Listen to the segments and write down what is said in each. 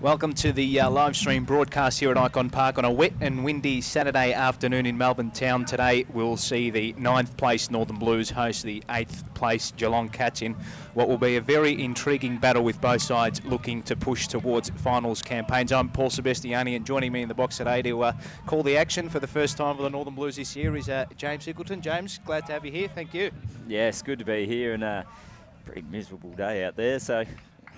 Welcome to the live stream broadcast here at Icon Park on a wet and windy Saturday afternoon in Melbourne town. Today we'll see the 9th place Northern Blues host the 8th place Geelong Cats in what will be a very intriguing battle with both sides looking to push towards finals campaigns. I'm Paul Sebastiani, and joining me in the box today to call the action for the first time for the Northern Blues this year is James Hickleton. James, glad to have you here. Thank you. Yes, good to be here, and a pretty miserable day out there, so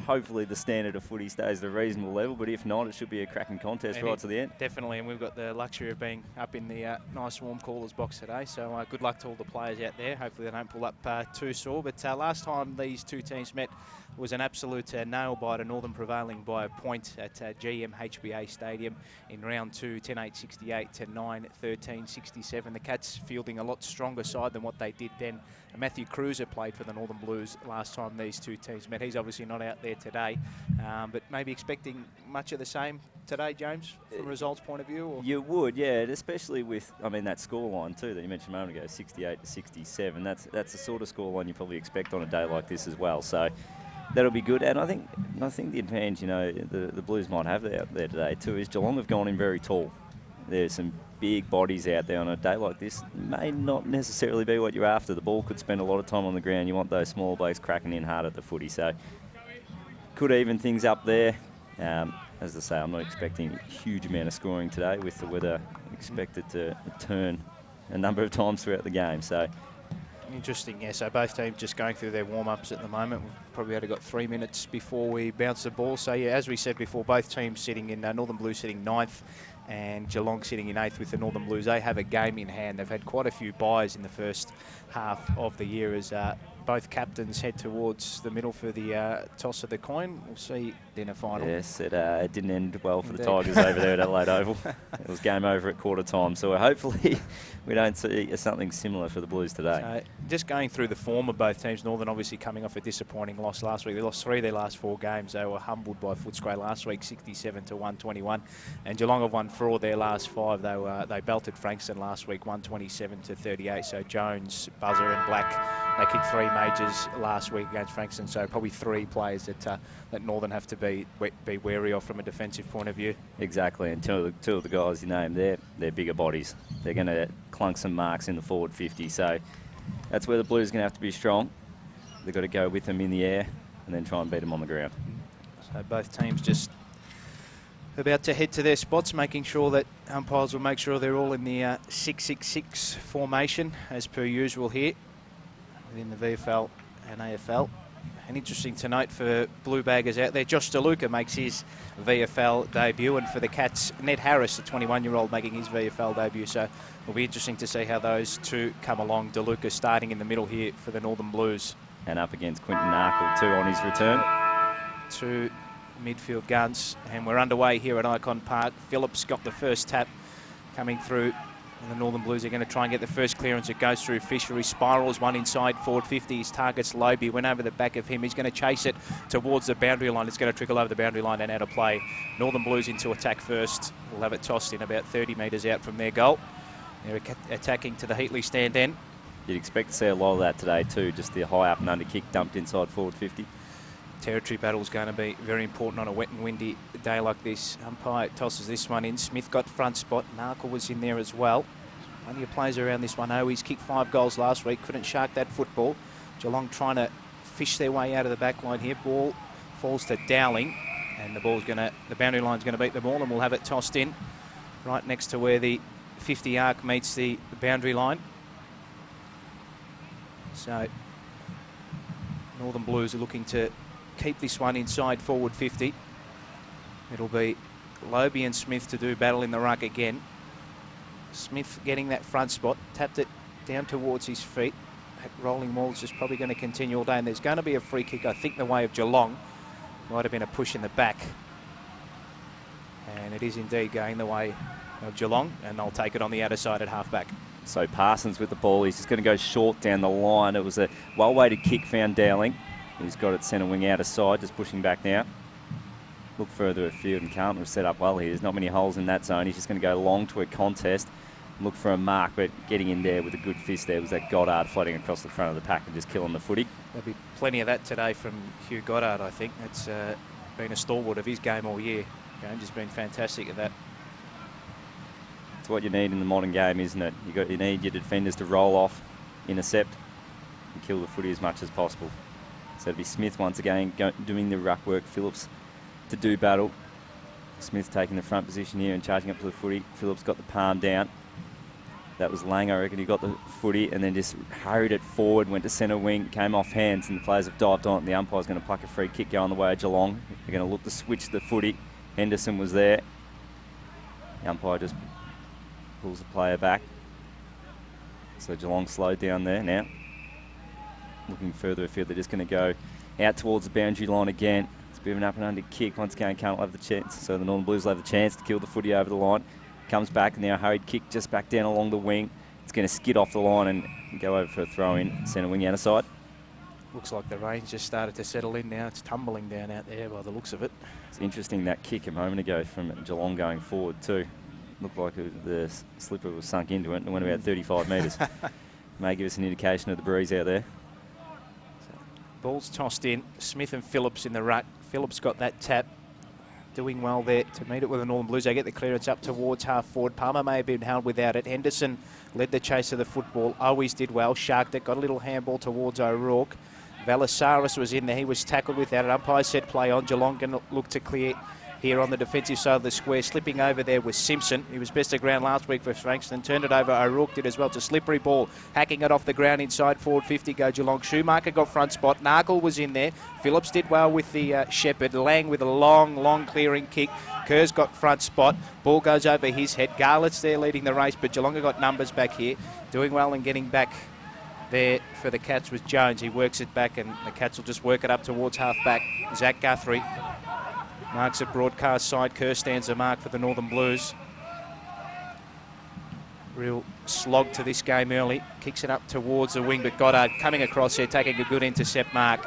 hopefully the standard of footy stays at a reasonable level, but if not, it should be a cracking contest right to the end. Definitely, and we've got the luxury of being up in the nice warm callers box today, so good luck to all the players out there. Hopefully they don't pull up too sore, but last time these two teams met was an absolute nail-biter, Northern prevailing by a point at GMHBA Stadium in round 2, 10-8-68 to 9-13-67. The Cats fielding a lot stronger side than what they did then. Matthew Cruiser played for the Northern Blues last time these two teams met. He's obviously not out there today, but maybe expecting much of the same today, James, from a results point of view? Or? You would, yeah, especially with, that scoreline too that you mentioned a moment ago, 68-67. That's the sort of scoreline you probably expect on a day like this as well. So that'll be good, and I think the advantage, the Blues might have out there today too is Geelong have gone in very tall. There's some big bodies out there on a day like this. May not necessarily be what you're after. The ball could spend a lot of time on the ground. You want those small blokes cracking in hard at the footy. So could even things up there. As I say, I'm not expecting a huge amount of scoring today with the weather expected to turn a number of times throughout the game. So interesting, yeah. So both teams just going through their warm-ups at the moment. We've probably only got 3 minutes before we bounce the ball. So, yeah, as we said before, both teams sitting in Northern Blues sitting 9th and Geelong sitting in 8th with the Northern Blues. They have a game in hand. They've had quite a few byes in the first half of the year as both captains head towards the middle for the toss of the coin. We'll see in a final. Yes, it didn't end well for the Tigers over there at Adelaide Oval. It was game over at quarter time, so hopefully we don't see something similar for the Blues today. So just going through the form of both teams, Northern obviously coming off a disappointing loss last week. They lost 3 of their last 4 games. They were humbled by Footscray last week, 67-121, and Geelong have won 4 of their last 5. They belted Frankston last week, 127-38. So Jones, Buzzer and Black, they kicked 3 majors last week against Frankston, so probably 3 players that Northern have to be wary of from a defensive point of view. Exactly, and two of the guys you named, they're bigger bodies. They're going to clunk some marks in the forward 50, so that's where the Blues are going to have to be strong. They've got to go with them in the air and then try and beat them on the ground. So both teams just about to head to their spots, making sure that umpires will make sure they're all in the 6-6-6 formation as per usual here within the VFL and AFL. And interesting to note for Blue Baggers out there, Josh DeLuca makes his VFL debut, and for the Cats, Ned Harris, the 21-year-old, making his VFL debut. So it'll be interesting to see how those two come along. DeLuca starting in the middle here for the Northern Blues. And up against Quinton Narkle too on his return. 2 midfield guns, and we're underway here at Icon Park. Phillips got the first tap coming through. And the Northern Blues are going to try and get the first clearance. It goes through Fisher. He spirals one inside forward 50. His target's Lobe. Went over the back of him. He's going to chase it towards the boundary line. It's going to trickle over the boundary line and out of play. Northern Blues into attack first. We'll have it tossed in about 30 metres out from their goal. They're attacking to the Heatley stand end. You'd expect to see a lot of that today too. Just the high up and under kick dumped inside forward 50. Territory battle is going to be very important on a wet and windy day like this. Umpire tosses this one in. Smith got front spot. Narkle was in there as well. Plenty of players around this one. He's kicked 5 goals last week. Couldn't shark that football. Geelong trying to fish their way out of the back line here. Ball falls to Dowling, and the boundary line's going to beat the ball, and we'll have it tossed in right next to where the 50 arc meets the boundary line. So Northern Blues are looking to keep this one inside forward 50. It'll be Lobe and Smith to do battle in the ruck again. Smith getting that front spot, tapped it down towards his feet. That rolling ball's just probably going to continue all day, and there's going to be a free kick, I think, the way of Geelong. Might have been a push in the back. And it is indeed going the way of Geelong, and they'll take it on the outer side at half-back. So Parsons with the ball. He's just going to go short down the line. It was a well-weighted kick, found Dowling. He's got it centre wing outer side, just pushing back now. Look further afield, and Carlton have set up well here. There's not many holes in that zone. He's just going to go long to a contest. Look for a mark, but getting in there with a good fist there was that Goddard floating across the front of the pack and just killing the footy. There'll be plenty of that today from Hugh Goddard, I think. That's been a stalwart of his game all year. James has been fantastic at that. It's what you need in the modern game, isn't it? You need your defenders to roll off, intercept, and kill the footy as much as possible. So it'll be Smith once again doing the ruck work. Phillips to do battle. Smith taking the front position here and charging up to the footy. Phillips got the palm down. That was Lang, I reckon. He got the footy and then just hurried it forward, went to centre wing, came off hands, and the players have dived on it. And the umpire's going to pluck a free kick going the way of Geelong. They're going to look to switch the footy. Henderson was there. The umpire just pulls the player back. So Geelong slowed down there now. Looking further afield, they're just going to go out towards the boundary line again. It's a bit of an up and under kick. Once again, can't have the chance. So the Northern Blues will have the chance to kill the footy over the line. Comes back and now a hurried kick just back down along the wing. It's going to skid off the line and go over for a throw in centre wing outer side. Looks like the rain's just started to settle in now. It's tumbling down out there by the looks of it. It's interesting that kick a moment ago from Geelong going forward too. Looked like the slipper was sunk into it and it went about 35 metres. May give us an indication of the breeze out there. Ball's tossed in. Smith and Phillips in the ruck. Phillips got that tap. Doing well there to meet it with the Northern Blues. They get the clearance up towards half forward. Palmer may have been held without it. Henderson led the chase of the football. Always did well. Sharked it. Got a little handball towards O'Rourke. Valisaris was in there. He was tackled without it. Umpire said play on. Geelong going to look to clear here on the defensive side of the square. Slipping over there was Simpson. He was best of ground last week for Frankston. Turned it over. O'Rourke did as well. It's a slippery ball. Hacking it off the ground inside forward 50 go Geelong. Schumacher got front spot. Nargle was in there. Phillips did well with the Shepherd. Lang with a long clearing kick. Kerr's got front spot. Ball goes over his head. Garlett's there leading the race, but Geelong have got numbers back here. Doing well and getting back there for the Cats was Jones. He works it back and the Cats will just work it up towards half back. Zach Guthrie marks a broadcast side. Kerr stands the mark for the Northern Blues. Real slog to this game early. Kicks it up towards the wing, but Goddard coming across here, taking a good intercept mark.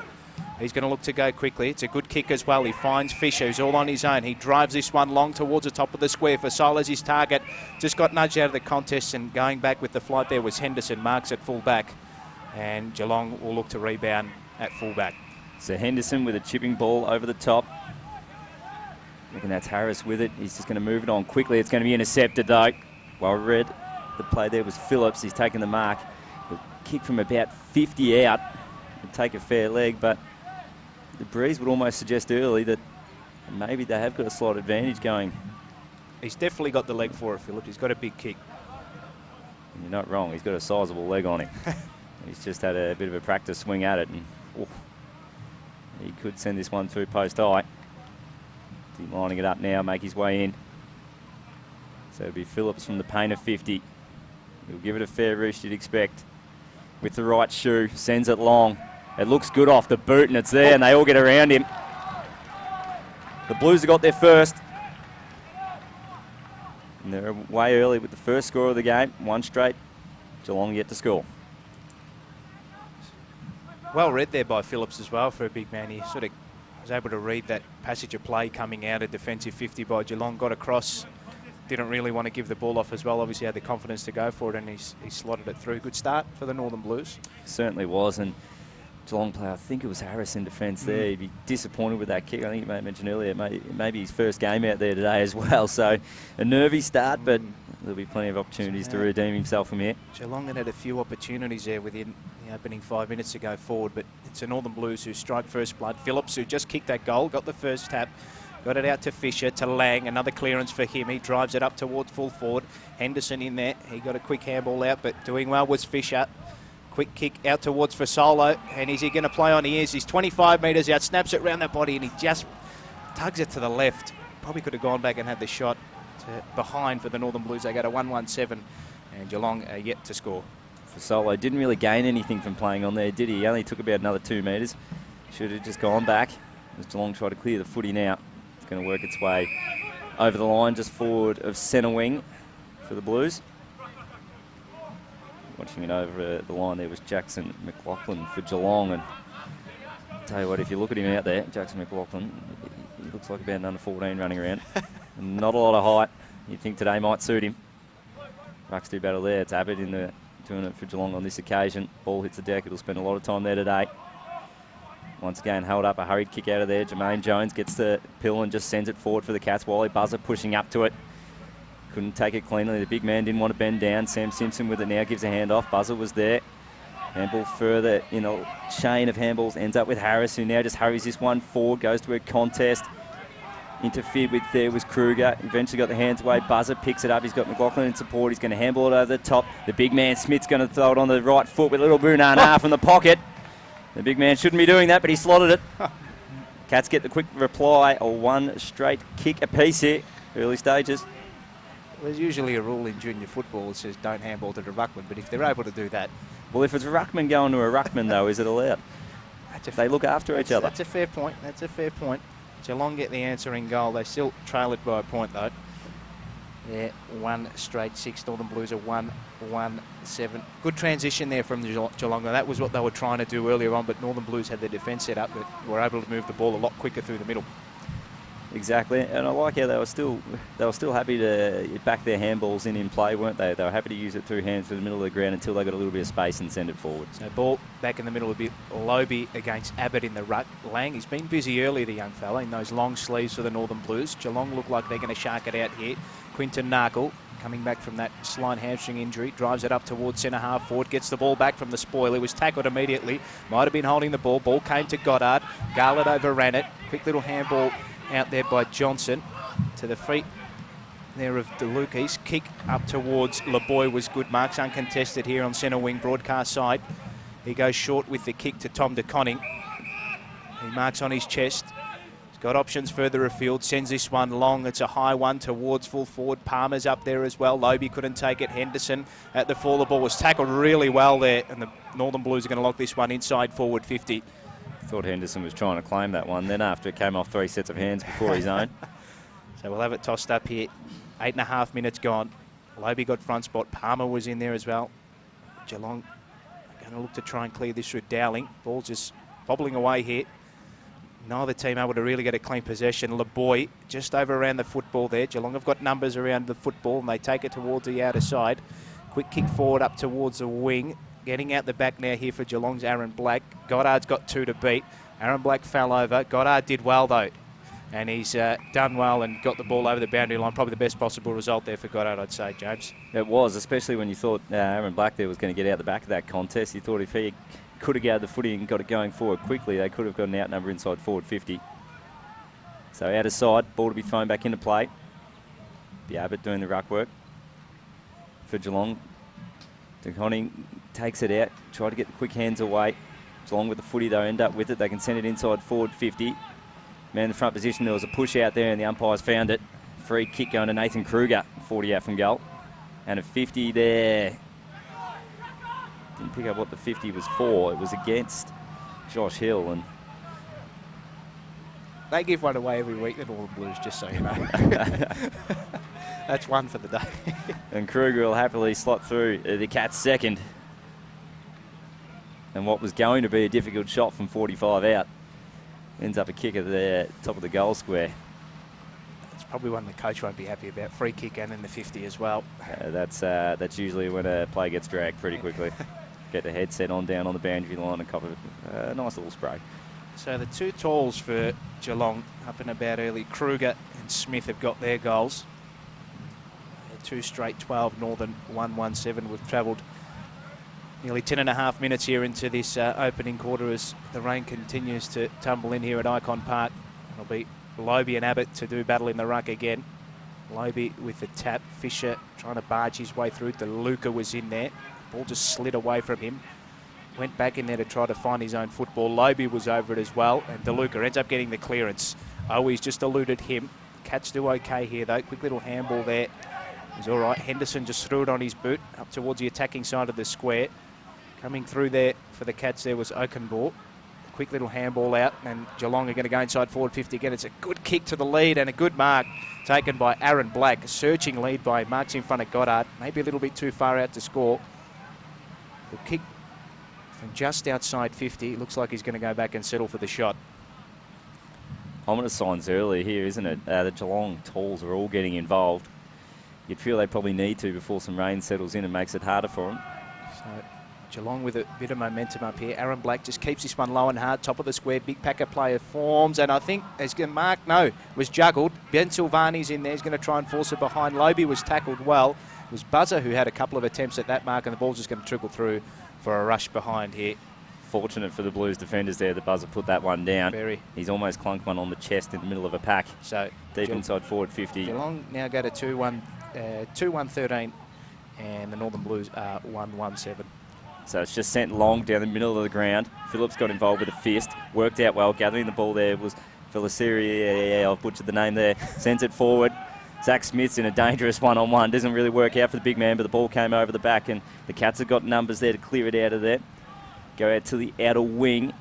He's going to look to go quickly. It's a good kick as well. He finds Fisher, who's all on his own. He drives this one long towards the top of the square. Fasola's his target. Just got nudged out of the contest and going back with the flight there was Henderson. Marks at full back. And Geelong will look to rebound at full back. So Henderson with a chipping ball over the top. Looking, that's Harris with it. He's just going to move it on quickly. It's going to be intercepted though. Well read. The play there was Phillips. He's taken the mark. He'll kick from about 50 out. He'll take a fair leg, but the breeze would almost suggest early that maybe they have got a slight advantage going. He's definitely got the leg for it, Phillips. He's got a big kick. And you're not wrong. He's got a sizable leg on him. He's just had a bit of a practice swing at it, and he could send this one through post high. He's lining it up now, make his way in. So it'll be Phillips from the paint of 50. He'll give it a fair roost, you'd expect. With the right shoe, sends it long. It looks good off the boot, and it's there, and they all get around him. The Blues have got there first. And they're way early with the first score of the game. One straight. Geelong yet to score. Well read there by Phillips as well for a big man. He sort of was able to read that passage of play coming out of defensive 50 by Geelong. Got across. Didn't really want to give the ball off as well. Obviously had the confidence to go for it, and he slotted it through. Good start for the Northern Blues. Certainly was, and Geelong player, I think it was Harris in defence there. He'd be disappointed with that kick. I think you may have mentioned earlier, maybe his first game out there today as well. So a nervy start, but there'll be plenty of opportunities to redeem himself from here. Geelong had a few opportunities there within the opening 5 minutes to go forward, but it's the Northern Blues who strike first blood. Phillips, who just kicked that goal, got the first tap. Got it out to Fisher, to Lang, another clearance for him. He drives it up towards full forward. Henderson in there. He got a quick handball out, but doing well was Fisher. Quick kick out towards Fasolo, and is he going to play on? He is. He's 25 metres out, snaps it round that body, and he just tugs it to the left. Probably could have gone back and had the shot behind for the Northern Blues. They go to 1-1-7, and Geelong are yet to score. Fasolo didn't really gain anything from playing on there, did he? He only took about another 2 metres. Should have just gone back as Geelong try to clear the footy now. Going to work its way over the line just forward of centre wing for the Blues. Watching it over the line there was Jackson McLaughlin for Geelong, and I'll tell you what, if you look at him out there, Jackson McLaughlin, he looks like about an under 14 running around. Not a lot of height. You'd think today might suit him. Rucks do battle there. It's Abbott doing it for Geelong on this occasion. Ball hits the deck. It'll spend a lot of time there today. Once again, held up a hurried kick out of there. Jermaine Jones gets the pill and just sends it forward for the Cats. Wally Buzzer pushing up to it. Couldn't take it cleanly. The big man didn't want to bend down. Sam Simpson with it now, gives a hand off. Buzzer was there. Handball further in a chain of handballs. Ends up with Harris, who now just hurries this one forward. Goes to a contest. Interfered with there was Kruger. Eventually got the hands away. Buzzer picks it up. He's got McLaughlin in support. He's going to handball it over the top. The big man Smith's going to throw it on the right foot with a little Brunana from the pocket. The big man shouldn't be doing that, but he slotted it. Cats get the quick reply. A one straight kick apiece here. Early stages. There's usually a rule in junior football that says don't handball to the ruckman, but if they're able to do that... Well, if it's a ruckman going to a ruckman, though, is it allowed? They look after each other. That's a fair point. That's a fair point. Geelong get the answering goal. They still trail it by a point, though. Yeah, 1 straight 6. Northern Blues are 1-1-7. Good transition there from the Geelong. That was what they were trying to do earlier on, but Northern Blues had their defence set up, but were able to move the ball a lot quicker through the middle. Exactly, and I like how they were still happy to back their handballs in play, weren't they? They were happy to use it through hands through the middle of the ground until they got a little bit of space and send it forward. So ball back in the middle a bit. Lobe against Abbott in the ruck. Lang, he's been busy early, the young fella, in those long sleeves for the Northern Blues. Geelong look like they're going to shark it out here. Quinton Narkle, coming back from that slight hamstring injury, drives it up towards centre half forward, gets the ball back from the spoil. He was tackled immediately. Might have been holding the ball. Ball came to Goddard. Garlett overran it. Quick little handball out there by Johnson to the feet there of DeLucas. Kick up towards LeBoy was good. Marks uncontested here on centre wing broadcast side. He goes short with the kick to Tom De Conning. He marks on his chest. He's got options further afield. Sends this one long. It's a high one towards full forward. Palmer's up there as well. Lobe couldn't take it. Henderson at the fall. The ball was tackled really well there, and the Northern Blues are going to lock this one inside forward 50. Thought Henderson was trying to claim that one. Then after it came off 3 sets of hands before his own. So we'll have it tossed up here. 8.5 minutes gone. Lobe got front spot. Palmer was in there as well. Geelong are going to look to try and clear this with Dowling. Ball's just bobbling away here. Neither team able to really get a clean possession. LeBoy just over around the football there. Geelong have got numbers around the football and they take it towards the outer side. Quick kick forward up towards the wing. Getting out the back now here for Geelong's Aaron Black. Goddard's got 2 to beat. Aaron Black fell over. Goddard did well, though. And he's done well and got the ball over the boundary line. Probably the best possible result there for Goddard, I'd say, James. It was, especially when you thought Aaron Black there was going to get out the back of that contest. You thought if he could have gathered the footy and got it going forward quickly, they could have got an outnumber inside forward 50. So out of side, ball to be thrown back into play. The Abbott doing the ruck work for Geelong. De Conning takes it out, try to get the quick hands away. Geelong with the footy, they'll end up with it. They can send it inside forward 50. Man in the front position, there was a push out there and the umpires found it. Free kick going to Nathan Kruger, 40 out from goal. And a 50 there. Didn't pick up what the 50 was for. It was against Josh Hill. And they give one away every week, the Northern Blues, just so you know. That's one for the day. And Kruger will happily slot through the Cats' second. And what was going to be a difficult shot from 45 out ends up a kick at the top of the goal square. It's probably one the coach won't be happy about. Free kick and then the 50 as well. That's usually when a play gets dragged pretty quickly. Get the headset on down on the boundary line and cop a nice little spray. So the 2 talls for Geelong up and about early. Kruger and Smith have got their goals. 2 straight 12, Northern 1-1-7. We've travelled nearly 10.5 minutes here into this opening quarter as the rain continues to tumble in here at Icon Park. It'll be Lobe and Abbott to do battle in the ruck again. Lobe with the tap. Fisher trying to barge his way through. DeLuca was in there. Ball just slid away from him. Went back in there to try to find his own football. Lobe was over it as well. And DeLuca ends up getting the clearance. He's just eluded him. Cats do okay here though. Quick little handball there. It was all right. Henderson just threw it on his boot up towards the attacking side of the square. Coming through there for the Cats there was Oakenbaugh. Quick little handball out, and Geelong are going to go inside forward 50 again. It's a good kick to the lead and a good mark taken by Aaron Black. A searching lead by marks in front of Goddard. Maybe a little bit too far out to score. The kick from just outside 50. Looks like he's going to go back and settle for the shot. Ominous signs early here, isn't it? The Geelong talls are all getting involved. You'd feel they probably need to before some rain settles in and makes it harder for them. So Geelong with a bit of momentum up here. Aaron Black just keeps this one low and hard, top of the square. Big packer player forms, and I think there's going to mark. No, was juggled. Ben Silvani's in there. He's going to try and force it behind. Lobe was tackled well. It was Buzzer who had a couple of attempts at that mark, and the ball's just going to trickle through for a rush behind here. Fortunate for the Blues defenders there, the Buzzer put that one down. Very. He's almost clunked one on the chest in the middle of a pack. So deep inside forward 50. Geelong now go to 2-1-13, and the Northern Blues are 1-1-7. So it's just sent long down the middle of the ground. Phillips got involved with a fist, worked out well. Gathering the ball there was Feliceri. I've butchered the name there. Sends it forward. Zach Smith's in a dangerous one-on-one. Doesn't really work out for the big man, but the ball came over the back, and the Cats have got numbers there to clear it out of there. Go out to the outer wing.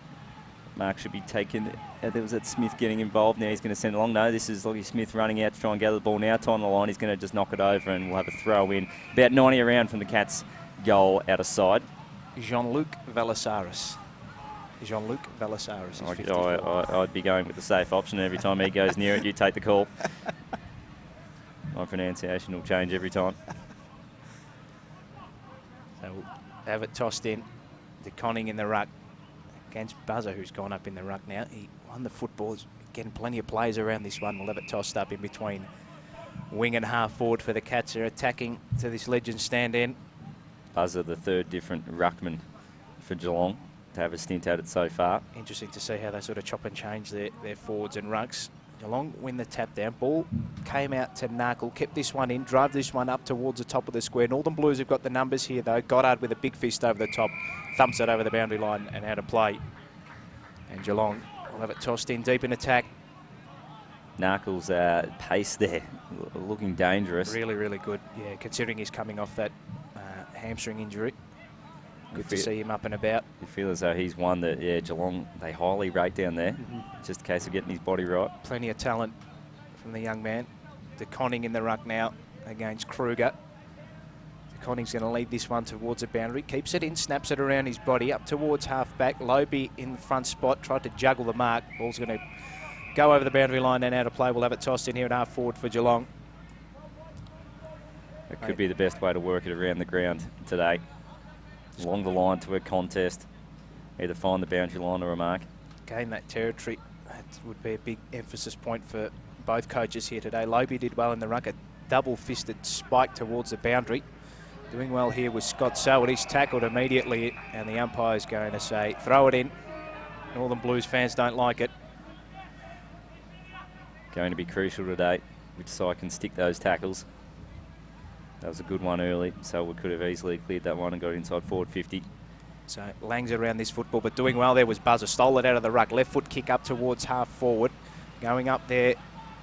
Mark should be taken. There was that Smith getting involved. Now he's going to send it along. No, this is Lockie Smith running out to try and gather the ball now. Time on the line. He's going to just knock it over, and we'll have a throw in. About 90 around from the Cats' goal out of side. Jean-Luc Velasaris. Jean-Luc Velasaris is 54. I'd be going with the safe option. Every time he goes near it, you take the call. My pronunciation will change every time. So we'll have it tossed in. De Conning in the ruck against Buzzer, who's gone up in the ruck now. He won the footballs. Getting plenty of players around this one. We'll have it tossed up in between wing and half forward for the Cats. They're attacking to this legend stand in. Buzzer, the third different ruckman for Geelong to have a stint at it so far. Interesting to see how they sort of chop and change their forwards and rucks. Geelong win the tap down. Ball came out to Narkle, kept this one in, drove this one up towards the top of the square. Northern Blues have got the numbers here though. Goddard with a big fist over the top, thumps it over the boundary line and out of play. And Geelong will have it tossed in deep in attack. Narkle's pace there, looking dangerous. Really, really good. Yeah, considering he's coming off that hamstring injury. Good to see him up and about. You feel as though he's one that, yeah, Geelong, they highly rate down there. Just a case of getting his body right. Plenty of talent from the young man. De Conning in the ruck now against Kruger. De Conning's going to lead this one towards the boundary. Keeps it in, snaps it around his body, up towards half-back. Lobe in the front spot, tried to juggle the mark. Ball's going to go over the boundary line and out of play. We'll have it tossed in here at half-forward for Geelong. It could be the best way to work it around the ground today. Along the line to a contest. Either find the boundary line or a mark. Gain that territory. That would be a big emphasis point for both coaches here today. Lobe did well in the ruck. A double-fisted spike towards the boundary. Doing well here was Scott Selwood. He's tackled immediately, and the umpire's going to say, throw it in. Northern Blues fans don't like it. Going to be crucial today, which side can stick those tackles. That was a good one early, so we could have easily cleared that one and got inside forward 50. So Lang's around this football, but doing well there was Buzzer. Stole it out of the ruck. Left foot kick up towards half forward. Going up there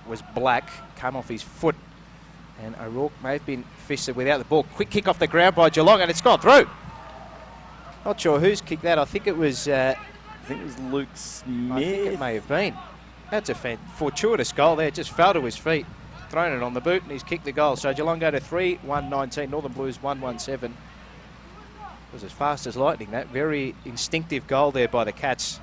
was Black. Come off his foot. And O'Rourke may have been fisted without the ball. Quick kick off the ground by Geelong, and it's gone through. Not sure who's kicked that. I think it was... Luke Smith. I think it may have been. That's a fortuitous goal there. Just fell to his feet. Thrown it on the boot, and he's kicked the goal. So Geelong go to 3-1-19. Northern Blues 1-1-7. It was as fast as lightning. That very instinctive goal there by the Cats,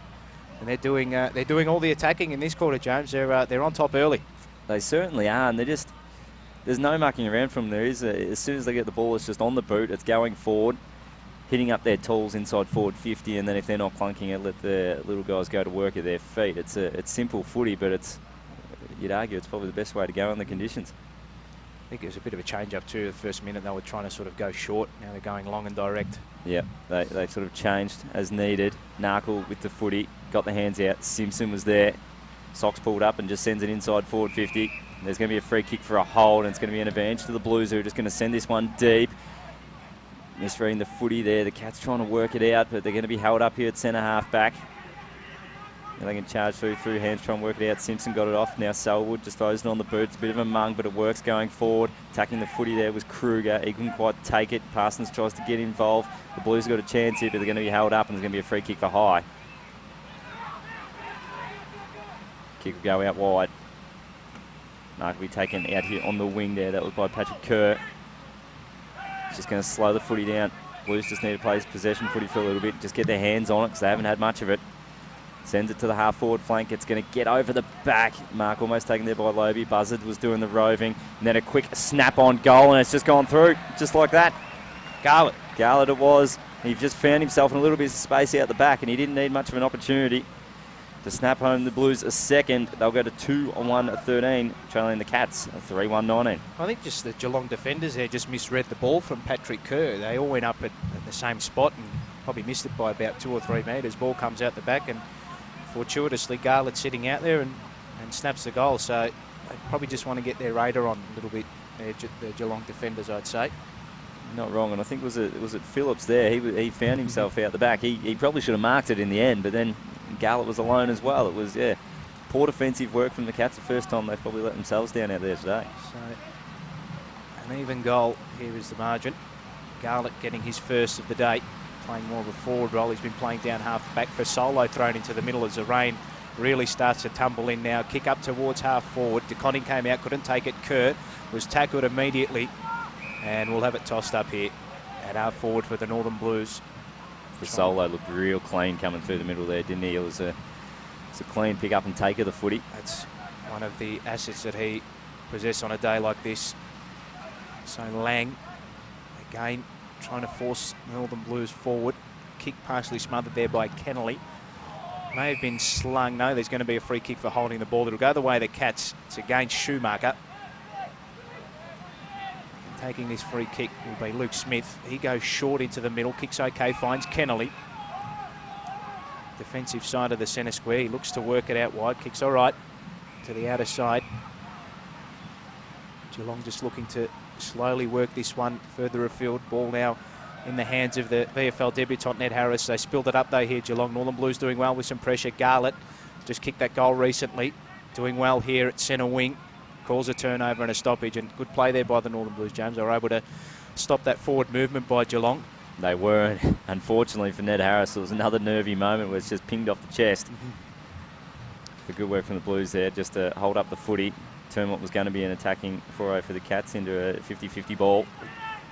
and they're doing all the attacking in this quarter, James. They're on top early. They certainly are, and there's no mucking around from there. As soon as they get the ball, it's just on the boot. It's going forward, hitting up their tools inside forward 50, and then if they're not clunking it, let the little guys go to work at their feet. It's simple footy, but you'd argue it's probably the best way to go in the conditions. I think it was a bit of a change-up too. The first minute they were trying to sort of go short. Now they're going long and direct. Yeah, they sort of changed as needed. Narkle with the footy, got the hands out. Simpson was there. Socks pulled up and just sends it inside forward 50. There's going to be a free kick for a hold, and it's going to be an advantage to the Blues, who are just going to send this one deep. Misreading the footy there. The Cats trying to work it out, but they're going to be held up here at centre half back. And they can charge through hands, try and work it out. Simpson got it off. Now Selwood just throws it on the boot. It's a bit of a mung, but it works going forward. Attacking the footy there was Kruger. He couldn't quite take it. Parsons tries to get involved. The Blues have got a chance here, but they're going to be held up, and there's going to be a free kick for high. Kick will go out wide. Mark will be taken out here on the wing there. That was by Patrick Kerr. He's just going to slow the footy down. Blues just need to play his possession footy for a little bit. Just get their hands on it because they haven't had much of it. Sends it to the half-forward flank. It's going to get over the back. Mark almost taken there by Lobe. Buzzard was doing the roving. And then a quick snap-on goal, and it's just gone through, just like that. Garlett it was. He just found himself in a little bit of space out the back, and he didn't need much of an opportunity to snap home the Blues a second. They'll go to 2-1-13, trailing the Cats 3-1-19. I think just the Geelong defenders there just misread the ball from Patrick Kerr. They all went up at the same spot and probably missed it by about 2 or 3 metres. Ball comes out the back, and fortuitously Garlett's sitting out there and snaps the goal. So they probably just want to get their radar on a little bit, the Geelong defenders, I'd say. Not wrong, and I think was it Phillips there. He found himself out the back. He probably should have marked it in the end, but then Garlett was alone as well. It was, yeah, poor defensive work from the Cats. The first time they've probably let themselves down out there today. So an even goal. Here is the margin. Garlett getting his first of the day, playing more of a forward role. He's been playing down half back for Solo, thrown into the middle as the rain really starts to tumble in now. Kick up towards half forward. DeConning came out, couldn't take it. Kerr was tackled immediately. And we'll have it tossed up here at half forward for the Northern Blues. The Solo looked real clean coming through the middle there, didn't he? It was a clean pick up and take of the footy. That's one of the assets that he possesses on a day like this. So Lang, again, trying to force the Northern Blues forward. Kick partially smothered there by Kennelly. May have been slung. No, there's going to be a free kick for holding the ball. It'll go the way of the Cats. It's against Schumacher. Taking this free kick will be Luke Smith. He goes short into the middle. Kicks okay, finds Kennelly. Defensive side of the centre square. He looks to work it out wide. Kicks all right to the outer side. Geelong just looking to slowly work this one further afield. Ball now in the hands of the VFL debutant Ned Harris. They spilled it up though here, Geelong. Northern Blues doing well with some pressure. Garlett just kicked that goal recently. Doing well here at centre wing. Calls a turnover and a stoppage, and good play there by the Northern Blues, James. They were able to stop that forward movement by Geelong. They were, and unfortunately for Ned Harris, it was another nervy moment where it's just pinged off the chest. The good work from the Blues there, just to hold up the footy, turn what was going to be an attacking 4-0 for the Cats into a 50-50 ball.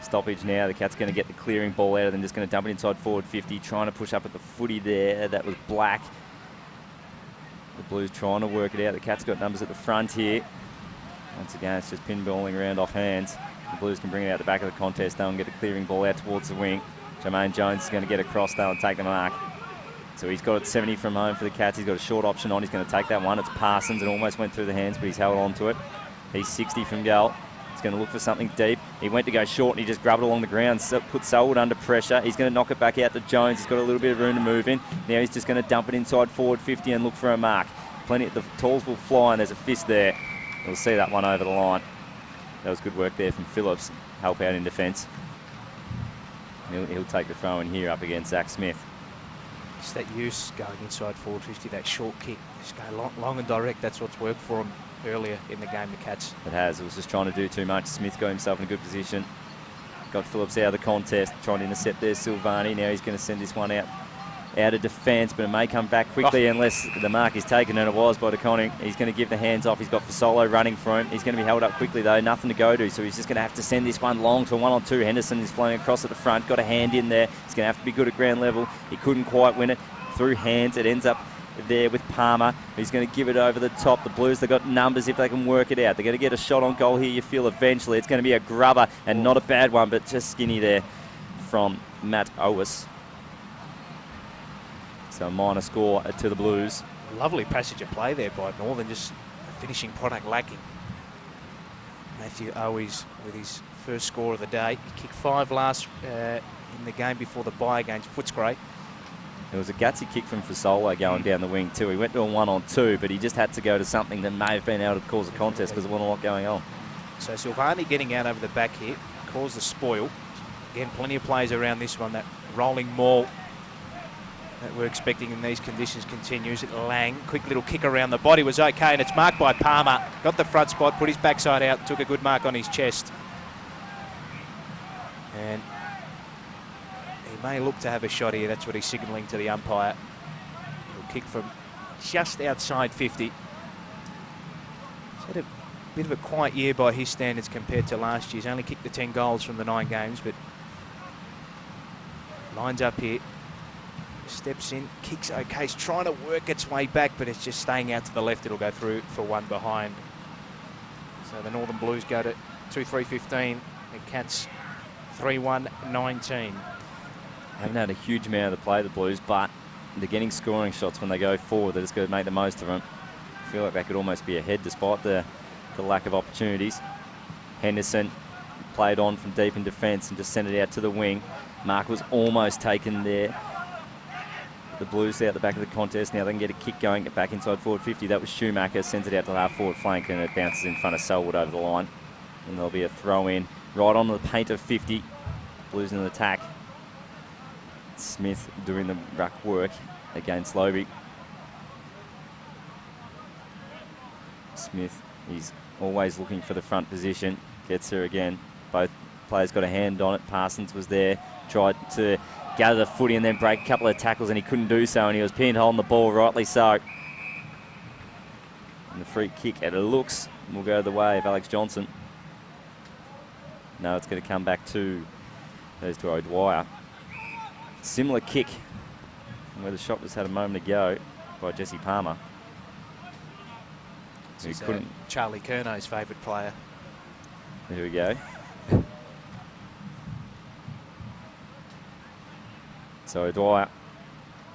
Stoppage now, the Cats going to get the clearing ball out of them, just going to dump it inside forward 50, trying to push up at the footy there. That was Black. The Blues trying to work it out. The Cats got numbers at the front here. Once again, it's just pinballing around off hands. The Blues can bring it out the back of the contest though and get a clearing ball out towards the wing. Jermaine Jones is going to get across though and take the mark. So he's got it 70 from home for the Cats. He's got a short option on. He's going to take that one. It's Parsons. It almost went through the hands, but he's held on to it. He's 60 from goal. He's going to look for something deep. He went to go short and he just grabbed it along the ground. So put Selwood under pressure. He's going to knock it back out to Jones. He's got a little bit of room to move in. Now he's just going to dump it inside forward 50 and look for a mark. Plenty. The talls will fly and there's a fist there. We'll see that one over the line. That was good work there from Phillips. Help out in defence. He'll take the throw in here up against Zach Smith. It's that use going inside forward 50, that short kick. Just go long and direct. That's what's worked for him earlier in the game, the Cats. It has. It was just trying to do too much. Smith got himself in a good position. Got Phillips out of the contest. Trying to intercept there, Silvani. Now he's going to send this one out of defence, but it may come back quickly unless the mark is taken, and it was by DeConning. He's going to give the hands off. He's got Fasolo running for him. He's going to be held up quickly though, nothing to go to, so he's just going to have to send this one long to 1-on-2. Henderson is flowing across at the front, got a hand in there. He's going to have to be good at ground level. He couldn't quite win it through hands. It ends up there with Palmer. He's going to give it over the top. The Blues, they've got numbers if they can work it out. They're going to get a shot on goal here, you feel, eventually. It's going to be a grubber, and not a bad one, but just skinny there from Matt Owis. So a minor score to the Blues. Lovely passage of play there by Northern, just a finishing product lacking. Matthew Owis with his first score of the day. He kicked 5 last in the game before the bye against Footscray. There was a gutsy kick from Fasolo going down the wing too. He went to a 1-on-2, but he just had to go to something that may have been able to cause a contest because there wasn't a lot going on. So Silvani getting out over the back here, caused the spoil. Again, plenty of plays around this one. That rolling maul that we're expecting in these conditions continues. Lang, quick little kick around the body was okay, and it's marked by Palmer. Got the front spot, put his backside out, took a good mark on his chest. And he may look to have a shot here. That's what he's signalling to the umpire. He'll kick from just outside 50. He's had a bit of a quiet year by his standards compared to last year. He's only kicked the 10 goals from the 9 games, but lines up here. Steps in, kicks okay. He's trying to work its way back, but it's just staying out to the left. It'll go through for one behind. So the Northern Blues go to 2-3-15. The Cats 3-1-19. Haven't had a huge amount of the play, the Blues, but they're getting scoring shots when they go forward. They're just going to make the most of them. I feel like they could almost be ahead despite the lack of opportunities. Henderson played on from deep in defence and just sent it out to the wing. Mark was almost taken there. The Blues out the back of the contest. Now they can get a kick going, get back inside forward 50. That was Schumacher, sends it out to the half forward flank, and it bounces in front of Selwood over the line. And there'll be a throw in right on the paint of 50. Blues in an attack. Smith doing the ruck work against Lobe. Smith, he's always looking for the front position. Gets her again. Both players got a hand on it. Parsons was there, tried to gather the footy and then break a couple of tackles, and he couldn't do so, and he was pinned holding the ball, rightly so. And the free kick, and it looks, will go the way of Alex Johnson. No, it's going to come back to, goes to O'Dwyer. Similar kick from where the shot just had a moment ago by Jesse Palmer. He couldn't. Charlie Curnow's favourite player. There we go. So O'Dwyer,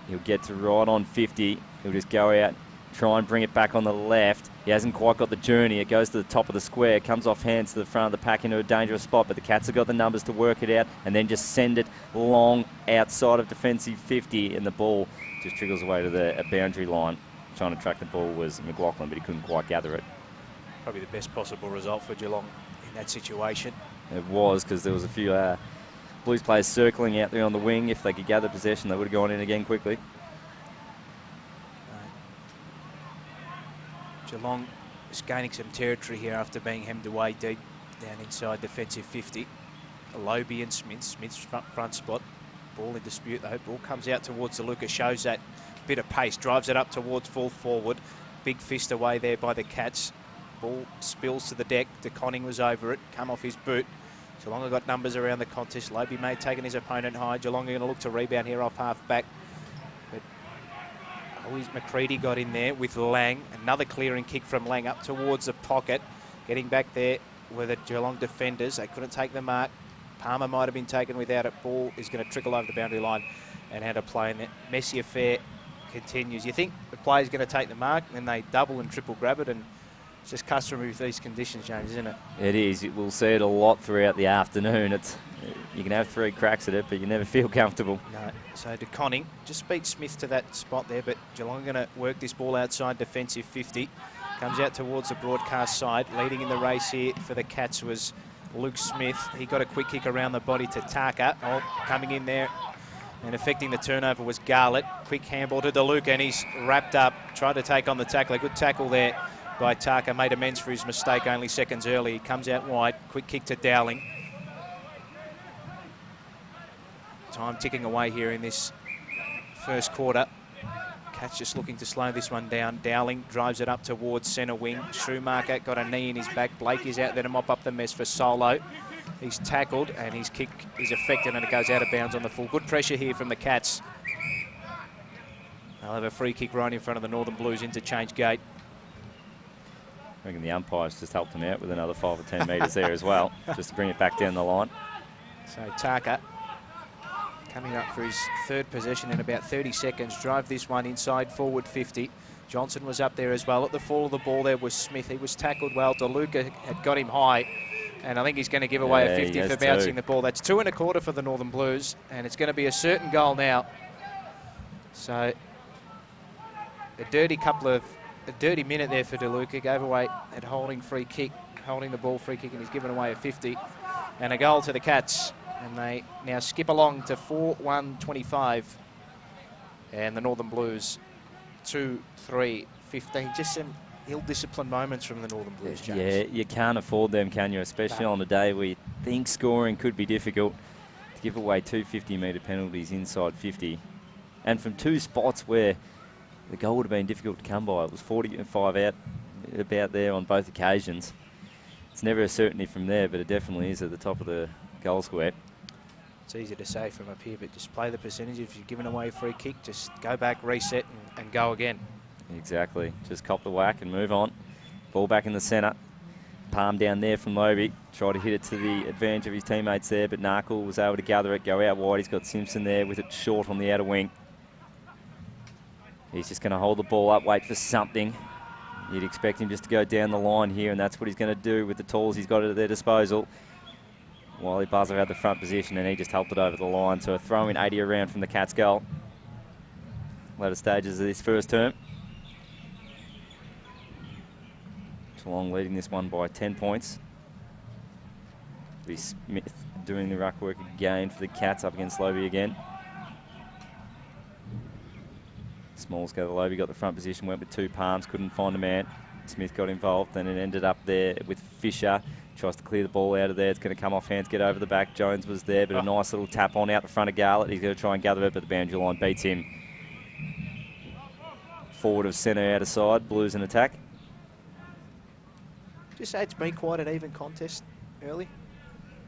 he'll get to right on 50. He'll just go out, try and bring it back on the left. He hasn't quite got the journey. It goes to the top of the square, comes off hands to the front of the pack into a dangerous spot, but the Cats have got the numbers to work it out and then just send it long outside of defensive 50, and the ball just trickles away to the boundary line. Trying to track the ball was McLaughlin, but he couldn't quite gather it. Probably the best possible result for Geelong in that situation. It was, because there was a few Blues players circling out there on the wing. If they could gather possession, they would have gone in again quickly. Geelong is gaining some territory here after being hemmed away deep down inside defensive 50. Lobe and Smith. Smith's front spot. Ball in dispute though. Ball comes out towards the Lucas, shows that bit of pace, drives it up towards full forward. Big fist away there by the Cats. Ball spills to the deck. De Conning was over it, come off his boot. Geelong have got numbers around the contest. Lobe may have taken his opponent high. Geelong are going to look to rebound here off half back. But always McCready got in there with Lang. Another clearing kick from Lang up towards the pocket. Getting back there were the Geelong defenders. They couldn't take the mark. Palmer might have been taken without it. Ball is going to trickle over the boundary line and out of play. And that messy affair continues. You think the player's going to take the mark, and they double and triple grab it, and it's just customary with these conditions, James, isn't it? It is. We'll see it a lot throughout the afternoon. You can have 3 cracks at it, but you never feel comfortable. No. So De Conning just beat Smith to that spot there, but Geelong are going to work this ball outside defensive 50. Comes out towards the broadcast side. Leading in the race here for the Cats was Luke Smith. He got a quick kick around the body to Taka. Oh, coming in there and affecting the turnover was Garlett. Quick handball to DeLuca, and he's wrapped up. Tried to take on the tackle. A good tackle there by Taka. Made amends for his mistake only seconds early. He comes out wide. Quick kick to Dowling. Time ticking away here in this first quarter. Cats just looking to slow this one down. Dowling drives it up towards centre wing. Schumacher got a knee in his back. Blake is out there to mop up the mess for Solo. He's tackled and his kick is effective, and it goes out of bounds on the full. Good pressure here from the Cats. They'll have a free kick right in front of the Northern Blues interchange gate. I reckon the umpires just helped them out with another 5 or 10 metres there as well, just to bring it back down the line. So Taka coming up for his third possession in about 30 seconds. Drive this one inside forward 50. Johnson was up there as well. At the fall of the ball there was Smith. He was tackled well. DeLuca had got him high, and I think he's going to give away a 50 for bouncing the ball. That's 2 1/4 for the Northern Blues, and it's going to be a certain goal now. So a dirty minute there for DeLuca. Gave away that holding the ball free kick, and he's given away a 50. And a goal to the Cats. And they now skip along to 4-1-25. And the Northern Blues 2-3-15. Just some ill-disciplined moments from the Northern Blues, James. Yeah, you can't afford them, can you? Especially on a day where you think scoring could be difficult. To give away 2 50-metre penalties inside 50. And from 2 spots where the goal would have been difficult to come by. It was 45 out, about there on both occasions. It's never a certainty from there, but it definitely is at the top of the goal square. It's easy to say from up here, but just play the percentage. If you're giving away a free kick, just go back, reset, and go again. Exactly. Just cop the whack and move on. Ball back in the centre. palm down there from Lobie. Tried to hit it to the advantage of his teammates there, but Narkle was able to gather it, go out wide. He's got Simpson there with it short on the outer wing. He's just going to hold the ball up, wait for something. You'd expect him just to go down the line here, and that's what he's going to do with the tools he's got at their disposal. Wiley Buzzer had the front position, and he just helped it over the line. So a throw in 80 around from the Cats goal. Later stages of this first term. Geelong leading this one by 10 points. Be Smith doing the ruck work again for the Cats up against Lobie again. Smalls go to Lobie, got the front position, went with two palms, couldn't find a man. Smith got involved, then it ended up there with Fisher. Tries to clear the ball out of there. It's going to come off hands, get over the back. Jones was there, but a nice little tap on out the front of Garlett. He's going to try and gather it, but the boundary line beats him. Forward of centre, out of side. Blues in attack. Just say it's been quite an even contest early.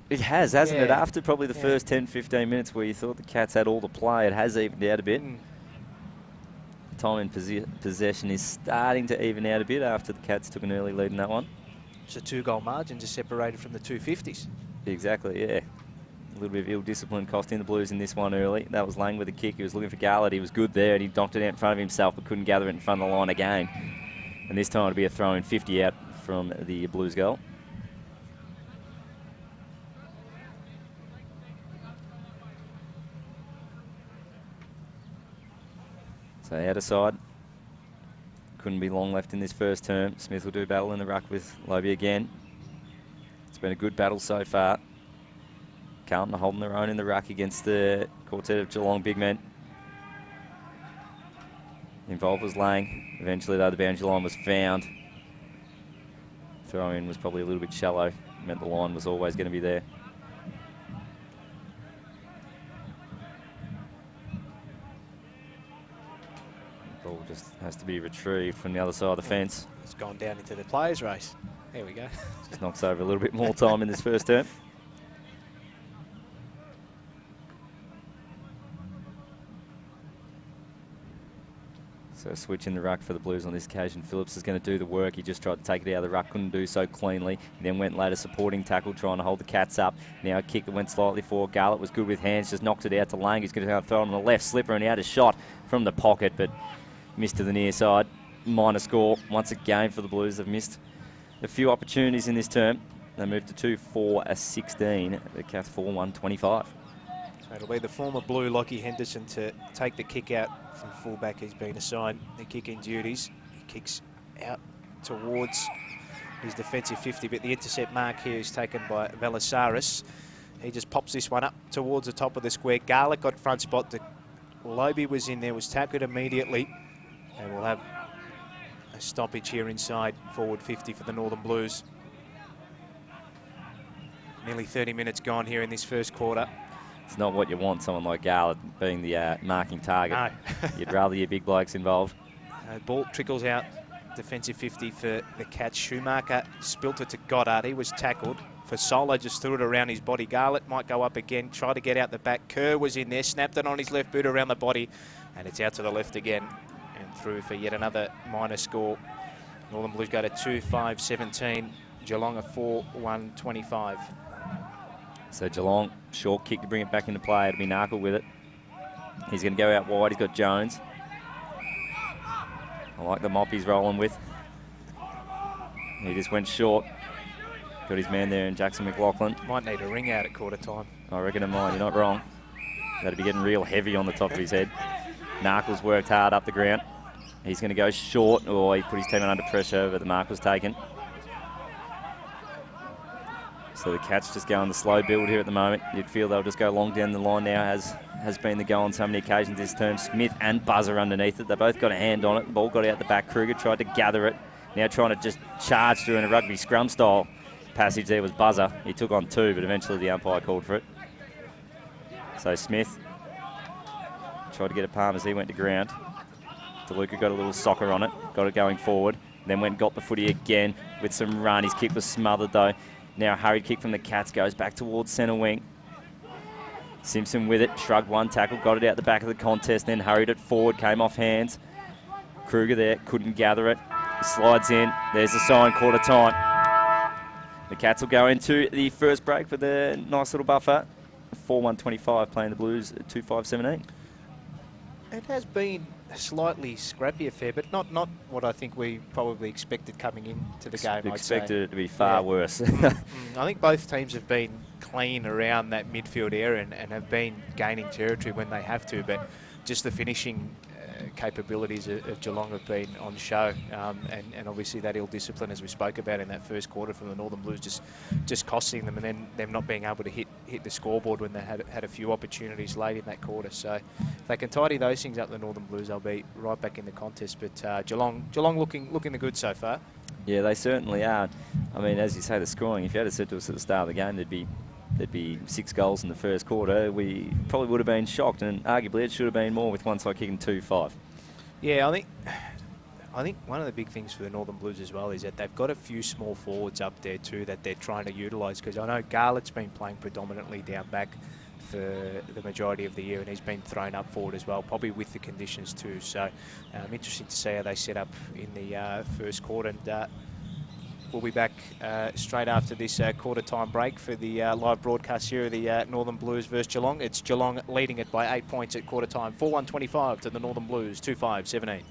It has, hasn't it? Yeah. After probably the first 10, 15 minutes where you thought the Cats had all the play, it has evened out a bit. Time in possession is starting to even out a bit after the Cats took an early lead in that one. It's a 2-goal margin just separated from the 250s. Exactly, yeah. A little bit of ill discipline costing the Blues in this one early. That was Lang with a kick. He was looking for Garlett. He was good there, and he knocked it out in front of himself, but couldn't gather it in front of the line again. And this time it'll be a throw in 50 out from the Blues goal. So out of side. Couldn't be long left in this first term. Smith will do battle in the ruck with Lobie again. It's been a good battle so far. Carlton holding their own in the ruck against the quartet of Geelong big men. Involved was Lang. Eventually, though, the boundary line was found. Throw-in was probably a little bit shallow. Meant the line was always going to be there. Ball just has to be retrieved from the other side of the fence. It's gone down into the players' race. There we go. Just knocks over a little bit more time in this first term. So switch in the ruck for the Blues on this occasion. Phillips is going to do the work. He just tried to take it out of the ruck, couldn't do so cleanly. He then went later supporting tackle, trying to hold the Cats up. Now a kick that went slightly forward. Garlett was good with hands, just knocked it out to Lang. He's going to throw it on the left slipper, and he had a shot from the pocket, but missed to the near side. Minor score once again for the Blues. They've missed a few opportunities in this term. They moved to 2-4-16. The Cats 4-1-25. So it'll be the former Blue Lockie Henderson to take the kick out from fullback. He's been assigned the kicking duties. He kicks out towards his defensive 50, but the intercept mark here is taken by Velasaris. He just pops this one up towards the top of the square. Garlick got front spot. Lobie was in there, was tackled immediately. And we'll have a stoppage here inside forward 50 for the Northern Blues. Nearly 30 minutes gone here in this first quarter. It's not what you want, someone like Garlett being the marking target. No. You'd rather your big blokes involved. Ball trickles out, defensive 50 for the Cats. Schumacher spilt it to Goddard. He was tackled. Fasola just threw it around his body. Garlett might go up again, try to get out the back. Kerr was in there, snapped it on his left boot around the body, and it's out to the left again and through for yet another minor score. Northern Blues go to 2-5-17. Geelong a 4-1-25. So Geelong, short kick to bring it back into play. It'll be Narkle with it. He's going to go out wide. He's got Jones. I like the mop he's rolling with. He just went short. Got his man there in Jackson McLaughlin. Might need a ring out at quarter time. I reckon it might. You're not wrong. That'd be getting real heavy on the top of his head. Narkle's worked hard up the ground. He's going to go short. Oh, he put his team under pressure, but the mark was taken. So the Cats just go on the slow build here at the moment. You'd feel they'll just go long down the line now, as has been the go on so many occasions this term. Smith and Buzzer underneath it. They both got a hand on it. The ball got out the back. Kruger tried to gather it. Now trying to just charge through in a rugby scrum style passage there was Buzzer. He took on two, but eventually the umpire called for it. So Smith tried to get a palm as he went to ground. DeLuca got a little soccer on it. Got it going forward. Then went and got the footy again with some run. His kick was smothered though. Now a hurried kick from the Cats goes back towards centre wing. Simpson with it, shrugged one tackle, got it out the back of the contest, then hurried it forward, came off hands. Kruger there, couldn't gather it. He slides in, there's the sign, quarter time. The Cats will go into the first break with a nice little buffer. 4-1-25 playing the Blues at 2-5-17. It has been a slightly scrappy affair, but not what I think we probably expected coming into the game. Expected it to be far worse. I think both teams have been clean around that midfield area and have been gaining territory when they have to, but just the finishing capabilities of Geelong have been on show, and obviously that ill discipline, as we spoke about in that first quarter from the Northern Blues, just costing them, and then them not being able to hit the scoreboard when they had a few opportunities late in that quarter. So if they can tidy those things up, the Northern Blues, they'll be right back in the contest. But Geelong looking the good so far. Yeah, they certainly are. I mean, as you say, the scoring, if you had said to us at the start of the game there'd be 6 goals in the first quarter, we probably would have been shocked, and arguably it should have been more with one side kicking 2-5. Yeah, I think one of the big things for the Northern Blues as well is that they've got a few small forwards up there too that they're trying to utilise, because I know Garlett's been playing predominantly down back for the majority of the year, and he's been thrown up forward as well, probably with the conditions too. So interesting to see how they set up in the first quarter, and we'll be back straight after this quarter-time break for the live broadcast here of the Northern Blues versus Geelong. It's Geelong leading it by 8 points at quarter-time, 4-1-25 to the Northern Blues, 2-5-17.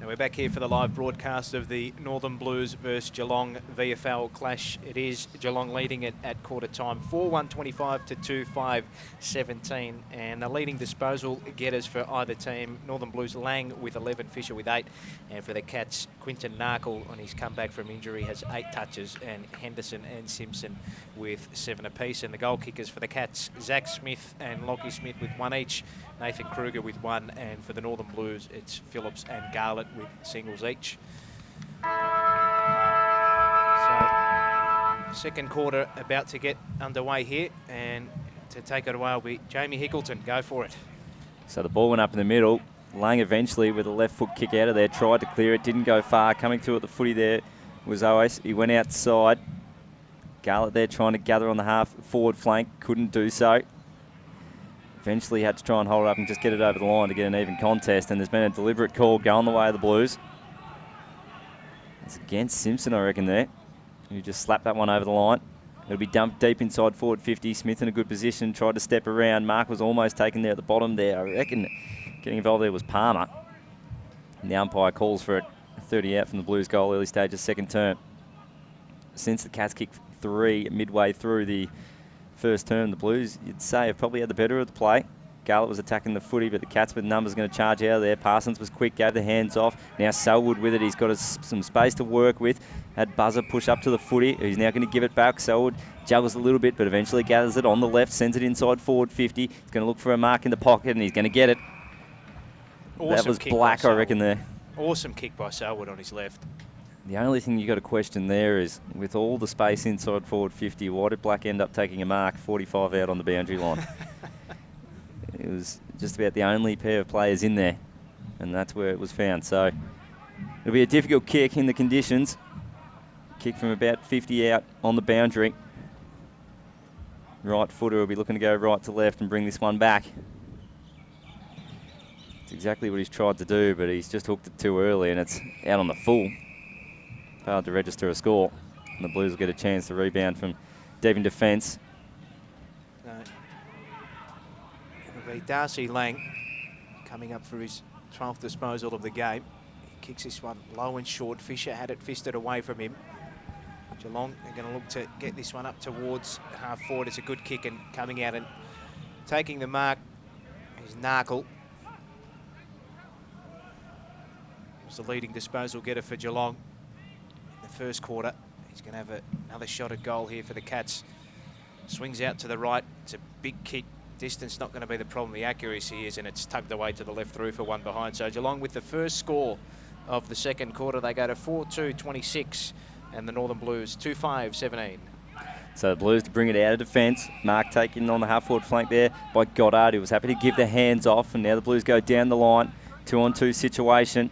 We're back here for the live broadcast of the Northern Blues versus Geelong VFL clash. It is Geelong leading it at quarter time, 4-1-25 to 2-5-17. And the leading disposal getters for either team, Northern Blues Lang with 11, Fisher with 8. And for the Cats, Quinton Narkle on his comeback from injury has 8 touches, and Henderson and Simpson with 7 apiece. And the goal kickers for the Cats, Zach Smith and Lockie Smith with 1 each. Nathan Kruger with 1, and for the Northern Blues, it's Phillips and Garlett with singles each. So, second quarter about to get underway here, and to take it away will be Jamie Hickleton. Go for it. So the ball went up in the middle. Lang eventually with a left foot kick out of there, tried to clear it, didn't go far. Coming through at the footy there was Oas. He went outside. Garlett there trying to gather on the half forward flank, couldn't do so. Eventually had to try and hold it up and just get it over the line to get an even contest, and there's been a deliberate call going the way of the Blues. It's against Simpson, I reckon, there, who just slapped that one over the line. It'll be dumped deep inside forward 50. Smith in a good position, tried to step around. Mark was almost taken there at the bottom there. I reckon getting involved there was Palmer. And the umpire calls for it. 30 out from the Blues goal, early stages, second term. Since the Cats kicked 3 midway through the first term, the Blues, you'd say, have probably had the better of the play. Garlett was attacking the footy, but the Cats with numbers going to charge out of there. Parsons was quick, gave the hands off. Now Selwood with it. He's got some space to work with. Had Buzzer push up to the footy. He's now going to give it back. Selwood juggles a little bit, but eventually gathers it on the left, sends it inside forward 50. He's going to look for a mark in the pocket, and he's going to get it. Awesome. That was black, I reckon, there. Awesome kick by Selwood on his left. The only thing you got to question there is, with all the space inside forward 50, why did Black end up taking a mark 45 out on the boundary line? It was just about the only pair of players in there, and that's where it was found. So it'll be a difficult kick in the conditions. Kick from about 50 out on the boundary. Right footer will be looking to go right to left and bring this one back. It's exactly what he's tried to do, but he's just hooked it too early, and it's out on the full. Failed to register a score, and the Blues will get a chance to rebound from deep in defence. It'll be Darcy Lang coming up for his 12th disposal of the game. He kicks this one low and short. Fisher had it fisted away from him. Geelong are going to look to get this one up towards half forward. It's a good kick, and coming out and taking the mark is Narkle. Was the leading disposal getter for Geelong in the first quarter. He's going to have another shot at goal here for the Cats. Swings out to the right. It's a big kick. Distance not going to be the problem. The accuracy is, and it's tugged away to the left through for one behind. So Geelong with the first score of the second quarter. They go to 4-2-26, and the Northern Blues 2-5-17. So the Blues to bring it out of defence. Mark taken on the half-forward flank there by Goddard, who was happy to give the hands off, and now the Blues go down the line. 2-on-2 situation.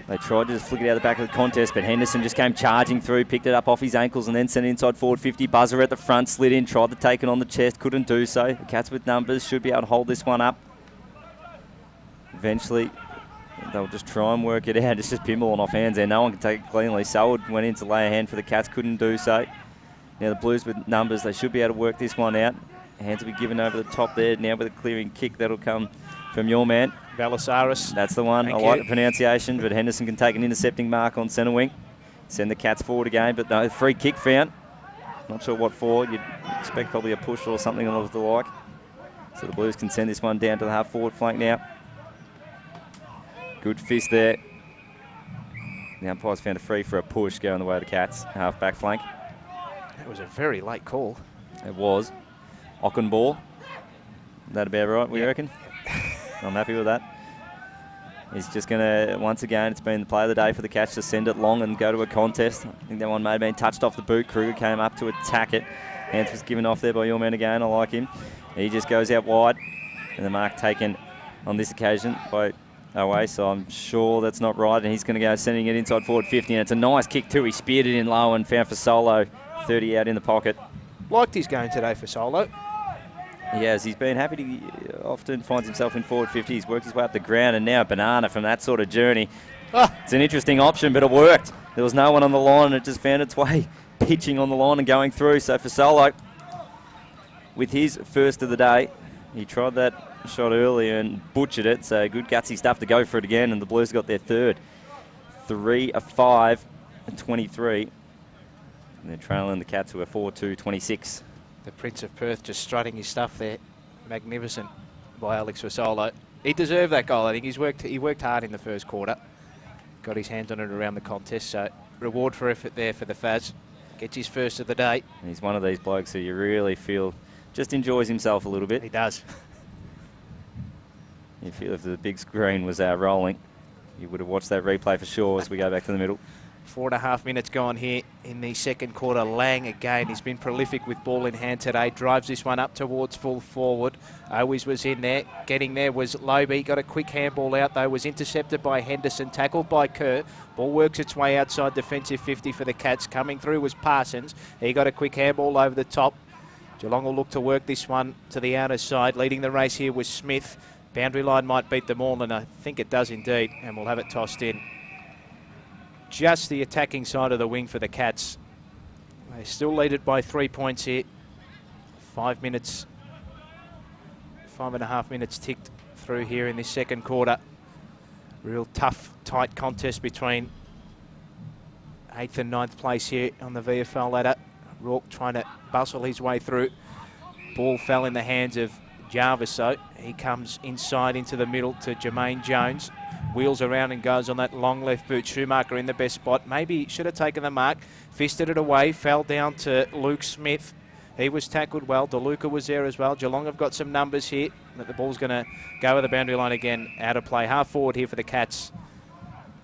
They tried to just flick it out the back of the contest, but Henderson just came charging through, picked it up off his ankles, and then sent it inside forward 50. Buzzer at the front, slid in, tried to take it on the chest, couldn't do so. The Cats with numbers should be able to hold this one up. Eventually, they'll just try and work it out. It's just pinball off hands there. No one can take it cleanly. Selwood went in to lay a hand for the Cats, couldn't do so. Now the Blues with numbers, they should be able to work this one out. Hands will be given over the top there. Now with a clearing kick, that'll come from your man. Valisaris. That's the one. I like the pronunciation, but Henderson can take an intercepting mark on centre wing. Send the Cats forward again, but no, free kick found. Not sure what for. You'd expect probably a push or something of the like. So the Blues can send this one down to the half-forward flank now. Good fist there. The umpire's found a free for a push going the way of the Cats, half-back flank. That was a very late call. It was. Ockenball. That about right, we reckon? I'm happy with that. He's just going to, once again, it's been the play of the day for the Cats to send it long and go to a contest. I think that one may have been touched off the boot. Kruger came up to attack it. Hands was given off there by your man again. I like him. He just goes out wide. And the mark taken on this occasion by Owe, so I'm sure that's not right. And he's going to go sending it inside forward 50. And it's a nice kick too. He speared it in low and found for Solo. 30 out in the pocket. Liked his game today for Solo. He has. He's been happy to often finds himself in forward 50. He's worked his way up the ground, and now Banana from that sort of journey. It's an interesting option, but it worked. There was no one on the line, and it just found its way pitching on the line and going through. So for Solo, with his first of the day, he tried that shot earlier and butchered it. So good gutsy stuff to go for it again, and the Blues got their third. 3-5 and 23. And they're trailing the Cats, who are 4-2-26. The Prince of Perth just strutting his stuff there. Magnificent by Alex Vasolo. He deserved that goal. I think he worked hard in the first quarter. Got his hands on it around the contest. So reward for effort there for the Faz. Gets his first of the day. And he's one of these blokes who you really feel just enjoys himself a little bit. He does. You feel if the big screen was rolling, you would have watched that replay for sure as we go back to the middle. 4.5 minutes gone here in the second quarter. Lang again, he's been prolific with ball in hand today. Drives this one up towards full forward. Always was in there. Getting there was Lobe. Got a quick handball out though. Was intercepted by Henderson. Tackled by Kerr. Ball works its way outside defensive 50 for the Cats. Coming through was Parsons. He got a quick handball over the top. Geelong will look to work this one to the outer side. Leading the race here was Smith. Boundary line might beat them all, and I think it does indeed. And we'll have it tossed in. Just the attacking side of the wing for the Cats. They still lead it by 3 points here. 5 minutes, 5.5 minutes ticked through here in this second quarter. Real tough, tight contest between 8th and 9th place here on the VFL ladder. Rourke trying to bustle his way through. Ball fell in the hands of Jarvis, so he comes inside into the middle to Jermaine Jones. Wheels around and goes on that long left boot. Schumacher in the best spot. Maybe should have taken the mark. Fisted it away. Fell down to Luke Smith. He was tackled well. DeLuca was there as well. Geelong have got some numbers here. But the ball's going to go over the boundary line again. Out of play. Half forward here for the Cats.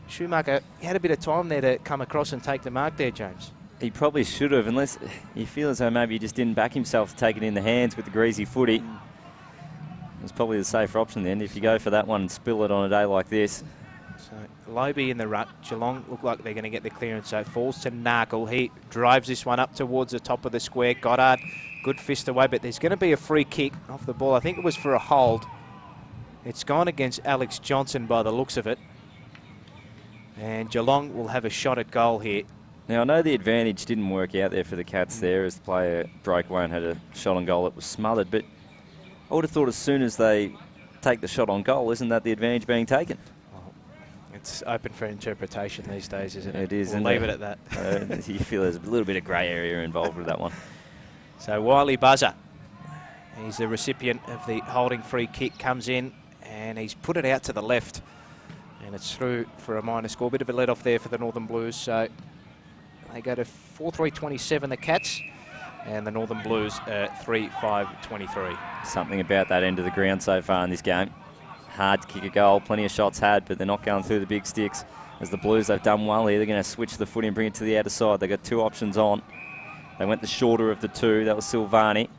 Schumacher, he had a bit of time there to come across and take the mark there, James. He probably should have, unless you feel as though maybe he just didn't back himself to take it in the hands with the greasy footy. It's probably the safer option then if you go for that one and spill it on a day like this. So Lobe in the rut. Geelong look like they're going to get the clearance. So it falls to Narkle. He drives this one up towards the top of the square. Goddard, good fist away, but there's going to be a free kick off the ball. I think it was for a hold. It's gone against Alex Johnson by the looks of it. And Geelong will have a shot at goal here. Now, I know the advantage didn't work out there for the Cats there as the player broke away and had a shot on goal that was smothered, but I would have thought as soon as they take the shot on goal, isn't that the advantage being taken? Well, it's open for interpretation these days, isn't it? It is. We'll leave it at that. You feel there's a little bit of grey area involved with that one. So Wiley Buzzer, he's the recipient of the holding free kick, comes in and he's put it out to the left. And it's through for a minor score. Bit of a let off there for the Northern Blues. So they go to 4-3-27, the Cats. And the Northern Blues 3-5-23. Something about that end of the ground so far in this game. Hard to kick a goal, plenty of shots had, but they're not going through the big sticks. As the Blues, they've done well here. They're going to switch the footy and bring it to the outer side. They've got two options on. They went the shorter of the two. That was Silvani.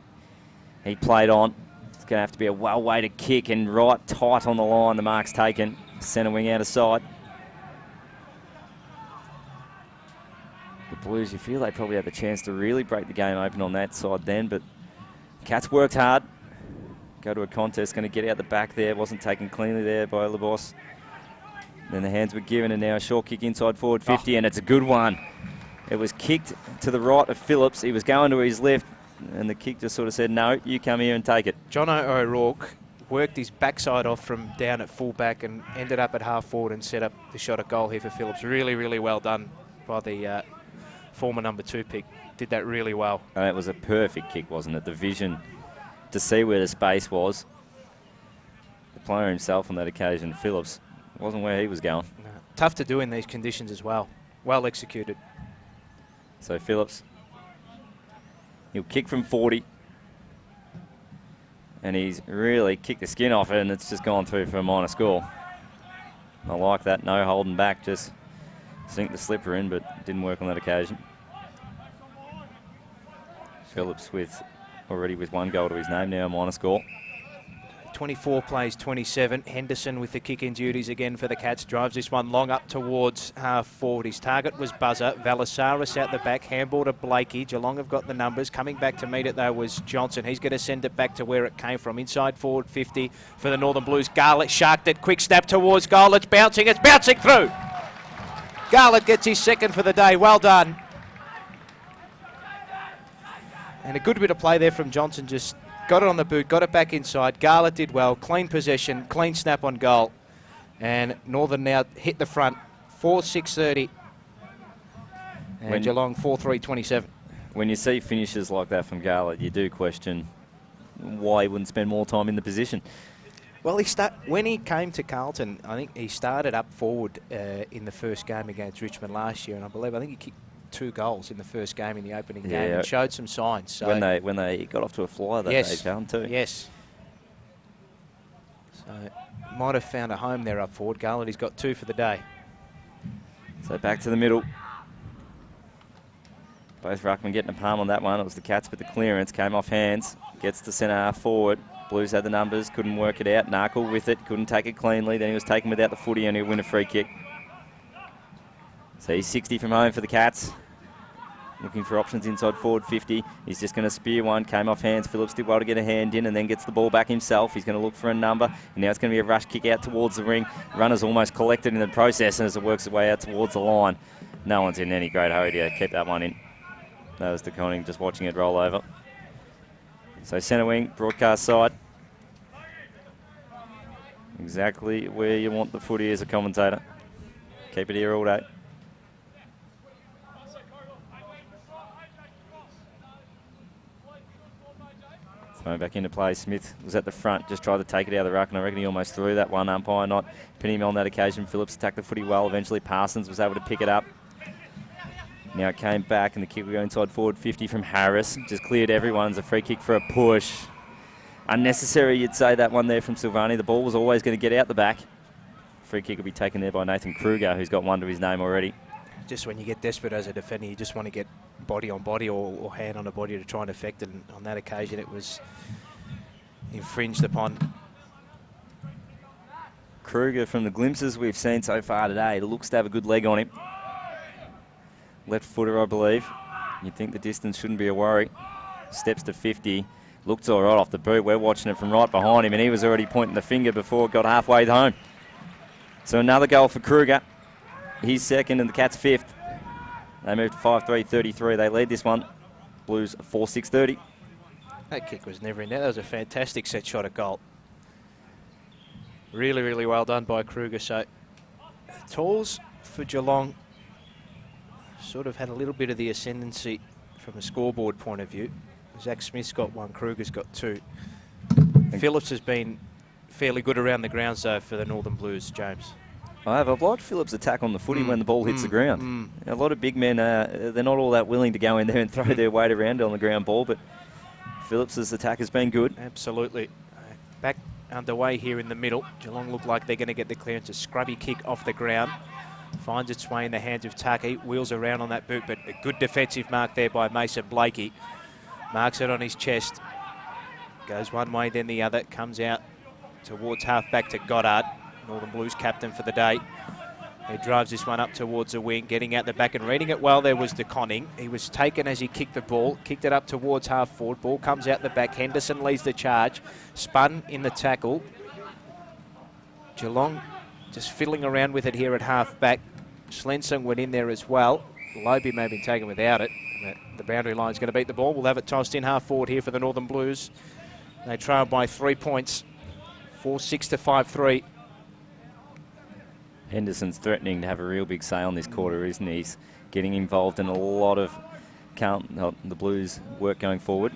He played on. It's going to have to be a well-weighted kick and right tight on the line. The mark's taken. Centre wing outer side. The Blues, you feel they probably had the chance to really break the game open on that side then, but Cats worked hard. Go to a contest, going to get out the back there. Wasn't taken cleanly there by Labos. Then the hands were given, and now a short kick inside forward 50, and it's a good one. It was kicked to the right of Phillips. He was going to his left, and the kick just sort of said, no, you come here and take it. John O'Rourke worked his backside off from down at fullback and ended up at half forward and set up the shot at goal here for Phillips. Really, really well done by the former number 2 pick. Did that really well. And it was a perfect kick, wasn't it? The vision to see where the space was. The player himself on that occasion, Phillips, wasn't where he was going. No. Tough to do in these conditions as well. Well executed. So Phillips, he'll kick from 40. And he's really kicked the skin off it, and it's just gone through for a minor score. I like that, no holding back, just sink the slipper in, but didn't work on that occasion. Phillips already with 1 goal to his name now, minor score. 24 plays 27. Henderson with the kick-in duties again for the Cats. Drives this one long up towards half forward. His target was Buzzer. Valasaris out the back. Handball to Blakey. Geelong have got the numbers. Coming back to meet it, though, was Johnson. He's going to send it back to where it came from. Inside forward 50 for the Northern Blues. Garlett sharked it. Quick snap towards goal. It's bouncing. It's bouncing through. Garlett gets his second for the day. Well done. And a good bit of play there from Johnson. Just got it on the boot, got it back inside. Garlett did well. Clean possession, clean snap on goal. And Northern now hit the front 4:6:30. And Geelong 4:3:27. When you see finishes like that from Garlett, you do question why he wouldn't spend more time in the position. Well, when he came to Carlton, I think he started up forward in the first game against Richmond last year, and I think he kicked 2 goals in the first game in the opening game and showed some signs. So when they got off to a flyer that day, Carlton too. Yes. So might have found a home there up forward. Garlett, he's got 2 for the day. So back to the middle. Both ruckmen getting a palm on that one. It was the Cats, but the clearance came off hands. Gets to centre half forward. Blues had the numbers, couldn't work it out. Narkle with it, couldn't take it cleanly. Then he was taken without the footy and he'll win a free kick. So he's 60 from home for the Cats. Looking for options inside forward 50. He's just going to spear one. Came off hands. Phillips did well to get a hand in and then gets the ball back himself. He's going to look for a number. And now it's going to be a rush kick out towards the ring. Runner's almost collected in the process, and as it works its way out towards the line, no one's in any great hurry to keep that one in. That was DeConning just watching it roll over. So centre wing, broadcast side. Exactly where you want the footy as a commentator. Keep it here all day. Thrown back into play. Smith was at the front, just tried to take it out of the ruck, and I reckon he almost threw that one. Umpire not pinning him on that occasion. Phillips attacked the footy well. Eventually Parsons was able to pick it up. Now it came back, and the kick will go inside forward 50 from Harris. Just cleared everyone. It's a free kick for a push. Unnecessary, you'd say, that one there from Silvani. The ball was always going to get out the back. Free kick will be taken there by Nathan Kruger, who's got one to his name already. Just when you get desperate as a defender, you just want to get body on body or hand on a body to try and affect it. And on that occasion, it was infringed upon. Kruger, from the glimpses we've seen so far today, looks to have a good leg on him. Left footer, I believe. You'd think the distance shouldn't be a worry. Steps to 50. Looks all right off the boot. We're watching it from right behind him, and he was already pointing the finger before it got halfway home. So another goal for Kruger. He's second and the Cats 5th. They moved to 5-3-33. They lead this one. Blues 4-6-30. That kick was never in there. That was a fantastic set shot at goal. Really, really well done by Kruger. So tools for Geelong sort of had a little bit of the ascendancy from a scoreboard point of view. Zach Smith's got 1, Kruger's got 2. Phillips has been fairly good around the grounds, though, for the Northern Blues, James. I've liked Phillips' attack on the footy when the ball hits the ground. A lot of big men, they're not all that willing to go in there and throw their weight around on the ground ball, but Phillips' attack has been good. Absolutely. Back underway here in the middle. Geelong look like they're going to get the clearance. A scrubby kick off the ground. Finds its way in the hands of Taki. Wheels around on that boot, but a good defensive mark there by Mason Blakey. Marks it on his chest. Goes one way, then the other. Comes out towards half back to Goddard, Northern Blues captain for the day. He drives this one up towards the wing, getting out the back and reading it well. There was DeConning. He was taken as he kicked the ball, kicked it up towards half forward. Ball comes out the back. Henderson leads the charge. Spun in the tackle. Geelong just fiddling around with it here at half back. Schlensing went in there as well. Lobe may have been taken without it. The boundary line is going to beat the ball. We'll have it tossed in half forward here for the Northern Blues. They trail by 3 points, 4-6 to 5-3. Henderson's threatening to have a real big say on this quarter, isn't he? He's getting involved in a lot of the Blues work going forward.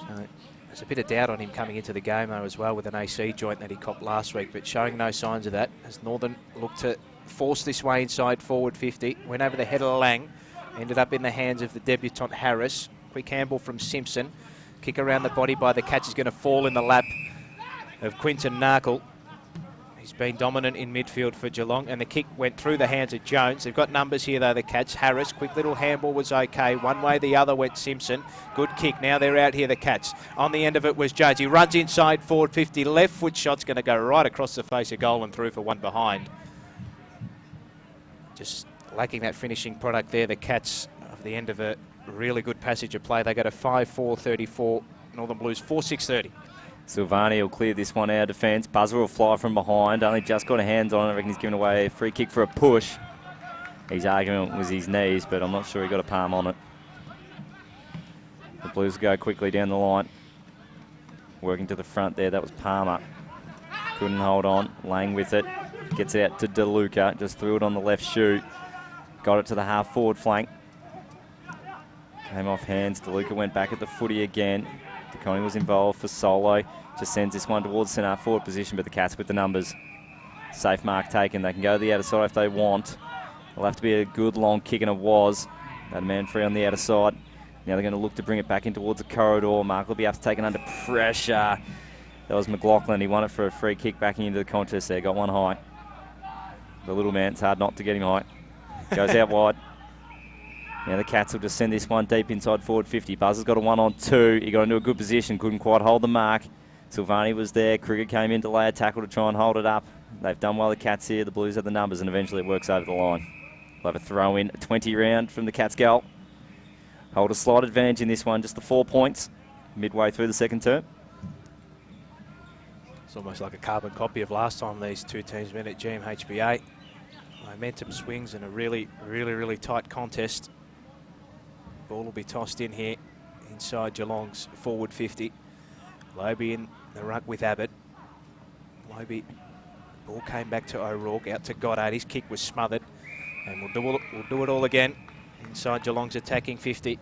So there's a bit of doubt on him coming into the game, though, as well, with an AC joint that he copped last week, but showing no signs of that as Northern looked to force this way inside forward 50. Went over the head of Lang. Ended up in the hands of the debutant Harris. Quick handball from Simpson. Kick around the body by the Cats is going to fall in the lap of Quinton Narkle. He's been dominant in midfield for Geelong, and the kick went through the hands of Jones. They've got numbers here, though, the Cats. Harris, quick little handball was okay. One way, the other went Simpson. Good kick. Now they're out here, the Cats. On the end of it was Jones. He runs inside forward 50. Left foot shot's going to go right across the face of goal and through for one behind. Just lacking that finishing product there. The Cats, of the end of a really good passage of play, they go to 5-4-34. Northern Blues 4-6-30. Silvani will clear this one out of defence. Buzzer will fly from behind. Only just got a hands on it. I reckon he's given away a free kick for a push. His argument was his knees, but I'm not sure he got a palm on it. The Blues go quickly down the line. Working to the front there. That was Palmer. Couldn't hold on. Lang with it. Gets it out to DeLuca, just threw it on the left shoe. Got it to the half-forward flank. Came off hands. DeLuca went back at the footy again. DeConning was involved for solo. Just sends this one towards centre forward position, but the Cats with the numbers. Safe mark taken. They can go to the outer side if they want. It'll have to be a good long kick, and it was. That man free on the outer side. Now they're going to look to bring it back in towards the corridor. Mark will be able to take it under pressure. That was McLaughlin. He won it for a free kick back into the contest there. Got one high. The little man, it's hard not to get him high. Goes out wide. Now the Cats will just send this one deep inside forward 50. Buzzer's got a 1-on-2. He got into a good position. Couldn't quite hold the mark. Silvani was there. Krieger came in to lay a tackle to try and hold it up. They've done well, the Cats here. The Blues have the numbers, and eventually it works over the line. We'll have a throw in, a 20 round from the Cats goal. Hold a slight advantage in this one, just the 4 points midway through the second term. It's almost like a carbon copy of last time these two teams met at GMHBA. Momentum swings in a really tight contest. Ball will be tossed in here inside Geelong's forward 50. Lobe in the ruck with Abbott. Lobe, ball came back to O'Rourke, out to Goddard. His kick was smothered. And we'll do it all again inside Geelong's attacking 50.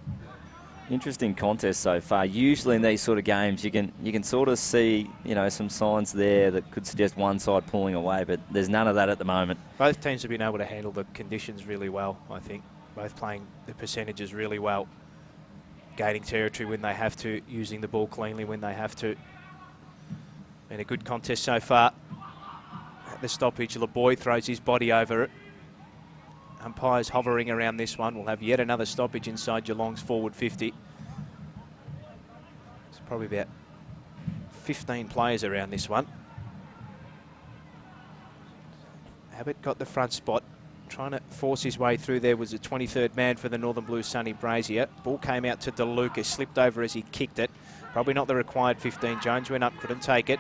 Interesting contest so far. Usually in these sort of games, you can sort of see, you know, some signs there that could suggest one side pulling away, but there's none of that at the moment. Both teams have been able to handle the conditions really well, I think. Both playing the percentages really well, gaining territory when they have to, using the ball cleanly when they have to. Been a good contest so far. At the stoppage, LeBoy throws his body over it. Umpires hovering around this one. We'll have yet another stoppage inside Geelong's forward 50. It's probably about 15 players around this one. Abbott got the front spot. Trying to force his way through there was the 23rd man for the Northern Blues, Sonny Brazier. Ball came out to DeLuca, slipped over as he kicked it. Probably not the required 15. Jones went up, couldn't take it.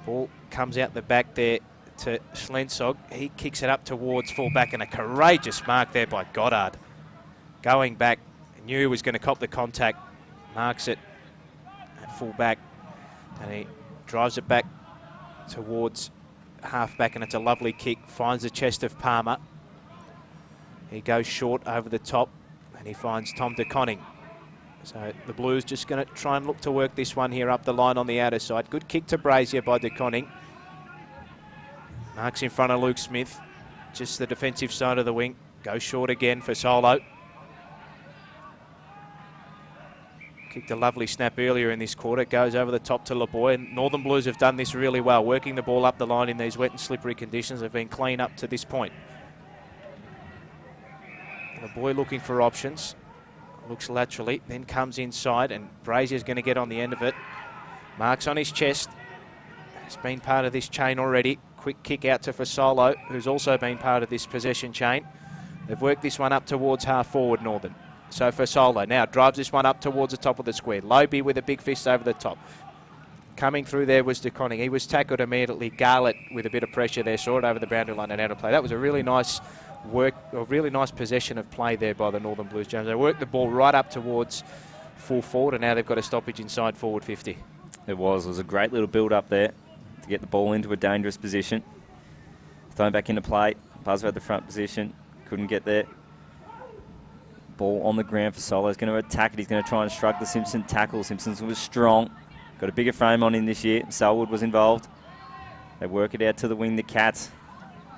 Ball comes out the back there to Schlensog. He kicks it up towards full-back, and a courageous mark there by Goddard. Going back, knew he was going to cop the contact. Marks it at full-back, and he drives it back towards half-back, and it's a lovely kick. Finds the chest of Palmer. He goes short over the top, and he finds Tom DeConning. So the Blues just going to try and look to work this one here up the line on the outer side. Good kick to Brazier by DeConning. Marks in front of Luke Smith. Just the defensive side of the wing. Goes short again for Solo. Kicked a lovely snap earlier in this quarter. Goes over the top to LeBoy. And Northern Blues have done this really well, working the ball up the line in these wet and slippery conditions. They've been clean up to this point. LeBoy looking for options. Looks laterally, then comes inside, and Brazier's going to get on the end of it. Marks on his chest. He's been part of this chain already. Quick kick out to Fasolo, who's also been part of this possession chain. They've worked this one up towards half forward, Northern. So Fasolo now drives this one up towards the top of the square. Lobe with a big fist over the top. Coming through there was DeConning. He was tackled immediately. Garlett with a bit of pressure there, saw it over the boundary line and out of play. That was a really nice work, a really nice possession of play there by the Northern Blues, James. They worked the ball right up towards full forward, and now they've got a stoppage inside forward 50. It was a great little build up there to get the ball into a dangerous position. Thrown back into play. Buzzer at the front position. Couldn't get there. Ball on the ground for Solo. He's going to attack it. He's going to try and shrug the Simpson tackle. Simpson was strong. Got a bigger frame on him this year. Selwood was involved. They work it out to the wing, the Cats.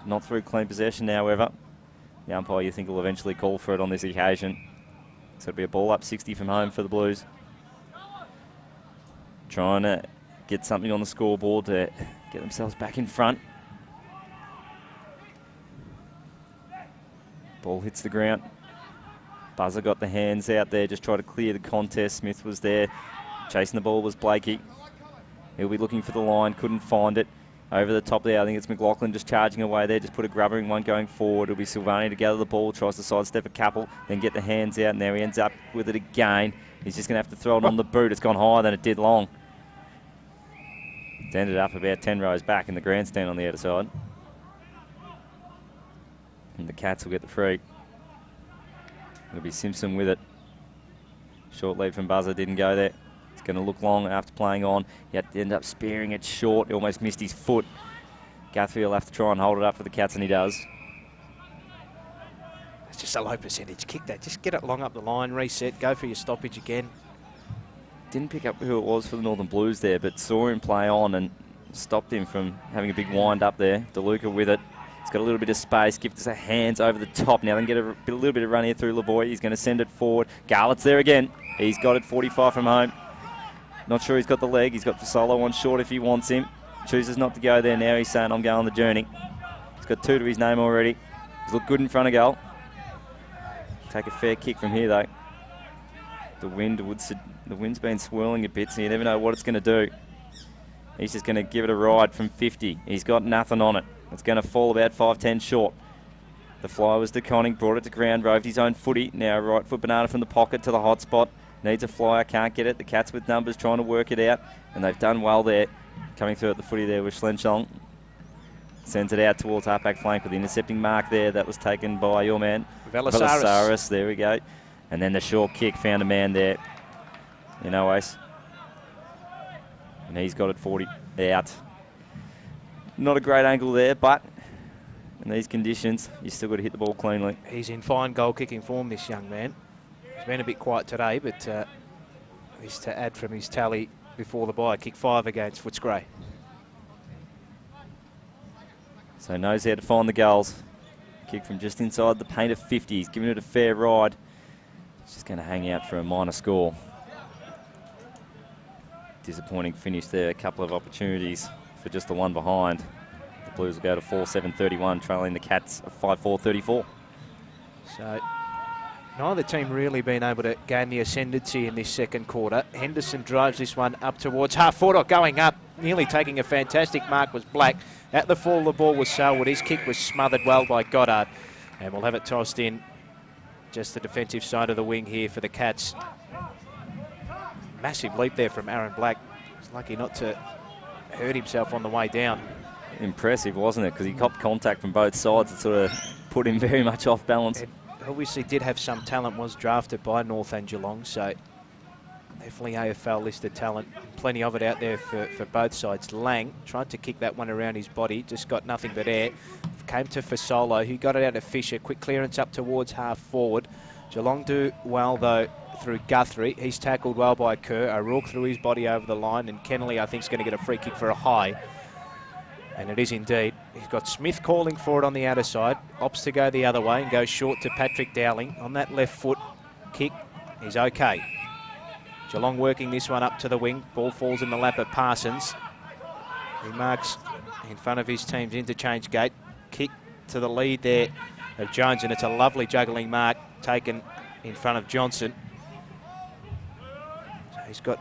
Not through clean possession, however. The umpire, you think, will eventually call for it on this occasion. So it'll be a ball up 60 from home for the Blues. Trying to get something on the scoreboard to get themselves back in front. Ball hits the ground. Buzzer got the hands out there, just try to clear the contest. Smith was there. Chasing the ball was Blakey. He'll be looking for the line, couldn't find it. Over the top there, I think it's McLaughlin just charging away there, just put a grubber in one going forward. It'll be Silvani to gather the ball, tries to sidestep a couple, then get the hands out, and there he ends up with it again. He's just going to have to throw it on the boot. It's gone higher than it did long. It's ended up about 10 rows back in the grandstand on the outer side. And the Cats will get the free. It'll be Simpson with it. Short lead from Buzzer, didn't go there. It's going to look long after playing on. He had to end up spearing it short. He almost missed his foot. Guthrie will have to try and hold it up for the Cats, and he does. It's just a low percentage kick that. Just get it long up the line, reset, go for your stoppage again. Didn't pick up who it was for the Northern Blues there, but saw him play on and stopped him from having a big wind up there. DeLuca with it. He's got a little bit of space. Gives us a hands over the top now. Then get a little bit of run here through Lavoie. He's going to send it forward. Garlett's there again. He's got it 45 from home. Not sure he's got the leg. He's got Fasolo on short if he wants him. Chooses not to go there now. He's saying, I'm going on the journey. He's got 2 to his name already. He's looked good in front of goal. Take a fair kick from here, though. The wind's been swirling a bit, so you never know what it's going to do. He's just going to give it a ride from 50. He's got nothing on it. It's going to fall about 5-10 short. The fly was to Conning, brought it to ground, roved his own footy. Now right foot banana from the pocket to the hot spot. Needs a flyer, can't get it. The Cats with numbers trying to work it out, and they've done well there. Coming through at the footy there with Schlenchong. Sends it out towards halfback flank with the intercepting mark there. That was taken by your man, Velasaris. There we go. And then the short kick found a man there. Ace. And he's got it 40 out. Not a great angle there, but in these conditions, you still got to hit the ball cleanly. He's in fine goal-kicking form, this young man. He's been a bit quiet today, but he's to add from his tally before the bye. Kick 5 against Footscray. So knows how to find the goals. Kick from just inside the paint of 50. He's giving it a fair ride. It's just going to hang out for a minor score. Disappointing finish there. A couple of opportunities for just the one behind. The Blues will go to 4-7-31, trailing the Cats of 5-4-34. So neither team really been able to gain the ascendancy in this second quarter. Henderson drives this one up towards half forward, going up, nearly taking a fantastic mark was Black. At the fall, the ball was Selwood. His kick was smothered well by Goddard. And we'll have it tossed in just the defensive side of the wing here for the Cats. Massive leap there from Aaron Black. He's lucky not to hurt himself on the way down. Impressive, wasn't it? Because he copped contact from both sides. It sort of put him very much off balance. It obviously did have some talent, was drafted by North and Geelong, so definitely AFL listed talent. Plenty of it out there for both sides. Lang tried to kick that one around his body, just got nothing but air. Came to Fasolo, who got it out of Fisher. Quick clearance up towards half forward. Geelong do well, though, through Guthrie. He's tackled well by Kerr. O'Rourke threw his body over the line, and Kennelly, I think, is going to get a free kick for a high. And it is indeed. He's got Smith calling for it on the outer side. Opts to go the other way and goes short to Patrick Dowling. On that left foot kick, he's okay. Geelong working this one up to the wing. Ball falls in the lap of Parsons. He marks in front of his team's interchange gate. Kick to the lead there of Jones, and it's a lovely juggling mark taken in front of Johnson. So he's got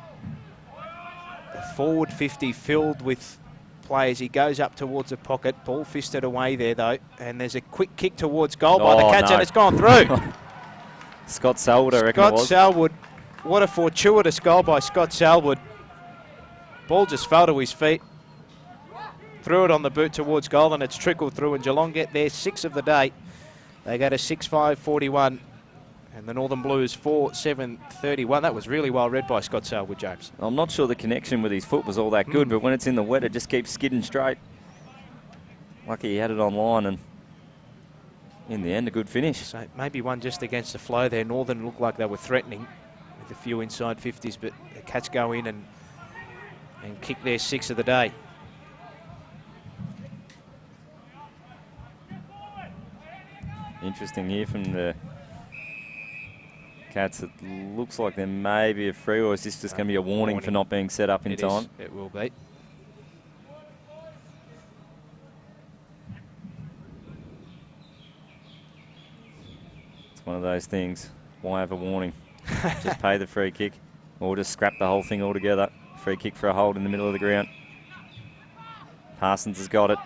the forward 50 filled with players. He goes up towards the pocket. Ball fisted away there, though, and there's a quick kick towards goal by the Cats, and it's gone through. Scott Selwood, I reckon it was. Scott Selwood. What a fortuitous goal by Scott Selwood. Ball just fell to his feet. Threw it on the boot towards goal, and it's trickled through, and Geelong get their 6 of the day. They go to 6-5-41, and the Northern Blues 4-7-31. That was really well read by Scott Selwood, James. I'm not sure the connection with his foot was all that good, but when it's in the wet, it just keeps skidding straight. Lucky he had it on line, and in the end, a good finish. So maybe one just against the flow there. Northern looked like they were threatening with a few inside 50s, but the Cats go in and kick their 6 of the day. Interesting here from the Cats. It looks like there may be a free, or is this just going to be a warning for not being set up in time? It will be. It's one of those things. Why have a warning? Just pay the free kick, or just scrap the whole thing altogether. Free kick for a hold in the middle of the ground. Parsons has got it.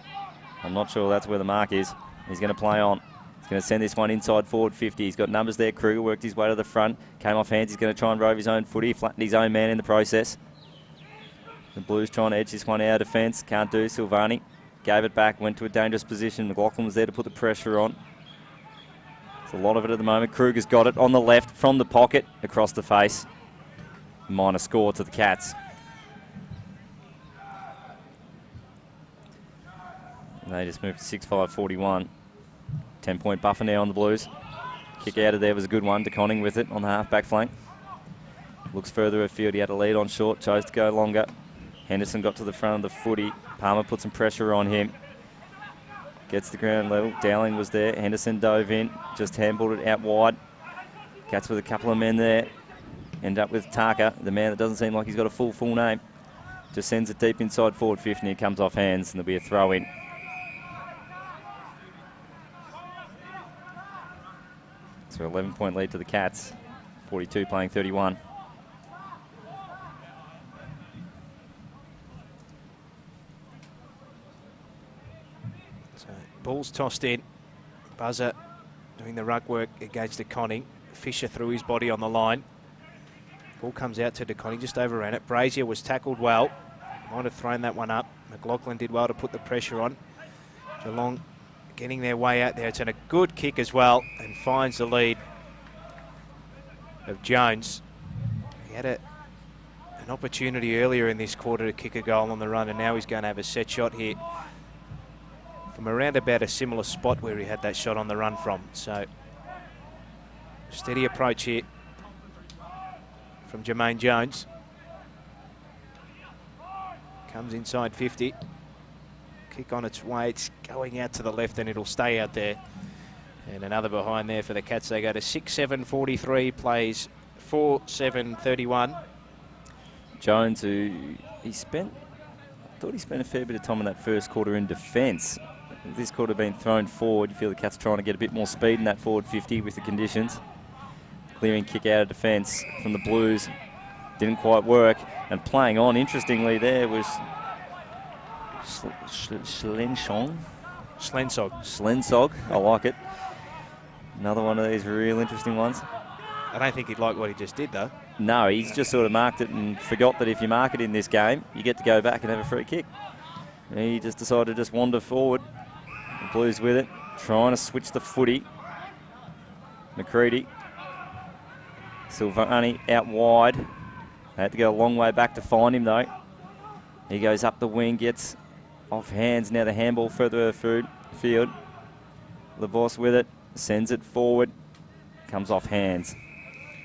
I'm not sure that's where the mark is. He's going to play on. He's going to send this one inside forward 50. He's got numbers there. Kruger worked his way to the front. Came off hands. He's going to try and rove his own footy. Flattened his own man in the process. The Blues trying to edge this one out of defence. Can't do. Silvani gave it back. Went to a dangerous position. McLaughlin was there to put the pressure on. There's a lot of it at the moment. Kruger's got it on the left from the pocket across the face. Minor score to the Cats. they just moved to 6-5-41. 10-point buffer now on the Blues. Kick out of there was a good one. DeConning with it on the half-back flank. Looks further afield. He had a lead on short, chose to go longer. Henderson got to the front of the footy. Palmer put some pressure on him. Gets the ground level. Dowling was there. Henderson dove in. Just handballed it out wide. Cats with a couple of men there. End up with Tarka, the man that doesn't seem like he's got a full name. Just sends it deep inside forward 50 and it comes off hands and there'll be a throw in. So 11-point lead to the Cats. 42 playing 31. So ball's tossed in. Buzzer doing the ruck work against DeConning. Fisher threw his body on the line. Ball comes out to DeConning, just overran it. Brazier was tackled well. Might have thrown that one up. McLaughlin did well to put the pressure on. Geelong getting their way out there. It's a good kick as well and finds the lead of Jones. He had an opportunity earlier in this quarter to kick a goal on the run, and now he's going to have a set shot here from around about a similar spot where he had that shot on the run from. So steady approach here from Jermaine Jones. Comes inside 50. Kick on its way. It's going out to the left and it'll stay out there. And another behind there for the Cats. They go to 6-7-43, plays 4-7-31. Jones, who I thought he spent a fair bit of time in that first quarter in defence. This quarter been thrown forward. You feel the Cats trying to get a bit more speed in that forward 50 with the conditions. Clearing kick out of defence from the Blues. Didn't quite work. And playing on, interestingly, there was Slensog. I like it. Another one of these real interesting ones. I don't think he'd like what he just did, though. No, he's just sort of marked it and forgot that if you mark it in this game, you get to go back and have a free kick. And he just decided to just wander forward. The Blues with it, trying to switch the footy. McCready. Silvani out wide. They had to go a long way back to find him, though. He goes up the wing, gets off hands. Now the handball further field. LeBoss with it, sends it forward, comes off hands.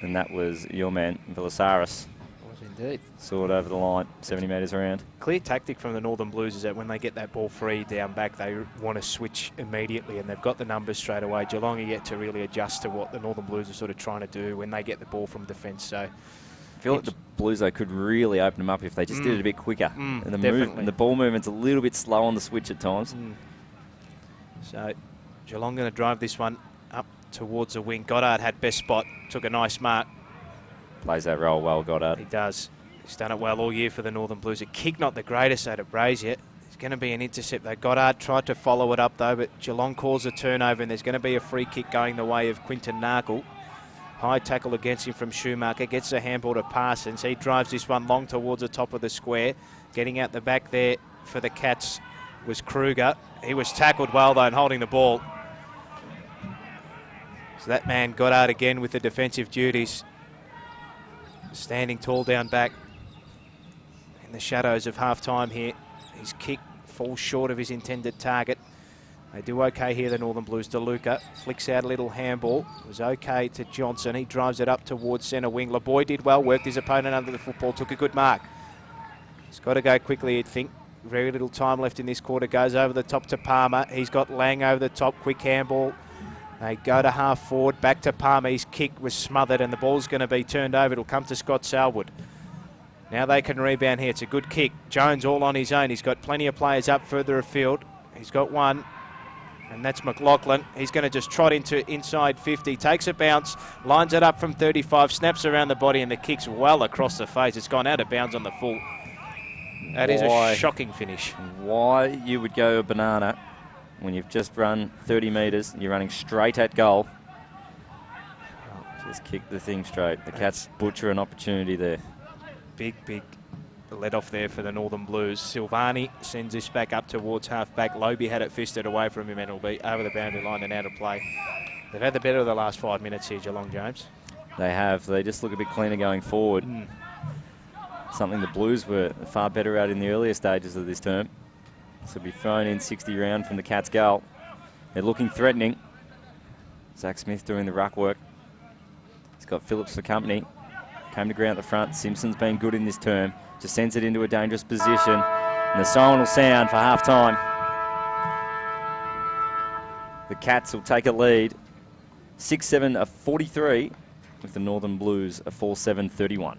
And that was your man, Villasaris. Was indeed. Saw it over the line, 70 metres around. Clear tactic from the Northern Blues is that when they get that ball free down back, they want to switch immediately, and they've got the numbers straight away. Geelong are yet to really adjust to what the Northern Blues are sort of trying to do when they get the ball from defence. So I feel like the Blues, though, could really open them up if they just did it a bit quicker. And the ball movement's a little bit slow on the switch at times. So Geelong going to drive this one up towards the wing. Goddard had best spot, took a nice mark. Plays that role well, Goddard. He does. He's done it well all year for the Northern Blues. A kick not the greatest out of Brazier. There's going to be an intercept though. Goddard tried to follow it up though, but Geelong calls a turnover and there's going to be a free kick going the way of Quinton Narkle. High tackle against him from Schumacher. Gets the handball to Parsons. He drives this one long towards the top of the square. Getting out the back there for the Cats was Kruger. He was tackled well though and holding the ball. So that man Goddard again with the defensive duties. Standing tall down back in the shadows of half-time here. His kick falls short of his intended target. They do okay here, the Northern Blues. DeLuca flicks out a little handball. It was okay to Johnson. He drives it up towards centre wing. LeBoy did well, worked his opponent under the football, took a good mark. He's got to go quickly, you'd think. Very little time left in this quarter. Goes over the top to Palmer. He's got Lang over the top. Quick handball. They go to half forward, back to Palmer. His kick was smothered and the ball's going to be turned over. It'll come to Scott Selwood. Now they can rebound here. It's a good kick. Jones all on his own. He's got plenty of players up further afield. He's got one, and that's McLaughlin. He's going to just trot into inside 50. Takes a bounce, lines it up from 35, snaps around the body, and the kick's well across the face. It's gone out of bounds on the full. That is a shocking finish. Why you would go a banana when you've just run 30 metres and you're running straight at goal? Just kick the thing straight. The Cats butcher an opportunity there. Big let off there for the Northern Blues. Silvani sends this back up towards half-back. Lobe had it fisted away from him and it'll be over the boundary line and out of play. They've had the better of the last 5 minutes here, Geelong, James. They have. They just look a bit cleaner going forward. Something the Blues were far better at in the earlier stages of this term. So be thrown in 60 round from the Cats goal. They're looking threatening. Zach Smith doing the ruck work. He's got Phillips for company. Came to ground at the front. Simpson's been good in this term. Just sends it into a dangerous position. And the siren will sound for half time. The Cats will take a lead. 6-7-43 with the Northern Blues a 4-7-31.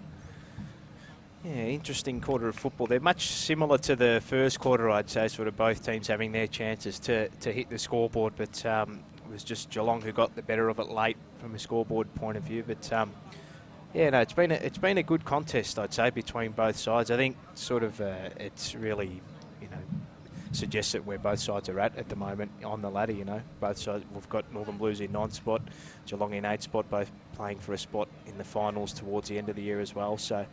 Yeah, interesting quarter of football. They're much similar to the first quarter, I'd say, sort of both teams having their chances to hit the scoreboard, but it was just Geelong who got the better of it late from a scoreboard point of view. But yeah, no, it's been a good contest, I'd say, between both sides. I think sort of it's really, suggests that where both sides are at the moment on the ladder. Both sides. We've got Northern Blues in 9th spot, Geelong in 8th spot, both playing for a spot in the finals towards the end of the year as well. So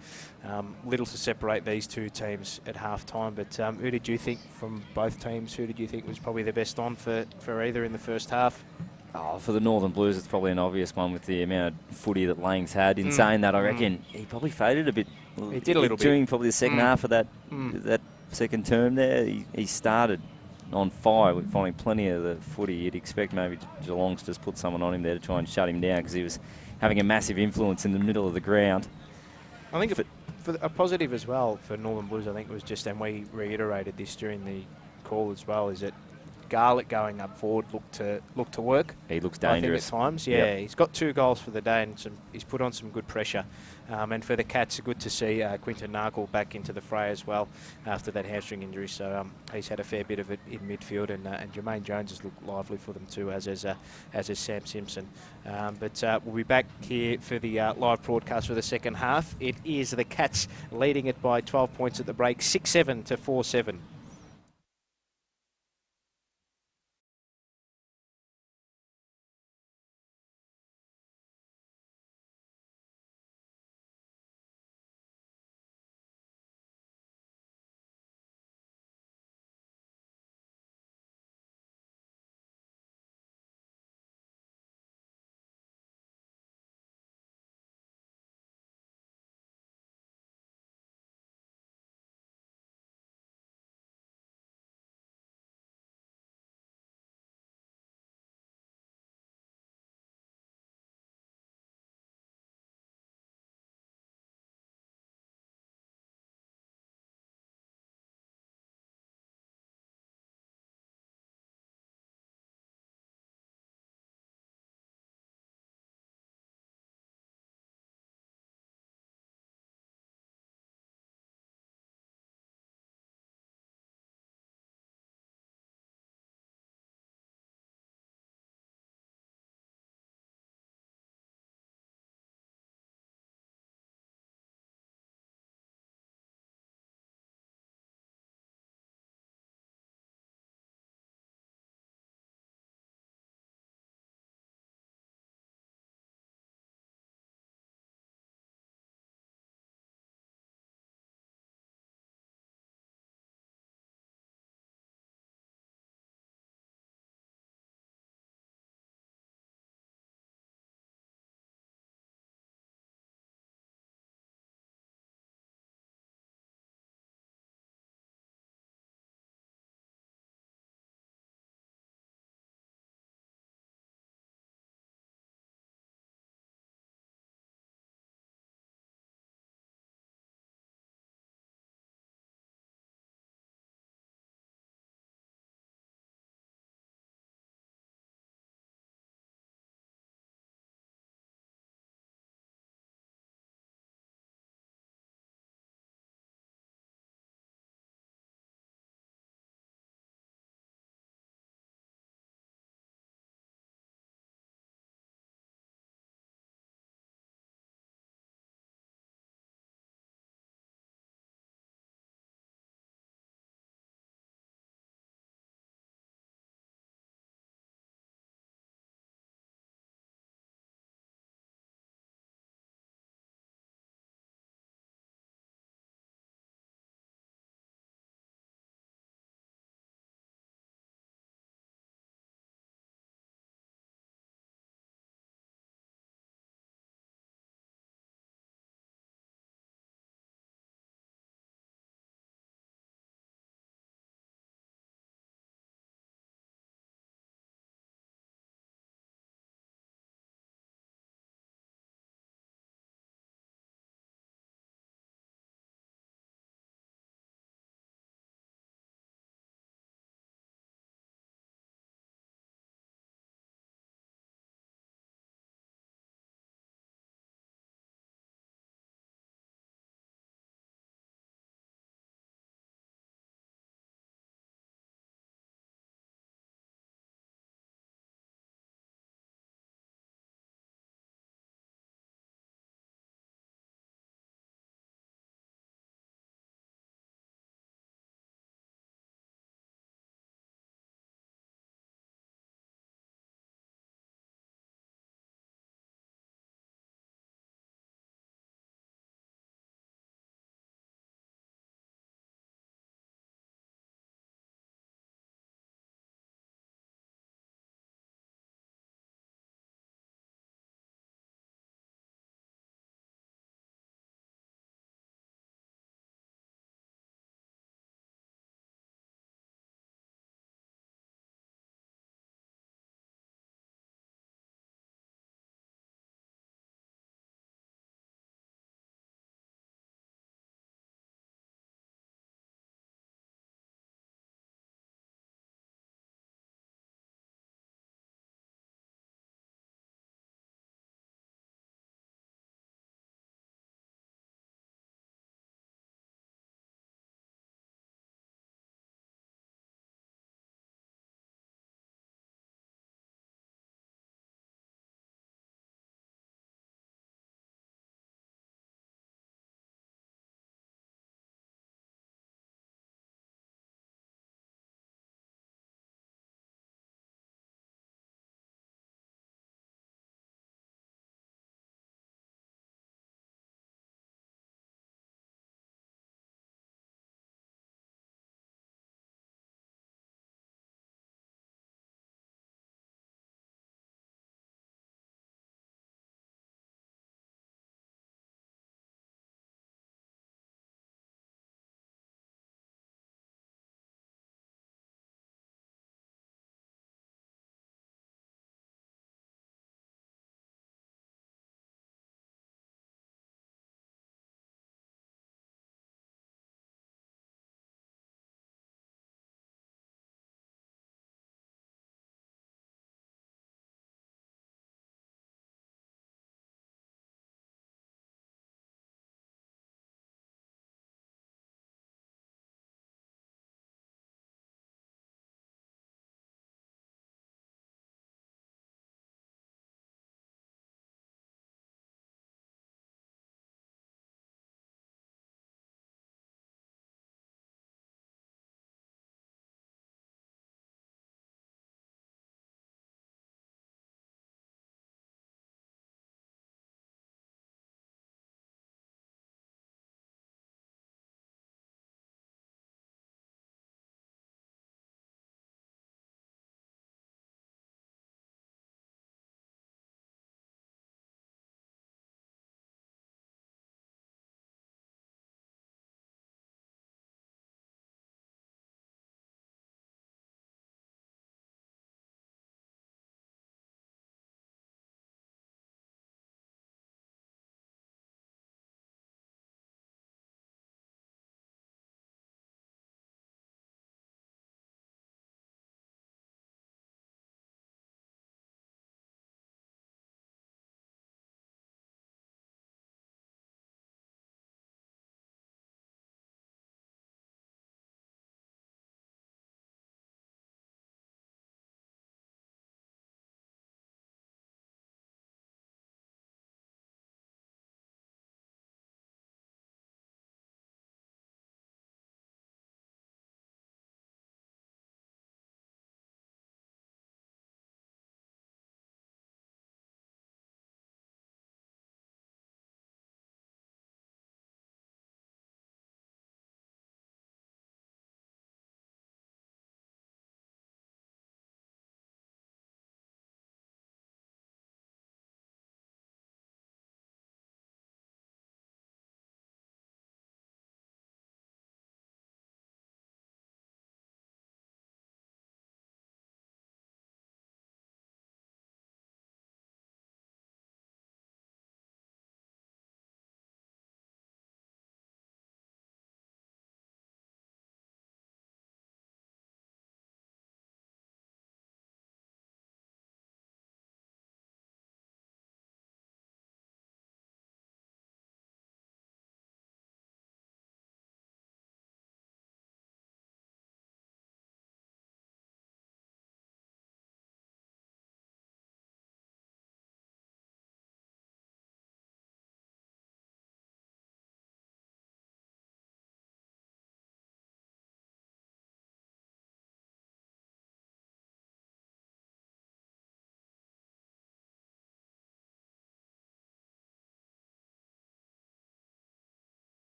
little to separate these two teams at half time. But who did you think from both teams? Who did you think was probably the best on for either in the first half? Oh, for the Northern Blues, it's probably an obvious one with the amount of footy that Lang's had. In saying that, I reckon he probably faded a bit. He did a little bit during probably the second half of that second term there. He started on fire with finding plenty of the footy. You'd expect maybe Geelong's just put someone on him there to try and shut him down because he was having a massive influence in the middle of the ground. I think for a positive as well for Northern Blues, I think it was just, and we reiterated this during the call as well, is that Garlick going up forward looked to work. He looks dangerous. I think at times, yeah. Yep. He's got 2 goals for the day and he's put on some good pressure. And for the Cats, good to see Quinton Narkle back into the fray as well after that hamstring injury. So he's had a fair bit of it in midfield, and Jermaine Jones has looked lively for them too, as is Sam Simpson. But we'll be back here for the live broadcast for the second half. It is the Cats leading it by 12 points at the break, 6-7 to 4-7.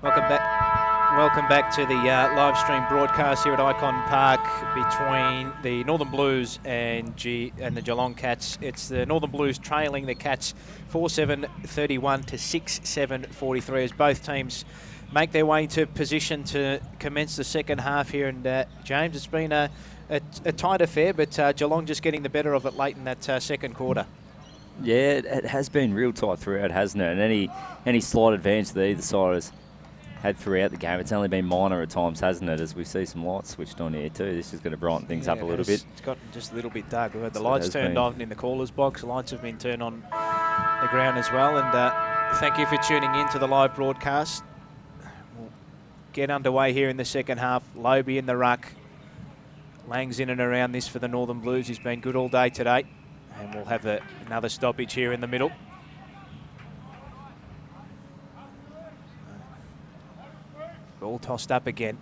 Welcome back to the live stream broadcast here at Icon Park between the Northern Blues and the Geelong Cats. It's the Northern Blues trailing the Cats 4-7-31 to 6-7-43 as both teams make their way into position to commence the second half here. And James, it's been a tight affair, but Geelong just getting the better of it late in that second quarter. Yeah, it has been real tight throughout, hasn't it? And any slight advantage that either side has had throughout the game, it's only been minor at times, hasn't it? As we see some lights switched on here too. This is going to brighten things up a little bit. It's gotten just a little bit dark. We've had the lights turned on in the callers box. The lights have been turned on the ground as well. And thank you for tuning in to the live broadcast. We'll get underway here in the second half. Lobe in the ruck. Lang's in and around this for the Northern Blues. He's been good all day today. And we'll have another stoppage here in the middle. All tossed up again.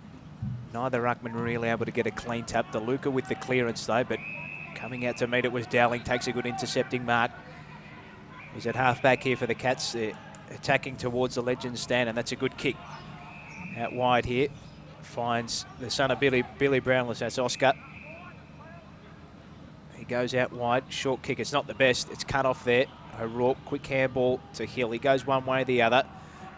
Neither ruckman really able to get a clean tap. DeLuca with the clearance though, but coming out to meet it was Dowling. Takes a good intercepting mark. He's at half back here for the Cats. They're attacking towards the Legends stand, and that's a good kick. Out wide here. Finds the son of Billy Brownless. That's Oscar. He goes out wide. Short kick. It's not the best. It's cut off there. O'Rourke, quick handball to Hill. He goes one way or the other.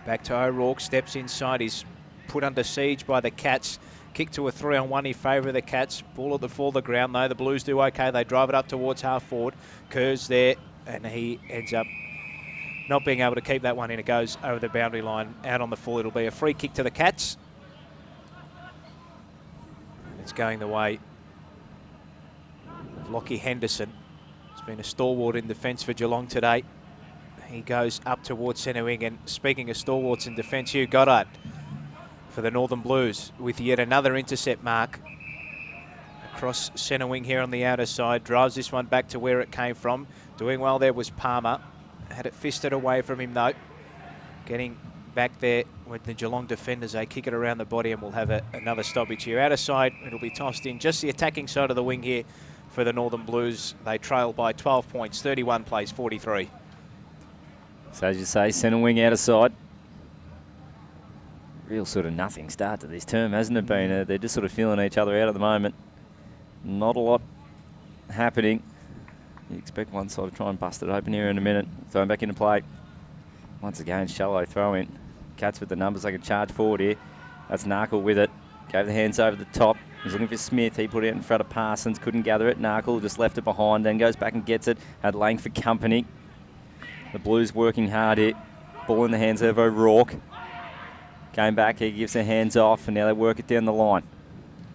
Back to O'Rourke. Steps inside. He's put under siege by the Cats. Kick to a 3-on-1 in favour of the Cats. Ball at the fall of the ground though. The Blues do okay. They drive it up towards half forward. Kerr's there, and he ends up not being able to keep that one in. It goes over the boundary line, out on the full. It'll be a free kick to the Cats. It's going the way of Lockie Henderson. He's been a stalwart in defence for Geelong today. He goes up towards centre wing, and speaking of stalwarts in defence, Hugh Goddard for the Northern Blues with yet another intercept mark. Across centre wing here on the outer side. Drives this one back to where it came from. Doing well there was Palmer. Had it fisted away from him though. Getting back there with the Geelong defenders. They kick it around the body, and we'll have another stoppage here. Outer side, it'll be tossed in. Just the attacking side of the wing here for the Northern Blues. They trail by 12 points. 31 plays 43. So as you say, centre wing outer side. Real sort of nothing start to this term, hasn't it been? They're just sort of feeling each other out at the moment. Not a lot happening. You expect one side to try and bust it open here in a minute. Throwing back into play. Once again, shallow throw in. Cats with the numbers. They can charge forward here. That's Narkle with it. Gave the hands over the top. He's looking for Smith. He put it in front of Parsons. Couldn't gather it. Narkle just left it behind. Then goes back and gets it. Had Lang for company. The Blues working hard here. Ball in the hands of O'Rourke. Came back, he gives the hands off, and now they work it down the line.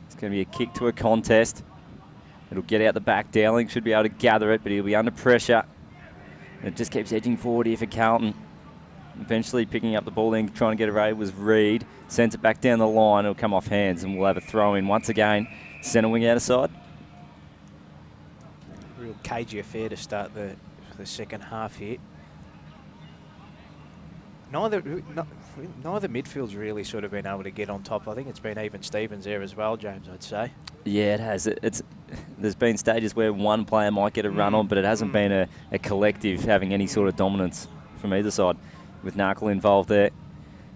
It's going to be a kick to a contest. It'll get out the back. Dowling should be able to gather it, but he'll be under pressure. And it just keeps edging forward here for Carlton. Eventually picking up the ball in, trying to get it away was Reed. Sends it back down the line. It'll come off hands, and we'll have a throw in once again. Centre wing out of side. Real cagey affair to start the second half here. Neither midfield's really sort of been able to get on top. I think it's been even Stevens there as well, James, I'd say. Yeah, it has. There's been stages where one player might get a run on, but it hasn't been a collective having any sort of dominance from either side. With Narkle involved there,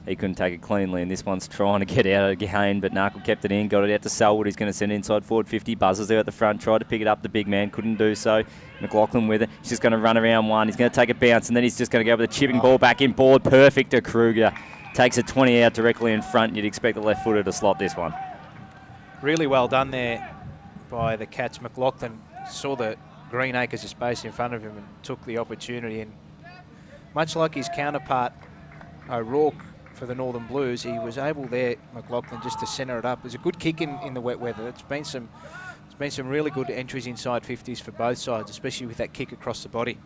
he couldn't take it cleanly, and this one's trying to get out again, but Narkle kept it in, got it out to Selwood. He's going to send it inside forward 50. Buzzers there at the front, tried to pick it up. The big man couldn't do so. McLaughlin with it. He's just going to run around one. He's going to take a bounce, and then he's just going to go with a chipping ball back in board. Perfect to Kruger. Takes a 20 out directly in front. You'd expect the left footer to slot this one. Really well done there by the Cats. McLaughlin saw the green acres of space in front of him and took the opportunity. And much like his counterpart, O'Rourke, for the Northern Blues, he was able there, McLaughlin, just to centre it up. It was a good kick in the wet weather. It's been some really good entries inside 50s for both sides, especially with that kick across the body.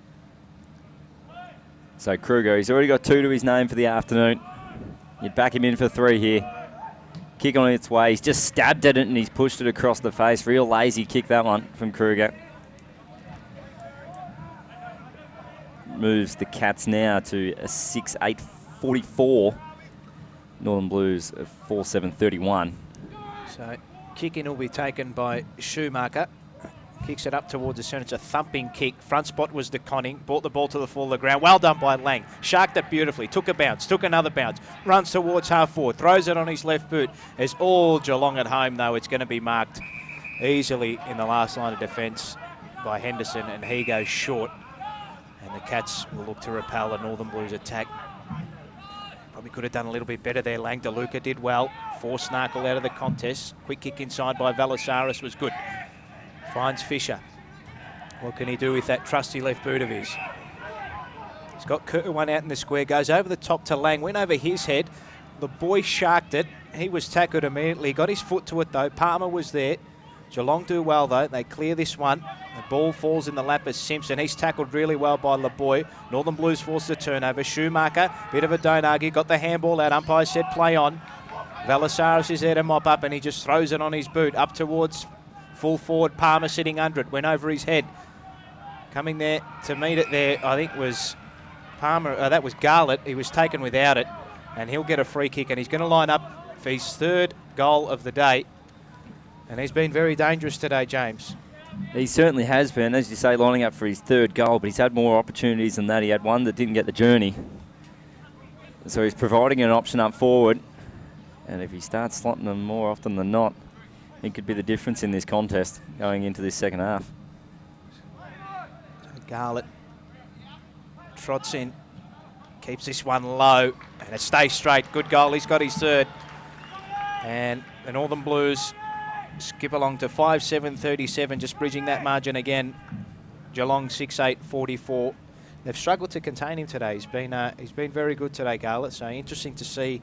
So Kruger, he's already got 2 to his name for the afternoon. You'd back him in for 3 here. Kick on its way. He's just stabbed at it and he's pushed it across the face. Real lazy kick, that one from Kruger. Moves the Cats now to a 6-8-44. Northern Blues of 4-7-31. So kick in will be taken by Schumacher Kicks it up towards the centre. It's a thumping kick. Front spot was De Conning. Brought the ball to the full of the ground. Well done by Lang. Sharked it beautifully. Took a bounce. Took another bounce. Runs towards half forward. Throws it on his left boot. It's all Geelong at home, though. It's going to be marked easily in the last line of defence by Henderson, and he goes short. And the Cats will look to repel the Northern Blues attack. Probably could have done a little bit better there. Lang DeLuca did well. Forced Snarkle out of the contest. Quick kick inside by Velasaris was good. Finds Fisher. What can he do with that trusty left boot of his? He's got Kerwin out in the square. Goes over the top to Lang. Went over his head. The boy sharked it. He was tackled immediately. Got his foot to it though. Palmer was there. Geelong do well though. They clear this one. The ball falls in the lap of Simpson. He's tackled really well by LeBoy. Northern Blues forced the turnover. Schumacher, bit of a don't argue. Got the handball out. Umpire said play on. Velasaris is there to mop up, and he just throws it on his boot up towards full forward. Palmer sitting under it. Went over his head. Coming there to meet it there, I think was Palmer. That was Garlett. He was taken without it, and he'll get a free kick, and he's going to line up for his third goal of the day. And he's been very dangerous today, James. He certainly has been, as you say, lining up for his third goal, but he's had more opportunities than that. He had one that didn't get the journey. So he's providing an option up forward, and if he starts slotting them more often than not, it could be the difference in this contest going into this second half. So Garlett trots in, keeps this one low, and it stays straight. Good goal, he's got his third. And the Northern Blues skip along to 5-7-37, just bridging that margin again. Geelong 6-8-44. They've struggled to contain him today. He's been very good today, Garlett. So interesting to see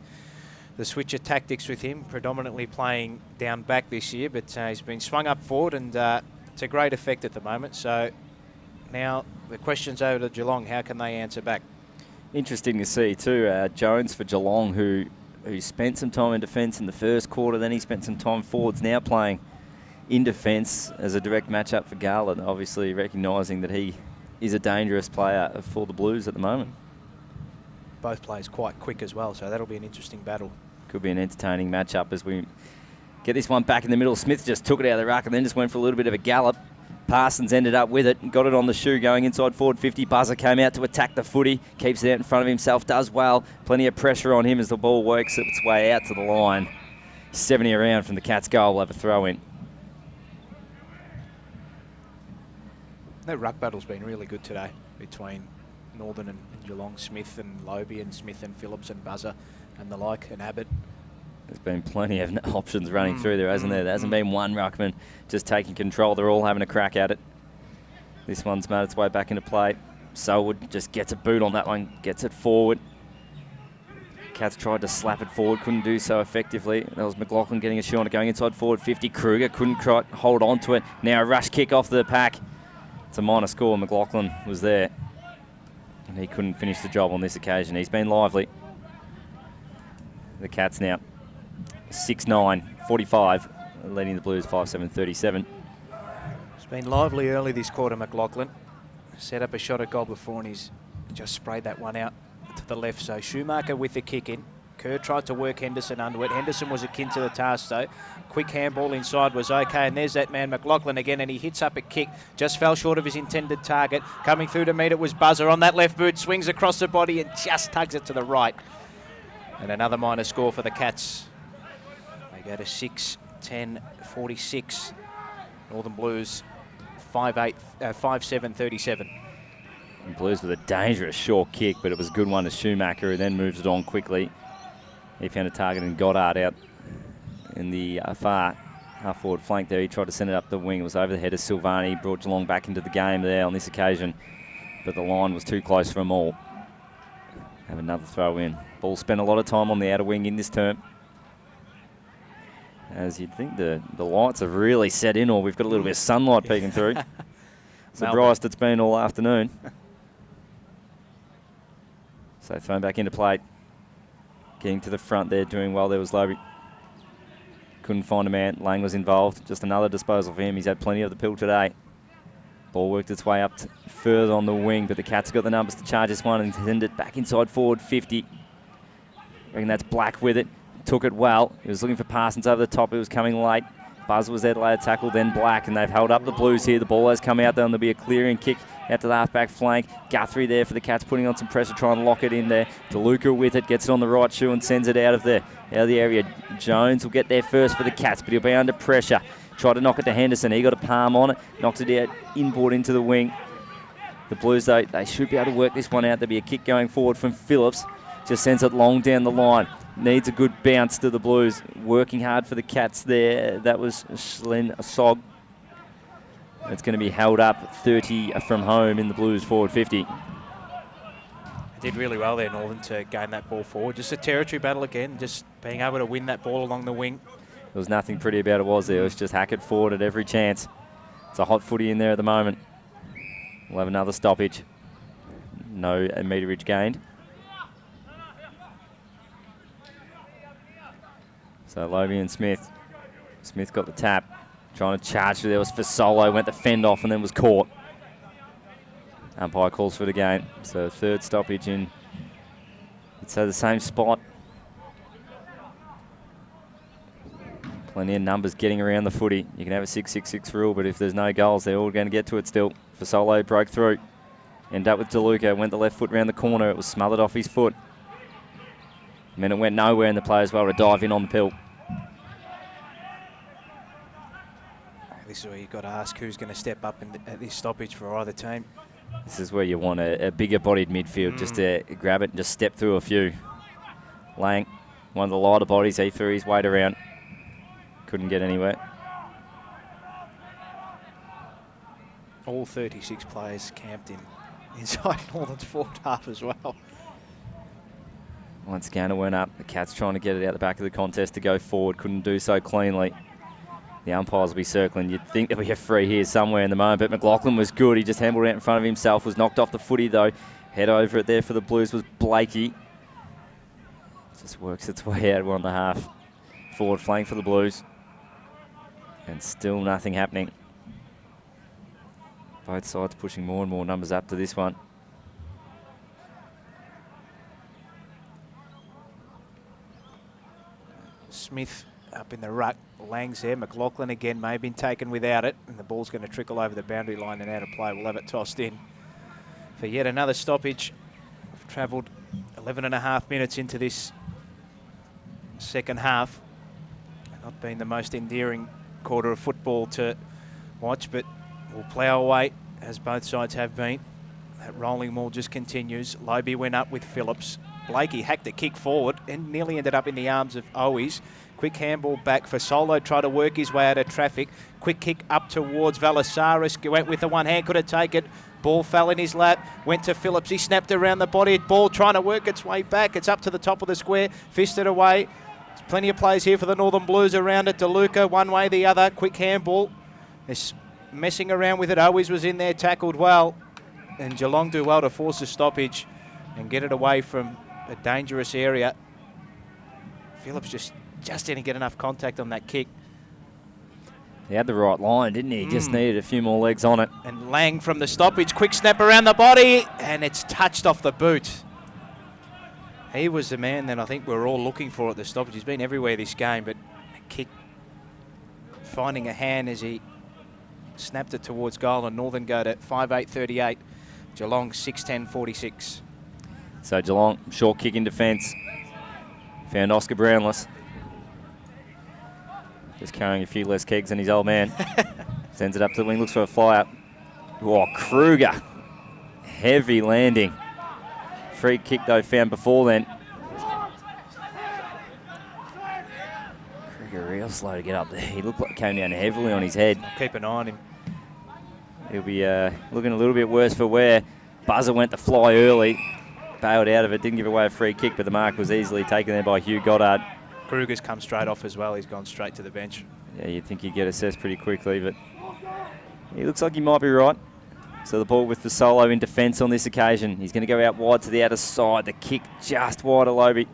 the switch of tactics with him, predominantly playing down back this year, but he's been swung up forward, and it's a great effect at the moment. So now the question's over to Geelong. How can they answer back? Interesting to see too, Jones for Geelong, who spent some time in defence in the first quarter, then he spent some time forwards, now playing in defence as a direct matchup for Garland, obviously recognising that he is a dangerous player for the Blues at the moment. Both players quite quick as well, so that'll be an interesting battle. Could be an entertaining matchup as we get this one back in the middle. Smith just took it out of the ruck and then just went for a little bit of a gallop. Parsons ended up with it, got it on the shoe going inside forward 50. Buzzer came out to attack the footy, keeps it out in front of himself, does well. Plenty of pressure on him as the ball works its way out to the line. 70 around from the Cats' goal, will have a throw in. That ruck battle's been really good today between Northern and Geelong, Smith and Lobie, and Smith and Phillips and Buzzer and the like, and Abbott. There's been plenty of options running through there, hasn't there? There hasn't been one ruckman just taking control. They're all having a crack at it. This one's made its way back into play. Selwood just gets a boot on that one, gets it forward. Cats tried to slap it forward, couldn't do so effectively. That was McLaughlin getting a shoe on it, going inside forward 50. Kruger couldn't quite hold on to it. Now a rush kick off the pack. It's a minor score. McLaughlin was there, and he couldn't finish the job on this occasion. He's been lively. The Cats now 6-9-45, leading the Blues 5-7-37. It's been lively early this quarter, McLaughlin. Set up a shot at goal before, and he's just sprayed that one out to the left. So Schumacher with the kick in. Kerr tried to work Henderson under it. Henderson was akin to the task though. Quick handball inside was okay, and there's that man McLaughlin again, and he hits up a kick. Just fell short of his intended target. Coming through to meet it was Buzzer on that left boot, swings across the body and just tugs it to the right. And another minor score for the Cats. They go to 6-10-46. Northern Blues 5-7-37. Blues with a dangerous short kick, but it was a good one to Schumacher, who then moves it on quickly. He found a target in Goddard out in the far half-forward flank there. He tried to send it up the wing. It was over the head of Silvani. Brought Geelong back into the game there on this occasion, but the line was too close for them all. Have another throw in. Ball spent a lot of time on the outer wing in this term. As you'd think the lights have really set in, or we've got a little bit of sunlight peeking through. It's the brightest it's been all afternoon. So thrown back into play. Getting to the front there, doing well there was Lobie. Couldn't find a man. Lang was involved. Just another disposal for him. He's had plenty of the pill today. Ball worked its way up further on the wing, but the Cats got the numbers to charge this one and send it back inside forward 50. I reckon that's Black with it. Took it well. He was looking for Parsons over the top. It was coming late. Buzz was there to lay a tackle, then Black, and they've held up the Blues here. The ball has come out there, and there'll be a clearing kick out to the half-back flank. Guthrie there for the Cats, putting on some pressure, trying to lock it in there. DeLuca with it, gets it on the right shoe and sends it out of the area. Jones will get there first for the Cats, but he'll be under pressure. Try to knock it to Henderson. He got a palm on it, knocks it out, inboard into the wing. The Blues, though, they should be able to work this one out. There'll be a kick going forward from Phillips. Just sends it long down the line. Needs a good bounce to the Blues. Working hard for the Cats there. That was Schlen Sog. It's going to be held up 30 from home in the Blues forward 50. Did really well there, Northern, to gain that ball forward. Just a territory battle again, just being able to win that ball along the wing. There was nothing pretty about it, was there? It was just hack it forward at every chance. It's a hot footy in there at the moment. We'll have another stoppage. No meterage gained. So Lobie and Smith. Smith got the tap. Trying to charge. There was for Solo. Went the fend off and then was caught. Umpire calls for the game. So third stoppage in. It's the same spot. Plenty of numbers getting around the footy. You can have a 6-6-6 rule, but if there's no goals, they're all going to get to it still. For Solo broke through. Ended up with DeLuca. Went the left foot round the corner. It was smothered off his foot. And then it went nowhere and the players were able to dive in on the pill. This is where you've got to ask who's going to step up at this stoppage for either team. This is where you want a bigger bodied midfield just to grab it and just step through a few. Lang, one of the lighter bodies, he threw his weight around. Couldn't get anywhere. All 36 players camped inside Northern's forward half as well. Once Scanner went up, the Cats trying to get it out the back of the contest to go forward. Couldn't do so cleanly. The umpires will be circling. You'd think there'll be a free here somewhere in the moment, but McLaughlin was good. He just handled it out in front of himself, was knocked off the footy though. Head over it there for the Blues was Blakey. Just works its way out 1.5. Forward flank for the Blues. And still nothing happening. Both sides pushing more and more numbers up to this one. Smith up in the ruck. Lang's there. McLaughlin again may have been taken without it. And the ball's going to trickle over the boundary line and out of play. We'll have it tossed in for yet another stoppage. We've travelled 11.5 minutes into this second half. Not been the most endearing quarter of football to watch, but we'll plough away as both sides have been. That rolling ball just continues. Lobie went up with Phillips. Blakey hacked a kick forward and nearly ended up in the arms of Owies. Quick handball back for Solo, tried to work his way out of traffic. Quick kick up towards Valasaris. Went with the one hand, could have taken it. Ball fell in his lap, went to Phillips. He snapped around the body. Ball trying to work its way back. It's up to the top of the square, fisted away. There's plenty of plays here for the Northern Blues around it. DeLuca, one way, the other. Quick handball. They're messing around with it. Owies was in there, tackled well. And Geelong do well to force a stoppage and get it away from a dangerous area. Phillips just didn't get enough contact on that kick. He had the right line, didn't he? Just needed a few more legs on it. And Lang from the stoppage, quick snap around the body, and it's touched off the boot. He was the man that I think we're all looking for at the stoppage. He's been everywhere this game, but a kick finding a hand as he snapped it towards goal, and Northern go to 5-8-38. Geelong 6-10-46. So Geelong, short kick in defence. Found Oscar Brownless. Just carrying a few less kegs than his old man. Sends it up to the wing, looks for a fly up. Oh, Kruger. Heavy landing. Free kick though found before then. Kruger real slow to get up there. He looked like he came down heavily on his head. Keep an eye on him. He'll be looking a little bit worse for wear. Buzzer went to fly early. Bailed out of it, didn't give away a free kick, but the mark was easily taken there by Hugh Goddard. Kruger's come straight off as well. He's gone straight to the bench. Yeah, you'd think he'd get assessed pretty quickly, but he looks like he might be right. So the ball with the Solo in defence on this occasion. He's going to go out wide to the outer side. The kick just wide of Lobie.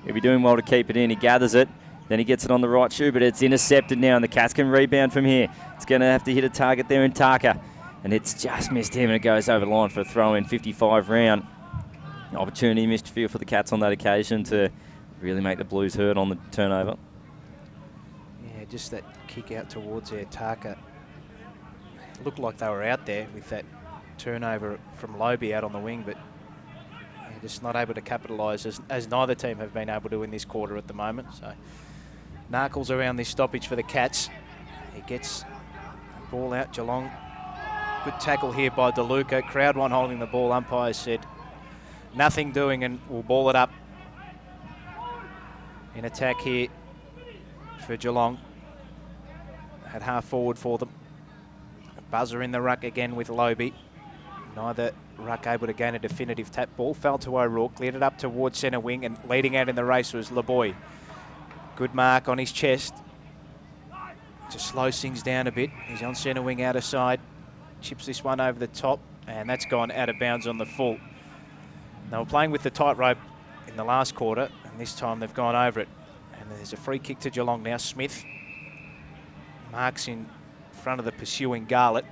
He'll be doing well to keep it in. He gathers it. Then he gets it on the right shoe, but it's intercepted now, and the Cats can rebound from here. It's going to have to hit a target there in Taka. And it's just missed him, and it goes over the line for a throw-in, 55 round. Opportunity missed field for the Cats on that occasion to really make the Blues hurt on the turnover. Yeah, just that kick out towards their Taka. Looked like they were out there with that turnover from Lobe out on the wing, but just not able to capitalise as neither team have been able to in this quarter at the moment. So Narkles around this stoppage for the Cats. He gets the ball out, Geelong. Good tackle here by DeLuca. Crowd one holding the ball. Umpires said nothing doing and we'll ball it up. In attack here for Geelong. At half forward for them. Buzzer in the ruck again with Lobe. Neither ruck able to gain a definitive tap. Ball fell to O'Rourke, cleared it up towards centre wing, and leading out in the race was LeBoy. Good mark on his chest. Just slows things down a bit. He's on centre wing outer side. Chips this one over the top, and that's gone out of bounds on the full. They were playing with the tightrope in the last quarter, and this time they've gone over it. And there's a free kick to Geelong now. Smith marks in front of the pursuing Garlett.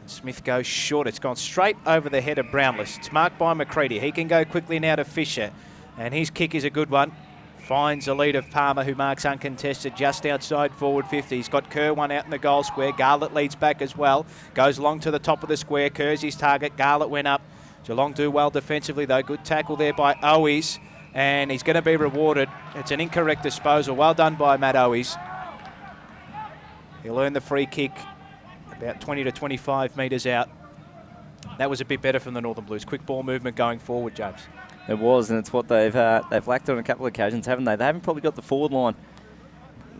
And Smith goes short. It's gone straight over the head of Brownless. It's marked by McCready. He can go quickly now to Fisher, and his kick is a good one. Finds the lead of Palmer, who marks uncontested just outside forward 50. He's got Kerr one out in the goal square. Garlett leads back as well. Goes along to the top of the square. Kerr's his target. Garlett went up. Geelong do well defensively, though. Good tackle there by Owies, and he's going to be rewarded. It's an incorrect disposal. Well done by Matt Owies. He'll earn the free kick about 20 to 25 metres out. That was a bit better from the Northern Blues. Quick ball movement going forward, James. It was, and it's what they've lacked on a couple of occasions, haven't they? They haven't probably got the forward line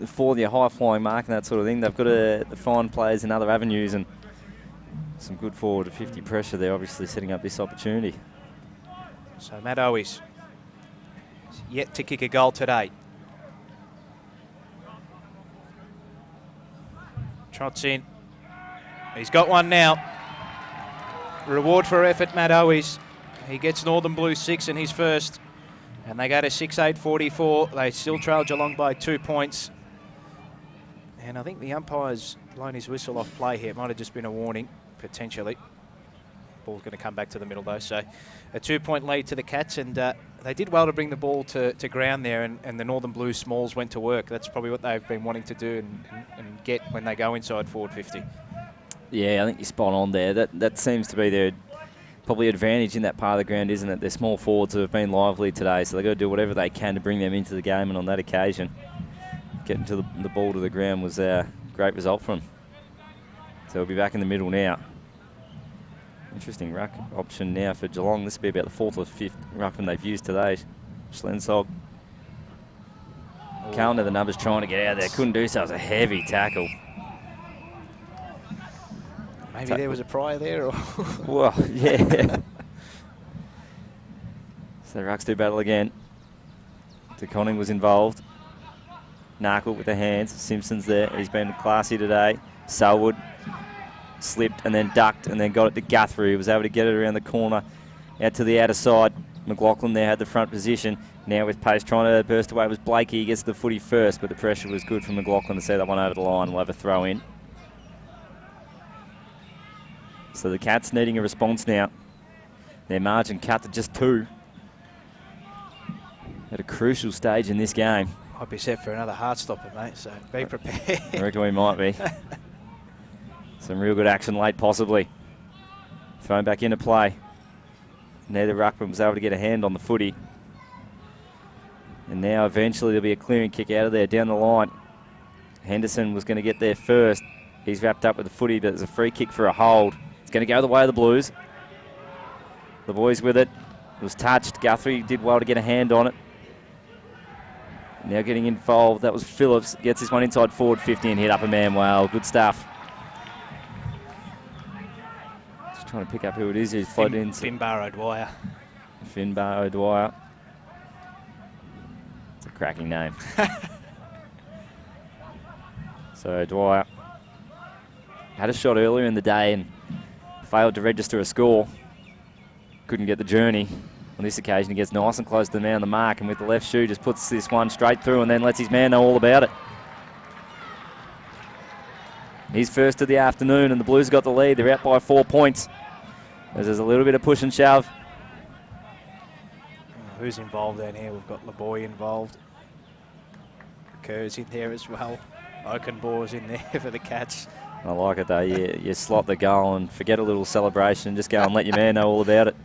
for the high-flying mark and that sort of thing. They've got to find players in other avenues, and some good forward to 50 pressure there, obviously setting up this opportunity. So Matt Owies yet to kick a goal today. Trots in. He's got one now. Reward for effort, Matt Owies. He gets Northern Blue 6 in his first, and they go to 6-8-44. They still trail Geelong by 2 points. And I think the umpire's blown his whistle off play here. It might have just been a warning, potentially. Ball's going to come back to the middle, though. So a 2-point lead to the Cats, and they did well to bring the ball to ground there, and the Northern Blue Smalls went to work. That's probably what they've been wanting to do and get when they go inside forward 50. Yeah, I think you're spot on there. That seems to be their probably advantage in that part of the ground, isn't it? Their small forwards have been lively today, so they've got to do whatever they can to bring them into the game, and on that occasion, getting to the ball to the ground was a great result for them. So we'll be back in the middle now. Interesting ruck option now for Geelong. This will be about the fourth or fifth ruckman they've used today. Schlensog. Carlton to the numbers trying to get out there. Couldn't do so. It was a heavy tackle. Maybe there was a prior there. Or well, yeah. So the rucks do battle again. DeConning was involved. Narkle with the hands. Simpson's there. He's been classy today. Selwood slipped and then ducked and then got it to Guthrie. He was able to get it around the corner out to the outer side. McLaughlin there had the front position. Now with pace trying to burst away was Blakey. He gets the footy first, but the pressure was good from McLaughlin to see that one over the line. We'll have a throw in. So the Cats needing a response now. Their margin cut to just 2 at a crucial stage in this game. Might be set for another heart stopper, mate, so be prepared. I reckon we might be. Some real good action late, possibly. Thrown back into play. Neither ruckman was able to get a hand on the footy. And now eventually there'll be a clearing kick out of there down the line. Henderson was going to get there first. He's wrapped up with the footy, but there's a free kick for a hold. It's going to go the way of the Blues. The boys with it. It was touched. Guthrie did well to get a hand on it. Now getting involved. That was Phillips. Gets this one inside forward 50 and hit up a man. Wow, good stuff. Just trying to pick up who it is. He's floated in. Finbar O'Dwyer. Finbar O'Dwyer. It's a cracking name. So O'Dwyer had a shot earlier in the day and failed to register a score. Couldn't get the journey. On this occasion, he gets nice and close to the man on the mark, and with the left shoe just puts this one straight through and then lets his man know all about it. He's first of the afternoon, and the Blues got the lead. They're out by 4 points. As there's a little bit of push and shove. Who's involved down here? We've got LeBoy involved. Kerr's in there as well. Oakenbore's in there for the Cats. I like it though. You slot the goal and forget a little celebration and just go and let your man know all about it.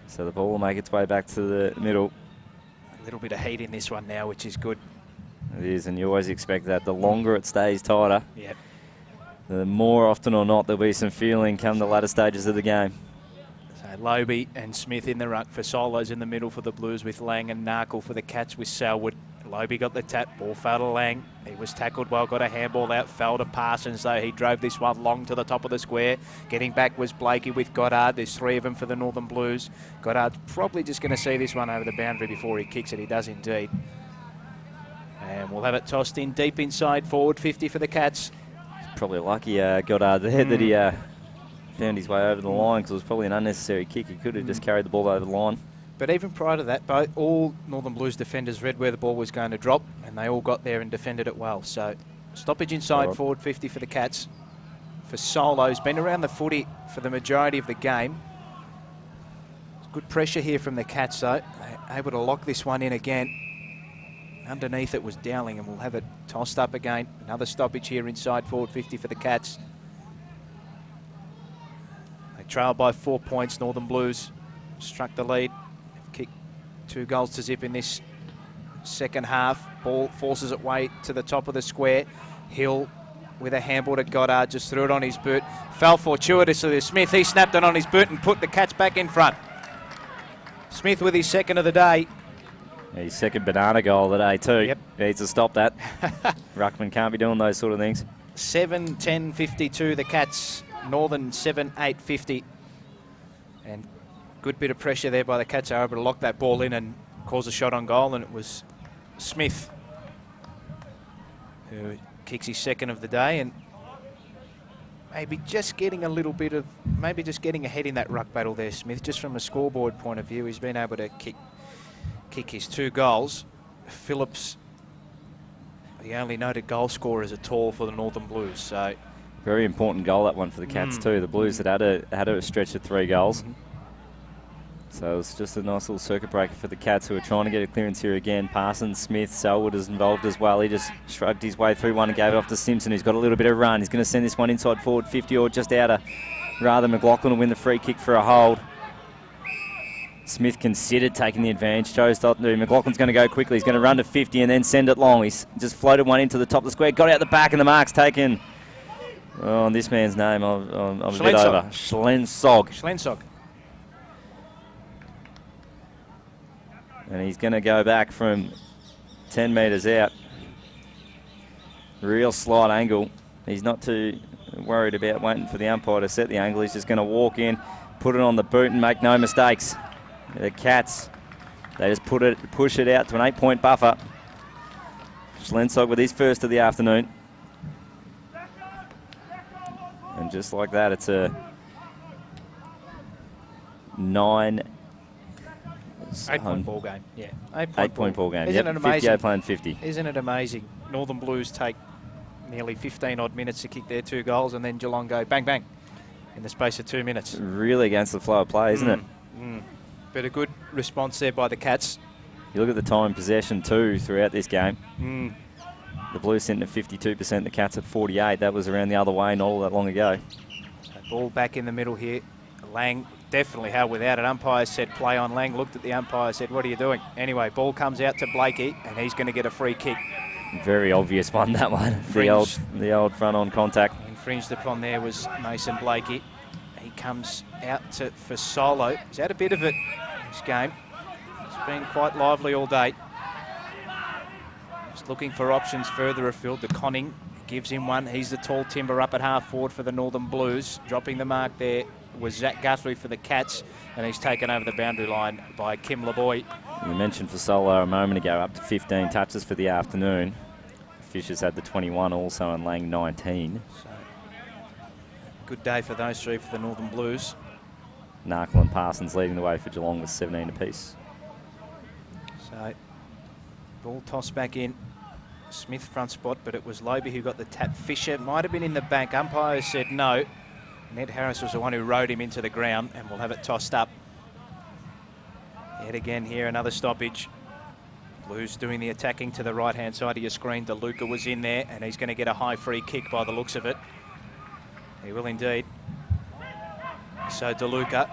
So the ball will make its way back to the middle. A little bit of heat in this one now, which is good. It is, and you always expect that. The longer it stays tighter, Yep. the more often or not there'll be some feeling come the latter stages of the game. So Lobie and Smith in the ruck for Solos in the middle for the Blues with Lang and Narkle for the Cats with Selwood. Lobie got the tap, ball fell to Lang. He was tackled well, got a handball out, fell to Parsons though. He drove this one long to the top of the square. Getting back was Blakey with Goddard. There's three of them for the Northern Blues. Goddard's probably just going to see this one over the boundary before he kicks it. He does indeed. And we'll have it tossed in deep inside forward 50 for the Cats. Probably lucky Goddard there that he found his way over the line, because it was probably an unnecessary kick. He could have just carried the ball over the line. But even prior to that, all Northern Blues defenders read where the ball was going to drop, and they all got there and defended it well. So stoppage inside forward 50 for the Cats. For Solo's been around the footy for the majority of the game. Good pressure here from the Cats though. They're able to lock this one in again. Underneath it was Dowling, and we'll have it tossed up again. Another stoppage here inside forward 50 for the Cats. They trail by 4 points. Northern Blues struck the lead. Kicked 2 goals to zip in this second half. Ball forces its way to the top of the square. Hill with a handball to Goddard, just threw it on his boot. Fell fortuitously to Smith. He snapped it on his boot and put the Cats back in front. Smith with his second of the day. His second banana goal today too. Yep. Needs to stop that. Ruckman can't be doing those sort of things. 7-10-52 the Cats. Northern 7-8-50. And good bit of pressure there by the Cats. They were able to lock that ball in and cause a shot on goal, and it was Smith who kicks his second of the day, and maybe just getting a little bit of, maybe just getting ahead in that ruck battle there, Smith. Just from a scoreboard point of view, he's been able to kick his 2 goals. Phillips, the only noted goal scorers at all for the Northern Blues. So very important goal, that one for the Cats too. The Blues had a stretch of 3 goals. So it was just a nice little circuit breaker for the Cats, who are trying to get a clearance here again. Parsons, Smith, Selwood is involved as well. He just shrugged his way through one and gave it off to Simpson, who's got a little bit of run. He's going to send this one inside forward 50 or just out of rather. McLaughlin will win the free kick for a hold. Smith considered taking the advantage, chose not to. McLaughlin's going to go quickly. He's going to run to 50 and then send it long. He's just floated one into the top of the square, got out the back, and the mark's taken. Oh, and this man's name, I'm a bit over. Schlensog. And he's going to go back from 10 metres out. Real slight angle. He's not too worried about waiting for the umpire to set the angle. He's just going to walk in, put it on the boot and make no mistakes. The Cats, they just push it out to an 8-point buffer. Schlensog with his first of the afternoon. And just like that, it's a 8-point ball game. Yeah, 8-point ball game. Isn't it amazing? 58 playing 50. Isn't it amazing? Northern Blues take nearly 15 odd minutes to kick their 2 goals, and then Geelong go bang bang in the space of 2 minutes. Really against the flow of play, isn't it? But a good response there by the Cats. You look at the time possession too throughout this game. The Blues sitting at 52%, the Cats at 48. That was around the other way not all that long ago. So ball back in the middle here. Lang definitely held without it. Umpire said play on. Lang looked at the umpire, said, what are you doing? Anyway, ball comes out to Blakey, and he's going to get a free kick. Very obvious one, that one. The old front-on contact. Infringed upon there was Mason Blakey. He comes out for Solo. He's had a bit of it this game. It's been quite lively all day. Just looking for options further afield. De Conning gives him one. He's the tall timber up at half forward for the Northern Blues. Dropping the mark there was Zach Guthrie for the Cats, and he's taken over the boundary line by Kim LeBoy. You mentioned for Solo a moment ago, up to 15 touches for the afternoon. Fisher's had the 21 also, and Lang 19. So, good day for those 3 for the Northern Blues. Narkle and Parsons leading the way for Geelong with 17 apiece. So, ball tossed back in. Smith front spot, but it was Lobie who got the tap. Fisher might have been in the bank. Umpire said no. Ned Harris was the one who rode him into the ground, and we'll have it tossed up. Yet again here, another stoppage. Blues doing the attacking to the right-hand side of your screen. DeLuca was in there, and he's going to get a high free kick by the looks of it. He will indeed. So DeLuca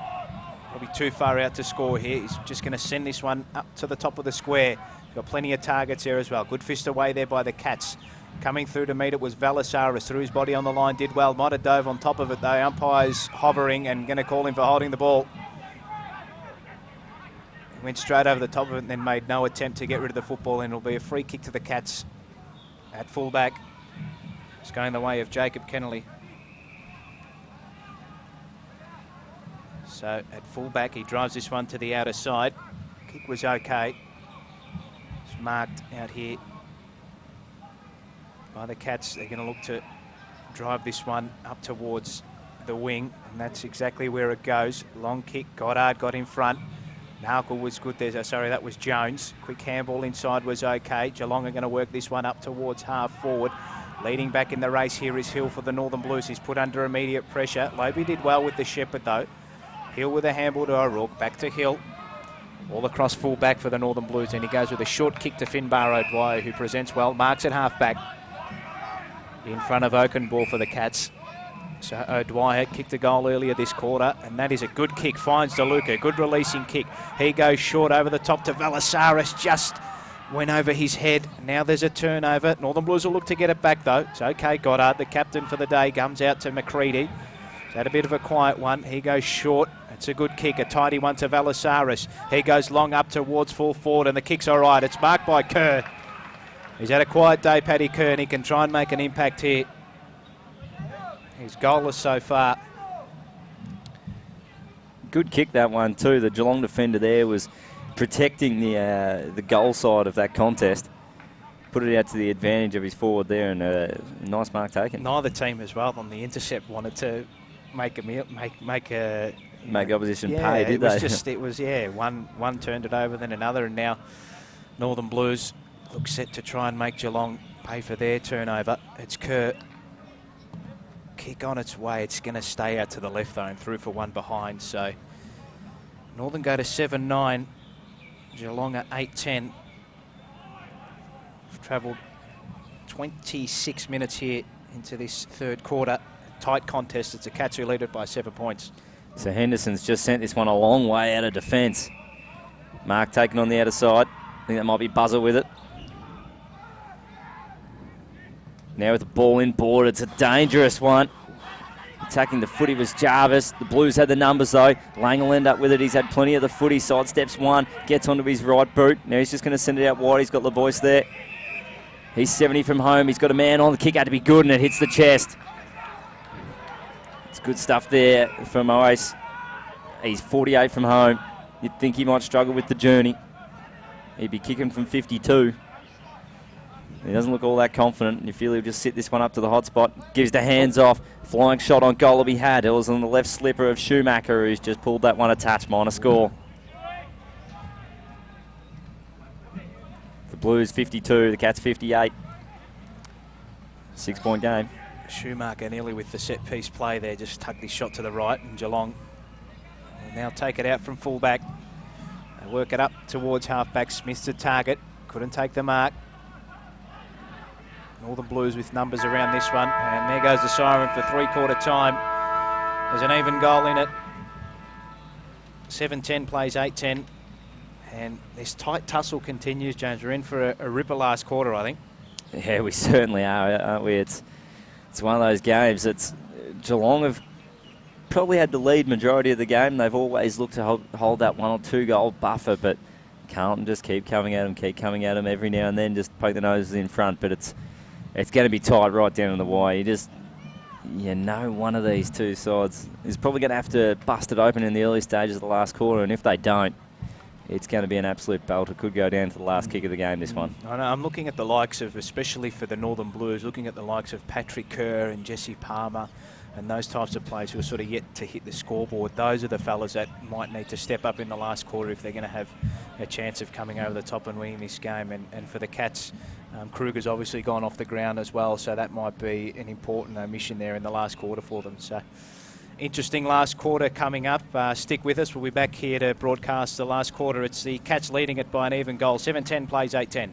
will be too far out to score here. He's just going to send this one up to the top of the square. Got plenty of targets there as well. Good fist away there by the Cats. Coming through to meet it was Valasaris. Threw his body on the line, did well. Might have dove on top of it though. Umpire's hovering and going to call him for holding the ball. Went straight over the top of it and then made no attempt to get rid of the football, and it'll be a free kick to the Cats at fullback. It's going the way of Jacob Kennelly. So at fullback, he drives this one to the outer side. Kick was okay. It's marked out here by the Cats. They're going to look to drive this one up towards the wing, and that's exactly where it goes. Long kick, Goddard got in front. Malcolm was good there. Sorry, that was Jones. Quick handball inside was okay. Geelong are going to work this one up towards half forward. Leading back in the race here is Hill for the Northern Blues. He's put under immediate pressure. Lobe did well with the Shepherd though. Hill with a handball to O'Rourke. Back to Hill. All across full back for the Northern Blues, and he goes with a short kick to Finbar O'Dwyer, who presents well. Marks at half back. In front of Oakenball for the Cats. So O'Dwyer kicked a goal earlier this quarter, and that is a good kick. Finds DeLuca. Good releasing kick. He goes short over the top to Valasaris. Just went over his head. Now there's a turnover. Northern Blues will look to get it back though. It's okay. Goddard, the captain for the day, comes out to McCready. He's had a bit of a quiet one. He goes short. It's a good kick. A tidy one to Valasaris. He goes long up towards full forward, and the kick's all right. It's marked by Kerr. He's had a quiet day, Paddy Kerr, and he can try and make an impact here. He's goalless so far. Good kick, that one too. The Geelong defender there was protecting the goal side of that contest. Put it out to the advantage of his forward there, and a nice mark taken. Neither team as well on the intercept wanted to make the opposition pay, did they? One turned it over, then another, and now Northern Blues look set to try and make Geelong pay for their turnover. It's Kerr. Kick on its way. It's going to stay out to the left though, and through for one behind. So Northern go to 7-9. Geelong at 8-10. We've travelled 26 minutes here into this third quarter. Tight contest. It's the Cats who lead it by 7 points. So Henderson's just sent this one a long way out of defence. Mark taken on the outer side. I think that might be Buzzer with it. Now with the ball inboard, it's a dangerous one. Attacking the footy was Jarvis. The Blues had the numbers though. Lang will end up with it. He's had plenty of the footy. Side steps one, gets onto his right boot. Now he's just going to send it out wide. He's got LeBoyce there. He's 70 from home. He's got a man on. The kick had to be good, and it hits the chest. It's good stuff there from Oase. He's 48 from home. You'd think he might struggle with the journey. He'd be kicking from 52. He doesn't look all that confident. You feel he'll just sit this one up to the hot spot. Gives the hands off. Flying shot on goal to be had. It was on the left slipper of Schumacher, who's just pulled that one attached. Minor score. The Blues 52, the Cats 58. 6 point game. Schumacher nearly with the set piece play there, just tugged his shot to the right, and Geelong will now take it out from fullback. They work it up towards halfback. Smith's the target. Couldn't take the mark. Northern Blues with numbers around this one, and there goes the siren for three-quarter time. There's an even goal in it. 7-10 plays 8-10, and this tight tussle continues, James. We're in for a ripper last quarter, I think. Yeah, we certainly are, aren't we? It's one of those games. It's Geelong have probably had the lead majority of the game. They've always looked to hold that 1 or 2 goal buffer, but Carlton just keep coming at them every now and then, just poke the noses in front, but it's going to be tight right down to the wire. You know one of these two sides is probably going to have to bust it open in the early stages of the last quarter, and if they don't, it's going to be an absolute belt. It could go down to the last kick of the game, this one. I know, I'm looking at the likes of, especially for the Northern Blues, looking at the likes of Patrick Kerr and Jesse Palmer and those types of players who are sort of yet to hit the scoreboard. Those are the fellas that might need to step up in the last quarter if they're going to have a chance of coming over the top and winning this game. And for the Cats, Kruger's obviously gone off the ground as well, so that might be an important omission there in the last quarter for them. So Interesting last quarter coming up. Stick with us. We'll be back here to broadcast the last quarter. It's the Cats leading it by an even goal. 7-10 plays 8-10.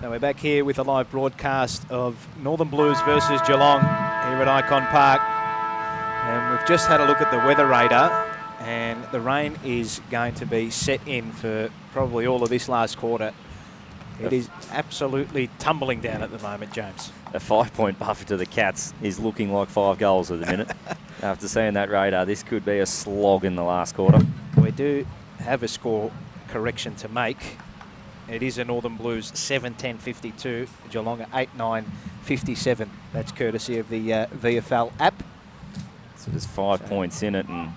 Now we're back here with a live broadcast of Northern Blues versus Geelong here at Icon Park. And we've just had a look at the weather radar, and the rain is going to be set in for probably all of this last quarter. It is absolutely tumbling down at the moment, James. A 5-point buffer to the Cats is looking like 5 goals at the minute. After seeing that radar, this could be a slog in the last quarter. We do have a score correction to make. It is a Northern Blues 7-10-52, Geelong 8-9-57. That's courtesy of the VFL app. So there's 5 points in it, and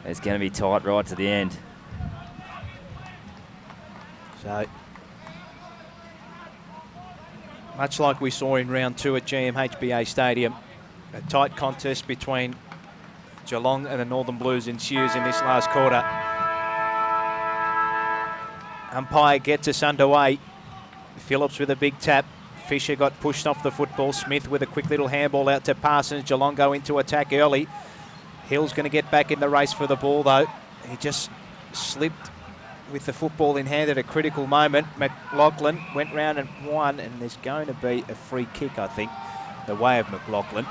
it's going to be tight right to the end. So, much like we saw in round 2 at GMHBA Stadium, a tight contest between Geelong and the Northern Blues ensues in this last quarter. Umpire gets us underway. Phillips with a big tap. Fisher got pushed off the football. Smith with a quick little handball out to Parsons. Geelong go into attack early. Hill's going to get back in the race for the ball, though. He just slipped with the football in hand at a critical moment. McLaughlin went round and won, and there's going to be a free kick, I think, the way of McLaughlin.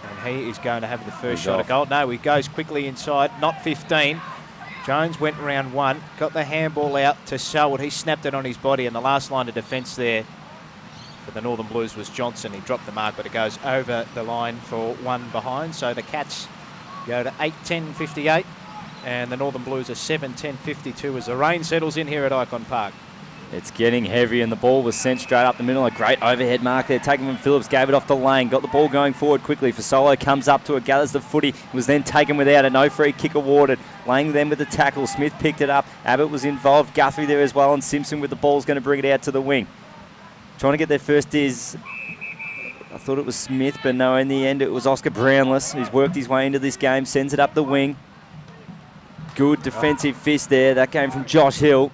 And he is going to have the first shot at goal. No, he goes quickly inside, not 15. Jones went round 1, got the handball out to Selwood. He snapped it on his body, and the last line of defence there for the Northern Blues was Johnson. He dropped the mark, but it goes over the line for 1 behind. So the Cats go to 8-10-58, and the Northern Blues are 7-10-52 as the rain settles in here at Icon Park. It's getting heavy, and the ball was sent straight up the middle. A great overhead mark there, taken from Phillips, gave it off the lane, got the ball going forward quickly. For Solo comes up to it, gathers the footy, was then taken without it. No free kick awarded. Lang then with the tackle. Smith picked it up. Abbott was involved. Guthrie there as well, and Simpson with the ball is going to bring it out to the wing. Trying to get their first is, I thought it was Smith, but no, in the end it was Oscar Brownless, who's worked his way into this game, sends it up the wing. Good defensive fist there. That came from Josh Hill.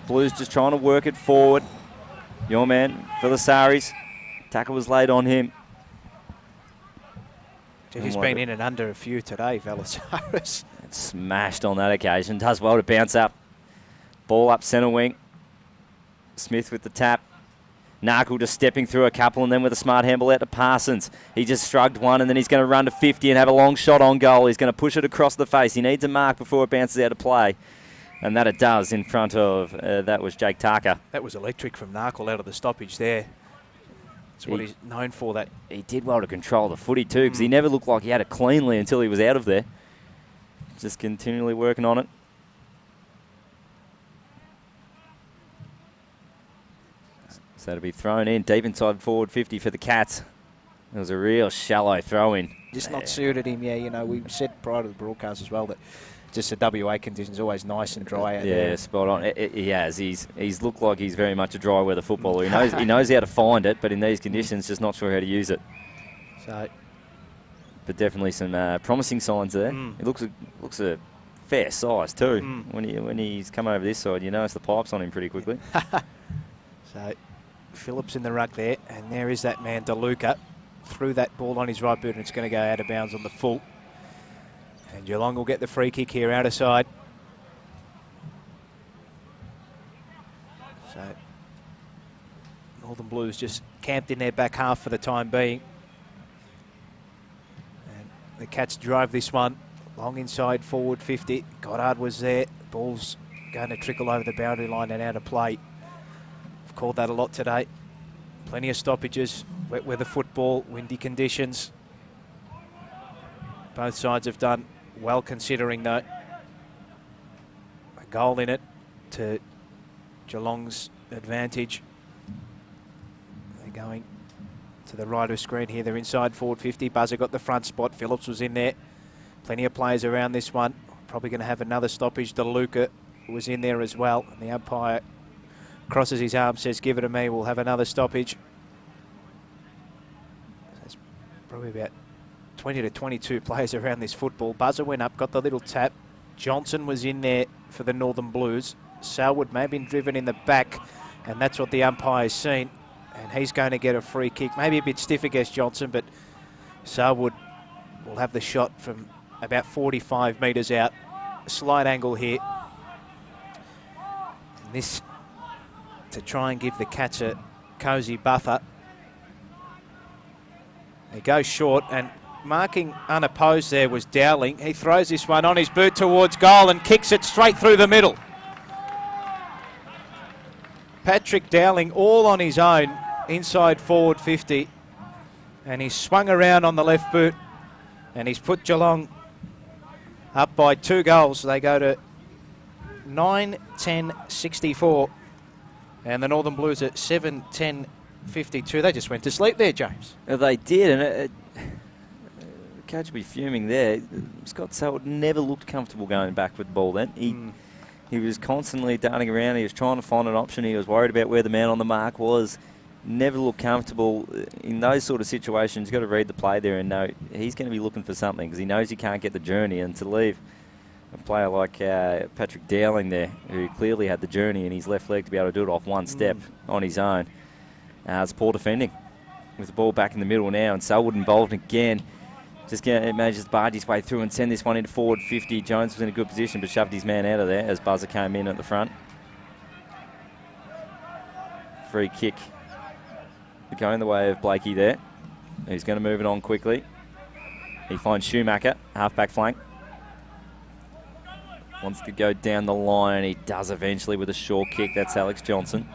Blues just trying to work it forward. Your man, Philisaris. Tackle was laid on him. He's been in and under a few today, Philisaris. Smashed on that occasion. Does well to bounce up. Ball up centre wing. Smith with the tap. Narkle just stepping through a couple, and then with a smart handball out to Parsons. He just shrugged one, and then he's going to run to 50 and have a long shot on goal. He's going to push it across the face. He needs a mark before it bounces out of play. And that it does in front of, that was Jake Tarker. That was electric from Narkle out of the stoppage there. That's what he's known for. That he did well to control the footy too, because he never looked like he had it cleanly until he was out of there. Just continually working on it. So it'll be thrown in deep inside forward 50 for the Cats. It was a real shallow throw in. Just not suited him, yeah. You know, we said prior to the broadcast as well that just the WA conditions always nice and dry out there. Yeah, spot on. He has. He's looked like he's very much a dry weather footballer. He knows how to find it, but in these conditions, just not sure how to use it. So, but definitely some promising signs there. It looks a fair size too. When he's come over this side, you notice the pipes on him pretty quickly. So Phillips in the ruck there, and there is that man DeLuca. Threw that ball on his right boot, and it's going to go out of bounds on the full. And Geelong will get the free kick here out of side. So Northern Blues just camped in their back half for the time being. And the Cats drive this one. Long inside forward 50. Goddard was there. Ball's going to trickle over the boundary line and out of play. I've called that a lot today. Plenty of stoppages. Wet weather football, windy conditions. Both sides have done well considering though. A goal in it to Geelong's advantage. They're going to the right of screen here. They're inside forward 50. Buzzer got the front spot. Phillips was in there. Plenty of players around this one. Probably going to have another stoppage. DeLuca was in there as well. And the umpire crosses his arm, says, give it to me. We'll have another stoppage. There's probably about 20 to 22 players around this football. Buzzer went up, got the little tap. Johnson was in there for the Northern Blues. Selwood may have been driven in the back, and that's what the umpire's seen. And he's going to get a free kick. Maybe a bit stiff against Johnson, but Selwood will have the shot from about 45 metres out. A slight angle here. And this to try and give the Cats a cosy buffer. He goes short, and marking unopposed there was Dowling. He throws this one on his boot towards goal and kicks it straight through the middle. Patrick Dowling all on his own inside forward 50, and he's swung around on the left boot, and he's put Geelong up by 2 goals. They go to 9-10-64, and the Northern Blues at 7-10-52. They just went to sleep there, James. They did, and the coach will be fuming there. Scott Selwood never looked comfortable going back with the ball then. He was constantly darting around. He was trying to find an option. He was worried about where the man on the mark was. Never looked comfortable. In those sort of situations, you've got to read the play there and know he's going to be looking for something because he knows he can't get the journey. And to leave a player like Patrick Dowling there, who clearly had the journey in his left leg to be able to do it off one step on his own, it's poor defending. With the ball back in the middle now, and Selwood involved again. Just manages to barge his way through and send this one into forward 50. Jones was in a good position but shoved his man out of there as Buzzer came in at the front. Free kick going the way of Blakey there. He's going to move it on quickly. He finds Schumacher, half-back flank. Wants to go down the line. He does eventually with a short kick. That's Alex Johnson.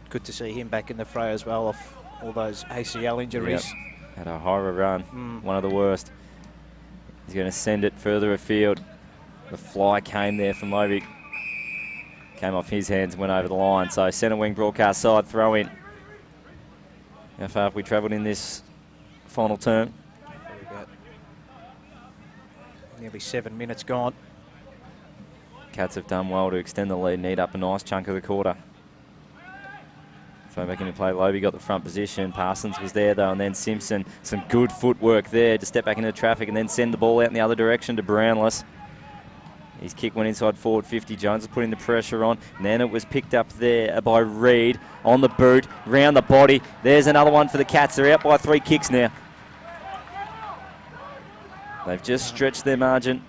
Good to see him back in the fray as well off all those ACL injuries. Yep. Had a horror run, one of the worst. He's going to send it further afield. The fly came there from Lovick. Came off his hands and went over the line. So centre wing broadcast side throw in. How far have we travelled in this final term? Nearly 7 minutes gone. Cats have done well to extend the lead and eat up a nice chunk of the quarter. So back into play, Loby got the front position. Parsons was there though, and then Simpson, some good footwork there to step back into traffic and then send the ball out in the other direction to Brownless. His kick went inside forward 50. Jones was putting the pressure on, and then it was picked up there by Reid on the boot, round the body. There's another one for the Cats. They're out by 3 kicks now. They've just stretched their margin.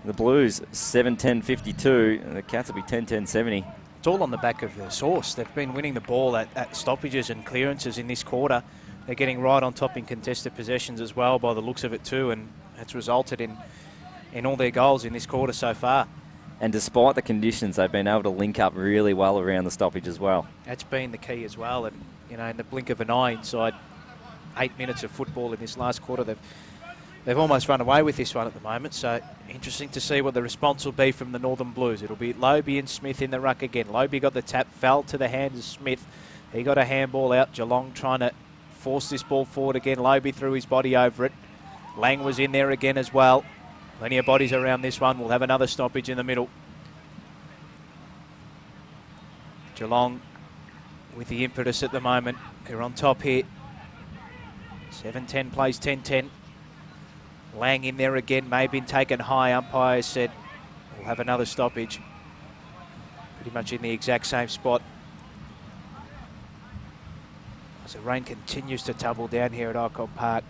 The Blues 7-10-52, and the Cats will be 10-10-70. It's all on the back of the source. They've been winning the ball at stoppages and clearances in this quarter. They're getting right on top in contested possessions as well by the looks of it too, and it's resulted in all their goals in this quarter so far. And despite the conditions, they've been able to link up really well around the stoppage as well. That's been the key as well, and you know, in the blink of an eye, inside 8 minutes of football in this last quarter, they've almost run away with this one at the moment. So interesting to see what the response will be from the Northern Blues. It'll be Loby and Smith in the ruck again. Loby got the tap, fell to the hands of Smith. He got a handball out. Geelong trying to force this ball forward again. Loby threw his body over it. Lang was in there again as well. Plenty of bodies around this one. We'll have another stoppage in the middle. Geelong with the impetus at the moment. They're on top here. 7-10 plays 10-10. Lang in there again, may have been taken high. Umpire said we'll have another stoppage. Pretty much in the exact same spot. As the rain continues to tumble down here at Icon Park.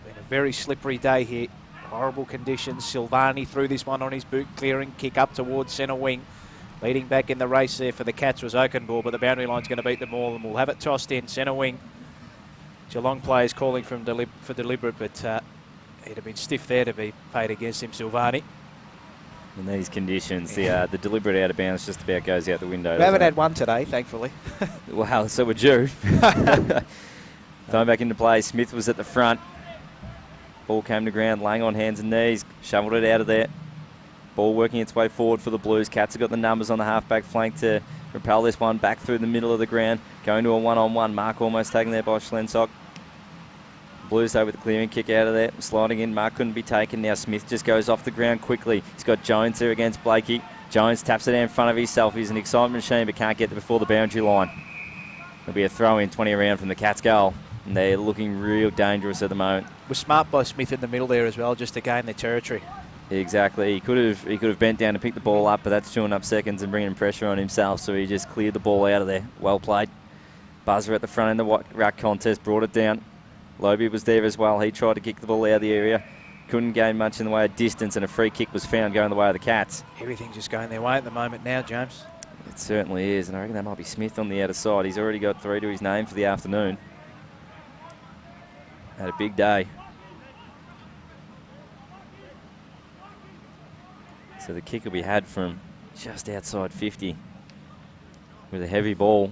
Been a very slippery day here. Horrible conditions. Silvani threw this one on his boot, clearing, kick up towards centre wing. Leading back in the race there for the Cats was Oakenball, but the boundary line's going to beat them all, and we'll have it tossed in centre wing. Geelong players calling for deliberate, but it'd have been stiff there to be paid against him, Silvani. In these conditions, the deliberate out of bounds just about goes out the window. We haven't had one today, thankfully. Wow, so we're due. Thrown back into play. Smith was at the front. Ball came to ground, Lang on hands and knees, shoveled it out of there. Ball working its way forward for the Blues. Cats have got the numbers on the half-back flank to repel this one back through the middle of the ground. Going to a one-on-one. Mark almost taken there by Schlensock. Blues though with the clearing kick out of there. Sliding in, Mark couldn't be taken. Now Smith just goes off the ground quickly. He's got Jones there against Blakey. Jones taps it out in front of himself. He's an excitement machine but can't get there before the boundary line. There'll be a throw in 20 around from the Cats goal. And they're looking real dangerous at the moment. Was smart by Smith in the middle there as well, just to gain their territory. Exactly. He could have bent down to pick the ball up, but that's chewing up seconds and bringing pressure on himself, so he just cleared the ball out of there. Well played. Buzzer at the front in the ruck contest, brought it down. Loby was there as well. He tried to kick the ball out of the area. Couldn't gain much in the way of distance, and a free kick was found going the way of the Cats. Everything's just going their way at the moment now, James. It certainly is, and I reckon that might be Smith on the outer side. He's already got 3 to his name for the afternoon. Had a big day. So the kick will be had from just outside 50 with a heavy ball.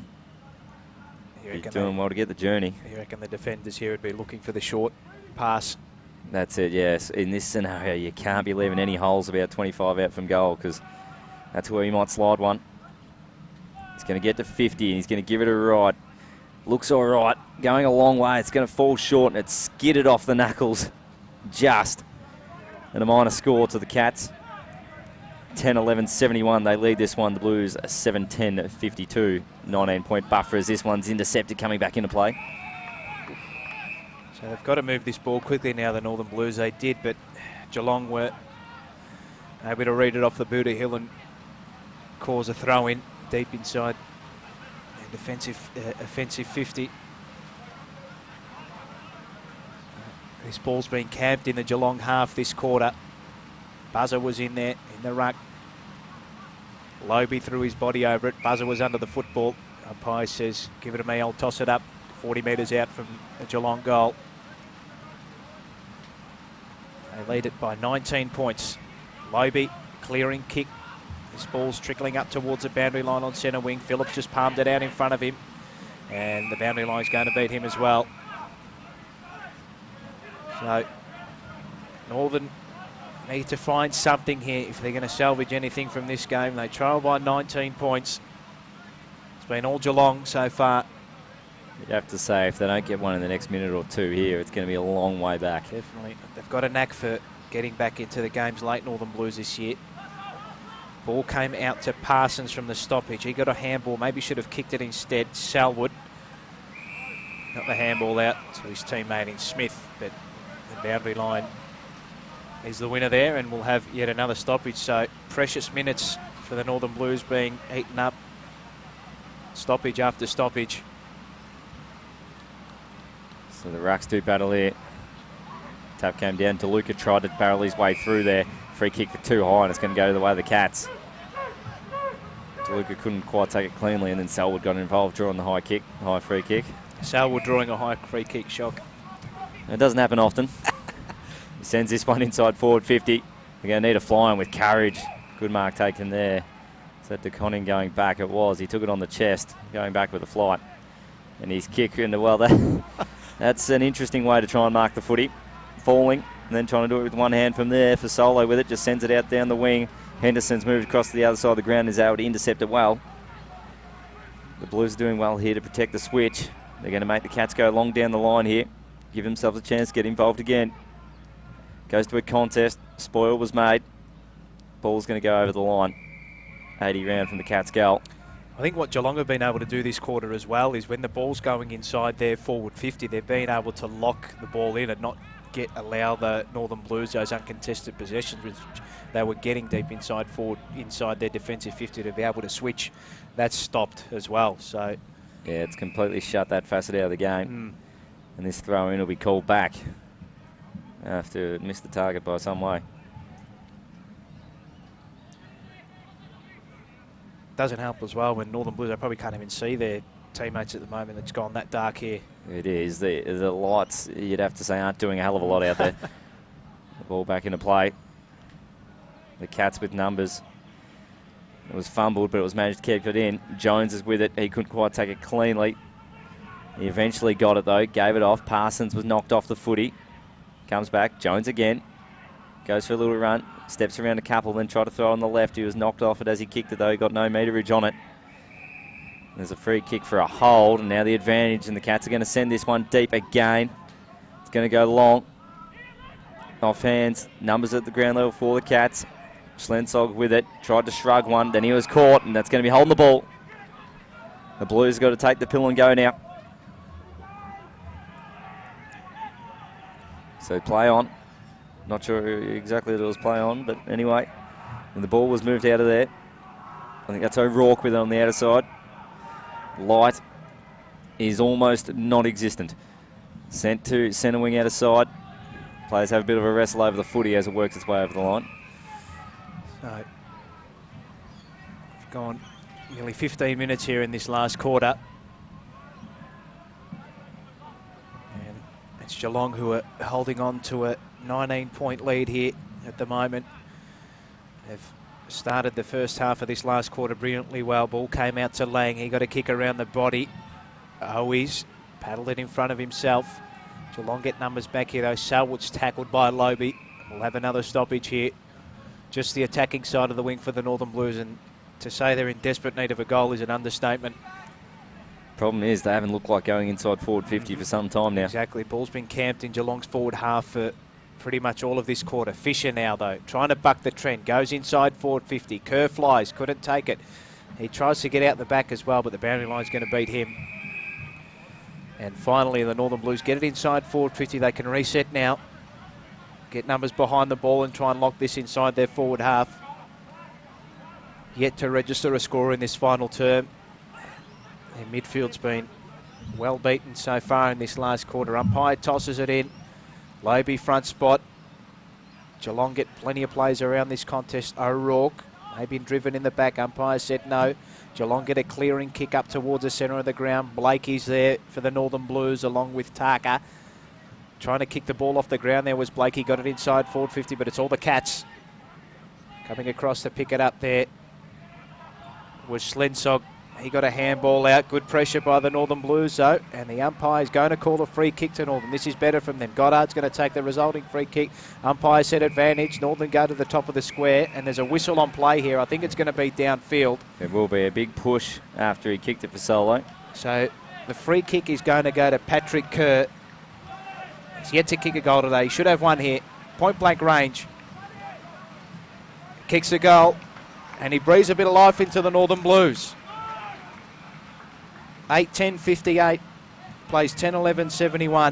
He's doing well to get the journey. You reckon the defenders here would be looking for the short pass? That's it, yes. In this scenario, you can't be leaving any holes about 25 out from goal, because that's where he might slide one. He's going to get to 50 and he's going to give it a ride. Looks all right. Going a long way. It's going to fall short and it's skidded off the knuckles. Just. And a minor score to the Cats. 10-11-71. They lead this one. The Blues 7-10-52. 19-point buffer as this one's intercepted, coming back into play. So they've got to move this ball quickly now, the Northern Blues. They did, but Geelong were able to read it off the boot of Hill and cause a throw-in deep inside the offensive 50. This ball's been camped in the Geelong half this quarter. Buzzer was in there in the ruck. Lobe threw his body over it. Buzzer was under the football. Umpire says, give it to me, I'll toss it up 40 metres out from the Geelong goal. They lead it by 19 points. Lobe clearing kick. This ball's trickling up towards the boundary line on centre wing. Phillips just palmed it out in front of him. And the boundary line's going to beat him as well. So, Northern need to find something here if they're going to salvage anything from this game. They trail by 19 points. It's been all Geelong so far. You have to say, if they don't get one in the next minute or two here, it's going to be a long way back. Definitely. They've got a knack for getting back into the games late, Northern Blues, this year. Ball came out to Parsons from the stoppage. He got a handball. Maybe should have kicked it instead. Selwood got the handball out to his teammate in Smith, but the boundary line is the winner there, and we'll have yet another stoppage. So precious minutes for the Northern Blues being eaten up, stoppage after stoppage. So the Rucks do battle here. Tap came down. DeLuca tried to barrel his way through there. Free kick for too high, and it's going to go the way of the Cats. DeLuca couldn't quite take it cleanly, and then Selwood got involved, drawing the high free kick. Selwood drawing a high free kick, shock. It doesn't happen often. He sends this one inside forward 50. They're going to need a fly-in with courage. Good mark taken there. So De Koning going back, it was. He took it on the chest, going back with a flight. And his kick into, well, that's an interesting way to try and mark the footy. Falling, and then trying to do it with one hand from there for Solo with it. Just sends it out down the wing. Henderson's moved across to the other side of the ground and is able to intercept it well. The Blues are doing well here to protect the switch. They're going to make the Cats go long down the line here. Give themselves a chance to get involved again. Goes to a contest. Spoil was made. Ball's going to go over the line. 80 round from the Cats goal. I think what Geelong have been able to do this quarter as well is when the ball's going inside their forward 50, they've been able to lock the ball in and not allow the Northern Blues those uncontested possessions, which they were getting deep inside their defensive 50 to be able to switch. That's stopped as well. So yeah, it's completely shut that facet out of the game. And this throw-in will be called back after it missed the target by some way. Doesn't help as well when Northern Blues, they probably can't even see their teammates at the moment. It's gone that dark here. It is. The lights, you'd have to say, aren't doing a hell of a lot out there. The ball back into play. The Cats with numbers. It was fumbled, but it was managed to keep it in. Jones is with it. He couldn't quite take it cleanly. He eventually got it, though. Gave it off. Parsons was knocked off the footy. Comes back. Jones again. Goes for a little run. Steps around a couple, then tried to throw on the left. He was knocked off it as he kicked it, though. He got no meterage on it. There's a free kick for a hold, and now the advantage, and the Cats are going to send this one deep again. It's going to go long. Off hands. Numbers at the ground level for the Cats. Schlensog with it. Tried to shrug one, then he was caught, and that's going to be holding the ball. The Blues got to take the pill and go now. So play on. Not sure exactly that it was play on, but anyway. And the ball was moved out of there. I think that's O'Rourke with it on the outer side. Light is almost non-existent. Sent to centre wing outer side. Players have a bit of a wrestle over the footy as it works its way over the line. So, we've gone Nearly 15 minutes here in this last quarter. And it's Geelong who are holding on to a 19-point lead here at the moment. They've started the first half of this last quarter brilliantly well. Ball came out to Lang. He got a kick around the body. Owies paddled it in front of himself. Geelong get numbers back here though. Selwood's tackled by Lobie. We'll have another stoppage here. Just the attacking side of the wing for the Northern Blues, and to say they're in desperate need of a goal is an understatement. Problem is they haven't looked like going inside forward 50 for some time now. Exactly. Ball's been camped in Geelong's forward half for pretty much all of this quarter. Fisher now though, trying to buck the trend. Goes inside forward 50. Kerr flies, couldn't take it. He tries to get out the back as well, but the boundary line's going to beat him. And finally the Northern Blues get it inside forward 50. They can reset now. Get numbers behind the ball and try and lock this inside their forward half. Yet to register a score in this final term. Their midfield's been well beaten so far in this last quarter. Umpire tosses it in. Lobie front spot. Geelong get plenty of plays around this contest. O'Rourke may been driven in the back. Umpire said no. Geelong get a clearing kick up towards the centre of the ground. Blakey's there for the Northern Blues along with Tarka. Trying to kick the ball off the ground. There was Blakey, got it inside forward 50, but it's all the Cats. Coming across to pick it up there was Slensog. He got a handball out. Good pressure by the Northern Blues though, and the umpire is going to call a free kick to Northern. This is better from them. Goddard's going to take the resulting free kick. Umpire said advantage. Northern go to the top of the square, and there's a whistle on play here. I think it's going to be downfield. There will be a big push after he kicked it for Solo. So the free kick is going to go to Patrick Kerr. He's yet to kick a goal today. He should have one here. Point blank range. Kicks a goal, and he breathes a bit of life into the Northern Blues. 8-10-58. Plays 10-11-71.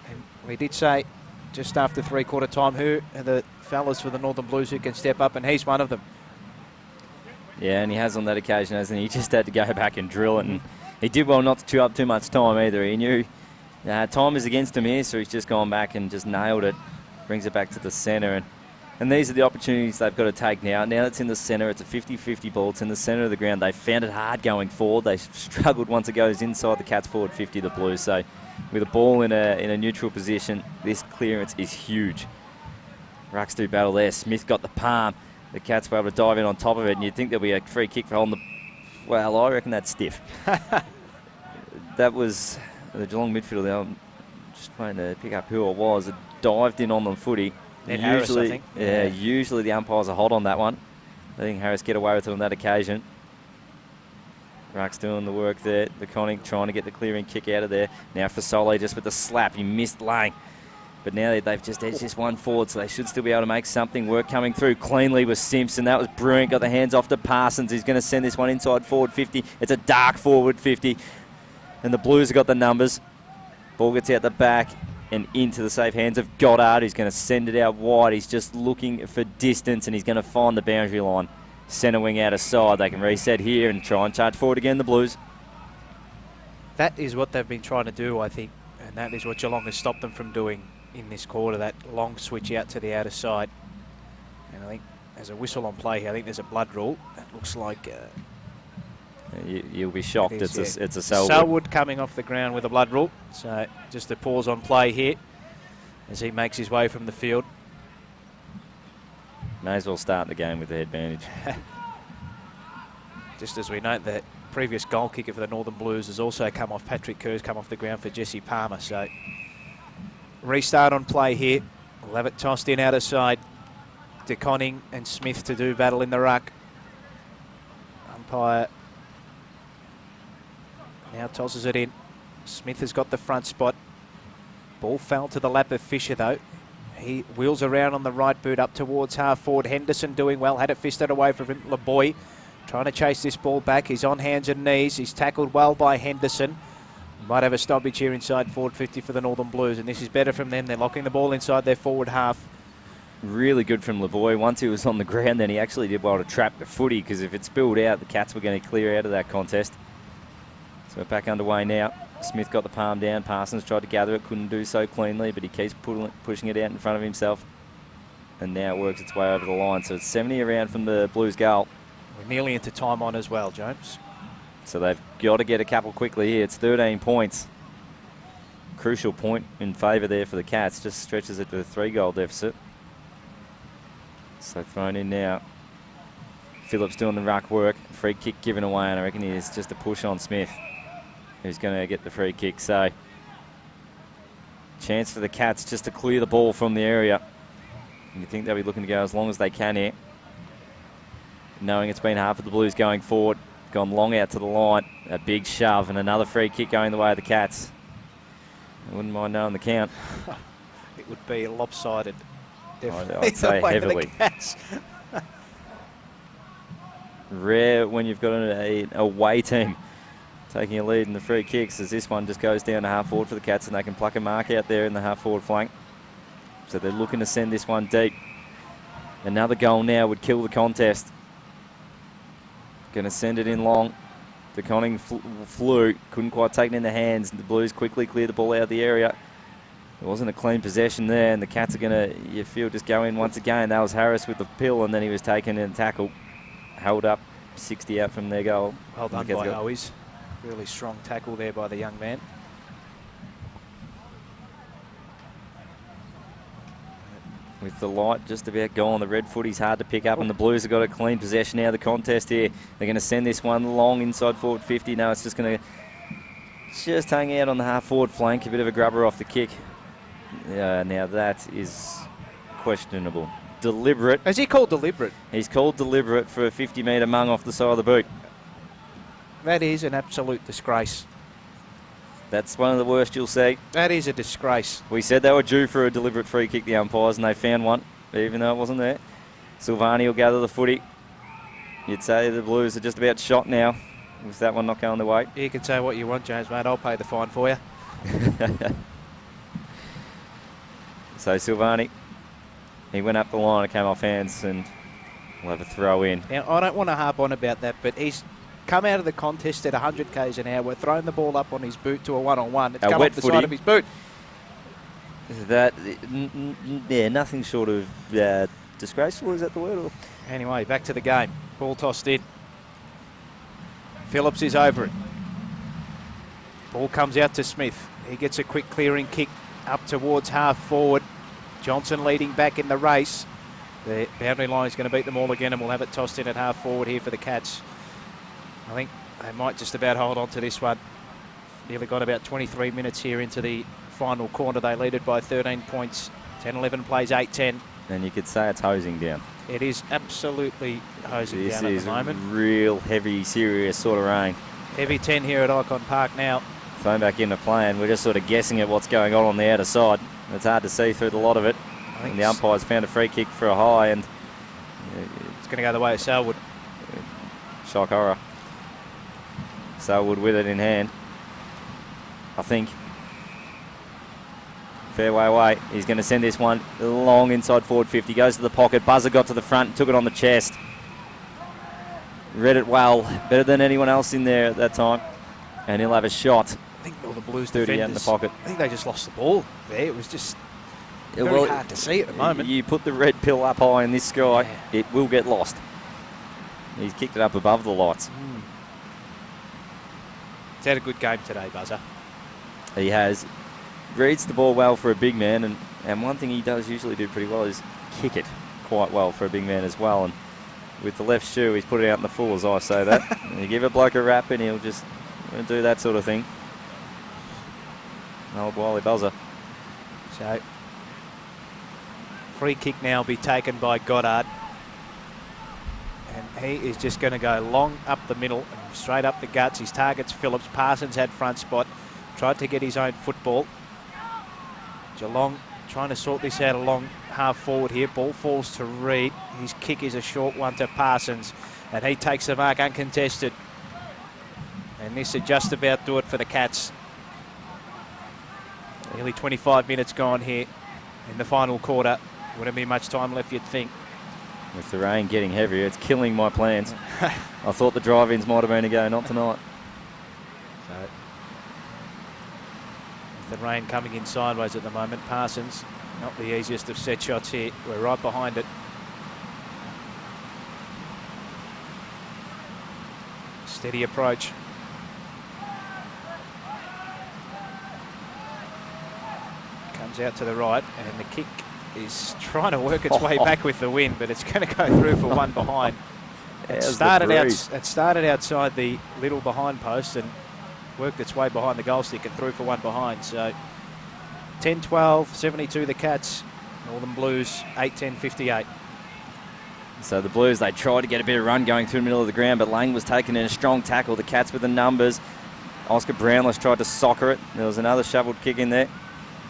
And we did say just after three-quarter time who are the fellas for the Northern Blues who can step up, and he's one of them. Yeah, and he has on that occasion, hasn't he? He just had to go back and drill it, and he did well not to chew up too much time either. He knew time is against him here, so he's just gone back and just nailed it. Brings it back to the centre, and these are the opportunities they've got to take now. Now it's in the centre, it's a 50-50 ball. It's in the centre of the ground. They found it hard going forward. They struggled once it goes inside the Cats forward 50, the Blues. So with a ball in a neutral position, this clearance is huge. Rucks do battle there. Smith got the palm. The Cats were able to dive in on top of it, and you'd think there'll be a free kick for holding the... Well, I reckon that's stiff. That was the Geelong midfielder. I'm just trying to pick up who it was. It dived in on the footy. And Harris, I think. Yeah, usually the umpires are hot on that one. I think Harris get away with it on that occasion. Ruck's doing the work there. The Conning trying to get the clearing kick out of there. Now for Solo just with the slap. He missed Lang. But now they've just edged this one forward, so they should still be able to make something work. Coming through cleanly with Simpson. That was brilliant. Got the hands off to Parsons. He's going to send this one inside forward 50. It's a dark forward 50. And the Blues have got the numbers. Ball gets out the back and into the safe hands of Goddard. He's going to send it out wide. He's just looking for distance, and he's going to find the boundary line. Centre wing out of side. They can reset here and try and charge forward again, the Blues. That is what they've been trying to do, I think, and that is what Geelong has stopped them from doing in this quarter, that long switch out to the outer side. And I think there's a whistle on play here. I think there's a blood rule. That looks like... You'll be shocked. It's a Selwood. Selwood coming off the ground with a blood rule. So just a pause on play here as he makes his way from the field. May as well start the game with the advantage. Just as we note, that previous goal kicker for the Northern Blues has also come off. Patrick Kerr's come off the ground for Jesse Palmer. So restart on play here. We'll have it tossed in outer side. DeConning and Smith to do battle in the ruck. Umpire now tosses it in. Smith has got the front spot. Ball fell to the lap of Fisher though. He wheels around on the right boot up towards half forward. Henderson doing well. Had it fisted away from him. LeBoy trying to chase this ball back. He's on hands and knees. He's tackled well by Henderson. Might have a stoppage here inside forward 50 for the Northern Blues, and this is better from them. They're locking the ball inside their forward half. Really good from LeBoy. Once he was on the ground, then he actually did well to trap the footy, because if it spilled out, the Cats were going to clear out of that contest. So we're back underway now. Smith got the palm down. Parsons tried to gather it, couldn't do so cleanly, but he keeps pushing it out in front of himself. And now it works its way over the line. So it's 70 around from the Blues goal. We're nearly into time on as well, James. So they've got to get a couple quickly here. It's 13 points. Crucial point in favour there for the Cats. Just stretches it to a 3-goal deficit. So thrown in now. Phillips doing the ruck work. Free kick given away, and I reckon it's just a push on Smith, who's going to get the free kick. So chance for the Cats just to clear the ball from the area. And you think they'll be looking to go as long as they can here. Knowing it's been half of the Blues going forward. Gone long out to the line. A big shove and another free kick going the way of the Cats. I wouldn't mind knowing the count. It would be lopsided. Definitely. I'd say heavily. Rare when you've got an away team taking a lead in the free kicks, as this one just goes down to half forward for the Cats, and they can pluck a mark out there in the half forward flank. So they're looking to send this one deep. Another goal now would kill the contest. Going to send it in long. The Conning flew, couldn't quite take it in the hands. The Blues quickly clear the ball out of the area. It wasn't a clean possession there, and the Cats are going to, you feel, just go in once again. That was Harris with the pill, and then he was taken in a tackle. Held up 60 out from their goal. Well done by Owies. Really strong tackle there by the young man. With the light just about gone, the red footy's hard to pick up, and the Blues have got a clean possession now of the contest here. They're going to send this one long inside forward 50. No, it's just going to just hang out on the half forward flank. A bit of a grubber off the kick. Now that is questionable. Deliberate. Is he called deliberate? He's called deliberate for a 50-metre mung off the side of the boot. That is an absolute disgrace. That's one of the worst you'll see. That is a disgrace. We said they were due for a deliberate free kick, the umpires, and they found one, even though it wasn't there. Silvani will gather the footy. You'd say the Blues are just about shot now, with that one not going their way. You can say what you want, James, mate. I'll pay the fine for you. So Silvani, he went up the line, it came off hands, and we'll have a throw in. Now, I don't want to harp on about that, but he's come out of the contest at 100 k's an hour. We're throwing the ball up on his boot to a one-on-one. It's come off the side of his boot. That, yeah, nothing short of disgraceful, is that the word? Or? Anyway, back to the game. Ball tossed in. Phillips is over it. Ball comes out to Smith. He gets a quick clearing kick up towards half forward. Johnson leading back in the race. The boundary line is going to beat them all again, and we'll have it tossed in at half forward here for the Cats. I think they might just about hold on to this one. Nearly got about 23 minutes here into the final quarter. They lead it by 13 points. 10-11 plays 8-10. And you could say it's hosing down. It is absolutely hosing down at the moment. This is real heavy, serious sort of rain. Heavy 10 here at Icon Park now. Thrown back into play, and we're just sort of guessing at what's going on the outer side. It's hard to see through the lot of it. And the umpires found a free kick for a high, and it's going to go the way of Selwood. Shock horror. Selwood with it in hand, I think. Fairway away. He's going to send this one long inside forward 50. Goes to the pocket. Buzzer got to the front, took it on the chest. Read it well. Better than anyone else in there at that time. And he'll have a shot. I think all the Blues 30 defenders, out in the pocket. I think they just lost the ball there. It was just very hard to see at the moment. You put the red pill up high in this sky, it will get lost. He's kicked it up above the lights. He's had a good game today, Buzzer. He has. Reads the ball well for a big man, and one thing he does usually do pretty well is kick it quite well for a big man as well. And with the left shoe, he's put it out in the full, as I say that. You give a bloke a rap and he'll just do that sort of thing. Old Wily Buzzer. So, free kick now will be taken by Goddard. And he is just going to go long up the middle and straight up the guts. His target's Phillips. Parsons had front spot. Tried to get his own football. Geelong trying to sort this out along half forward here. Ball falls to Reid. His kick is a short one to Parsons. And he takes the mark uncontested. And this would just about do it for the Cats. Nearly 25 minutes gone here in the final quarter. Wouldn't be much time left, you'd think. With the rain getting heavier, it's killing my plans. I thought the drive-ins might have been a go, not tonight. So, with the rain coming in sideways at the moment, Parsons, not the easiest of set shots here. We're right behind it. Steady approach. Comes out to the right, and the kick is trying to work its way back with the wind, but it's going to go through for one behind. It started outside the little behind post and worked its way behind the goal stick and through for one behind. So 10-12, 72 the Cats. Northern Blues 8-10, 58. So the Blues, they tried to get a bit of run going through the middle of the ground, but Lang was taken in a strong tackle. The Cats with the numbers. Oscar Brownless tried to soccer it. There was another shoveled kick in there.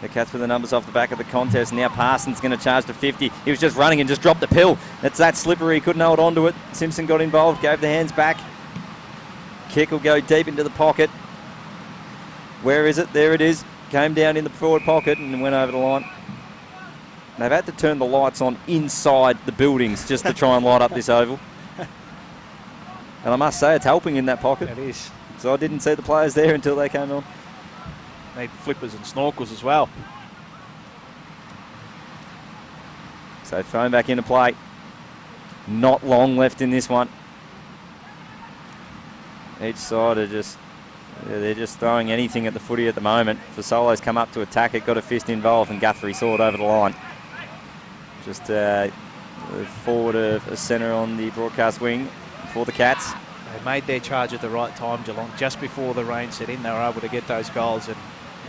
The Cats with the numbers off the back of the contest. Now Parsons going to charge to 50. He was just running and just dropped the pill. That's that slippery. He couldn't hold on to it. Simpson got involved, gave the hands back. Kick will go deep into the pocket. Where is it? There it is. Came down in the forward pocket and went over the line. They've had to turn the lights on inside the buildings just to try and light up this oval. And I must say, it's helping in that pocket. It is. So I didn't see the players there until they came on. Need flippers and snorkels as well. So thrown back into play. Not long left in this one. Each side are they're just throwing anything at the footy at the moment. Fasolo's come up to attack it, got a fist involved, and Guthrie saw it over the line. Just forward of a centre on the broadcast wing for the Cats. They made their charge at the right time, Geelong. Just before the rain set in, they were able to get those goals, and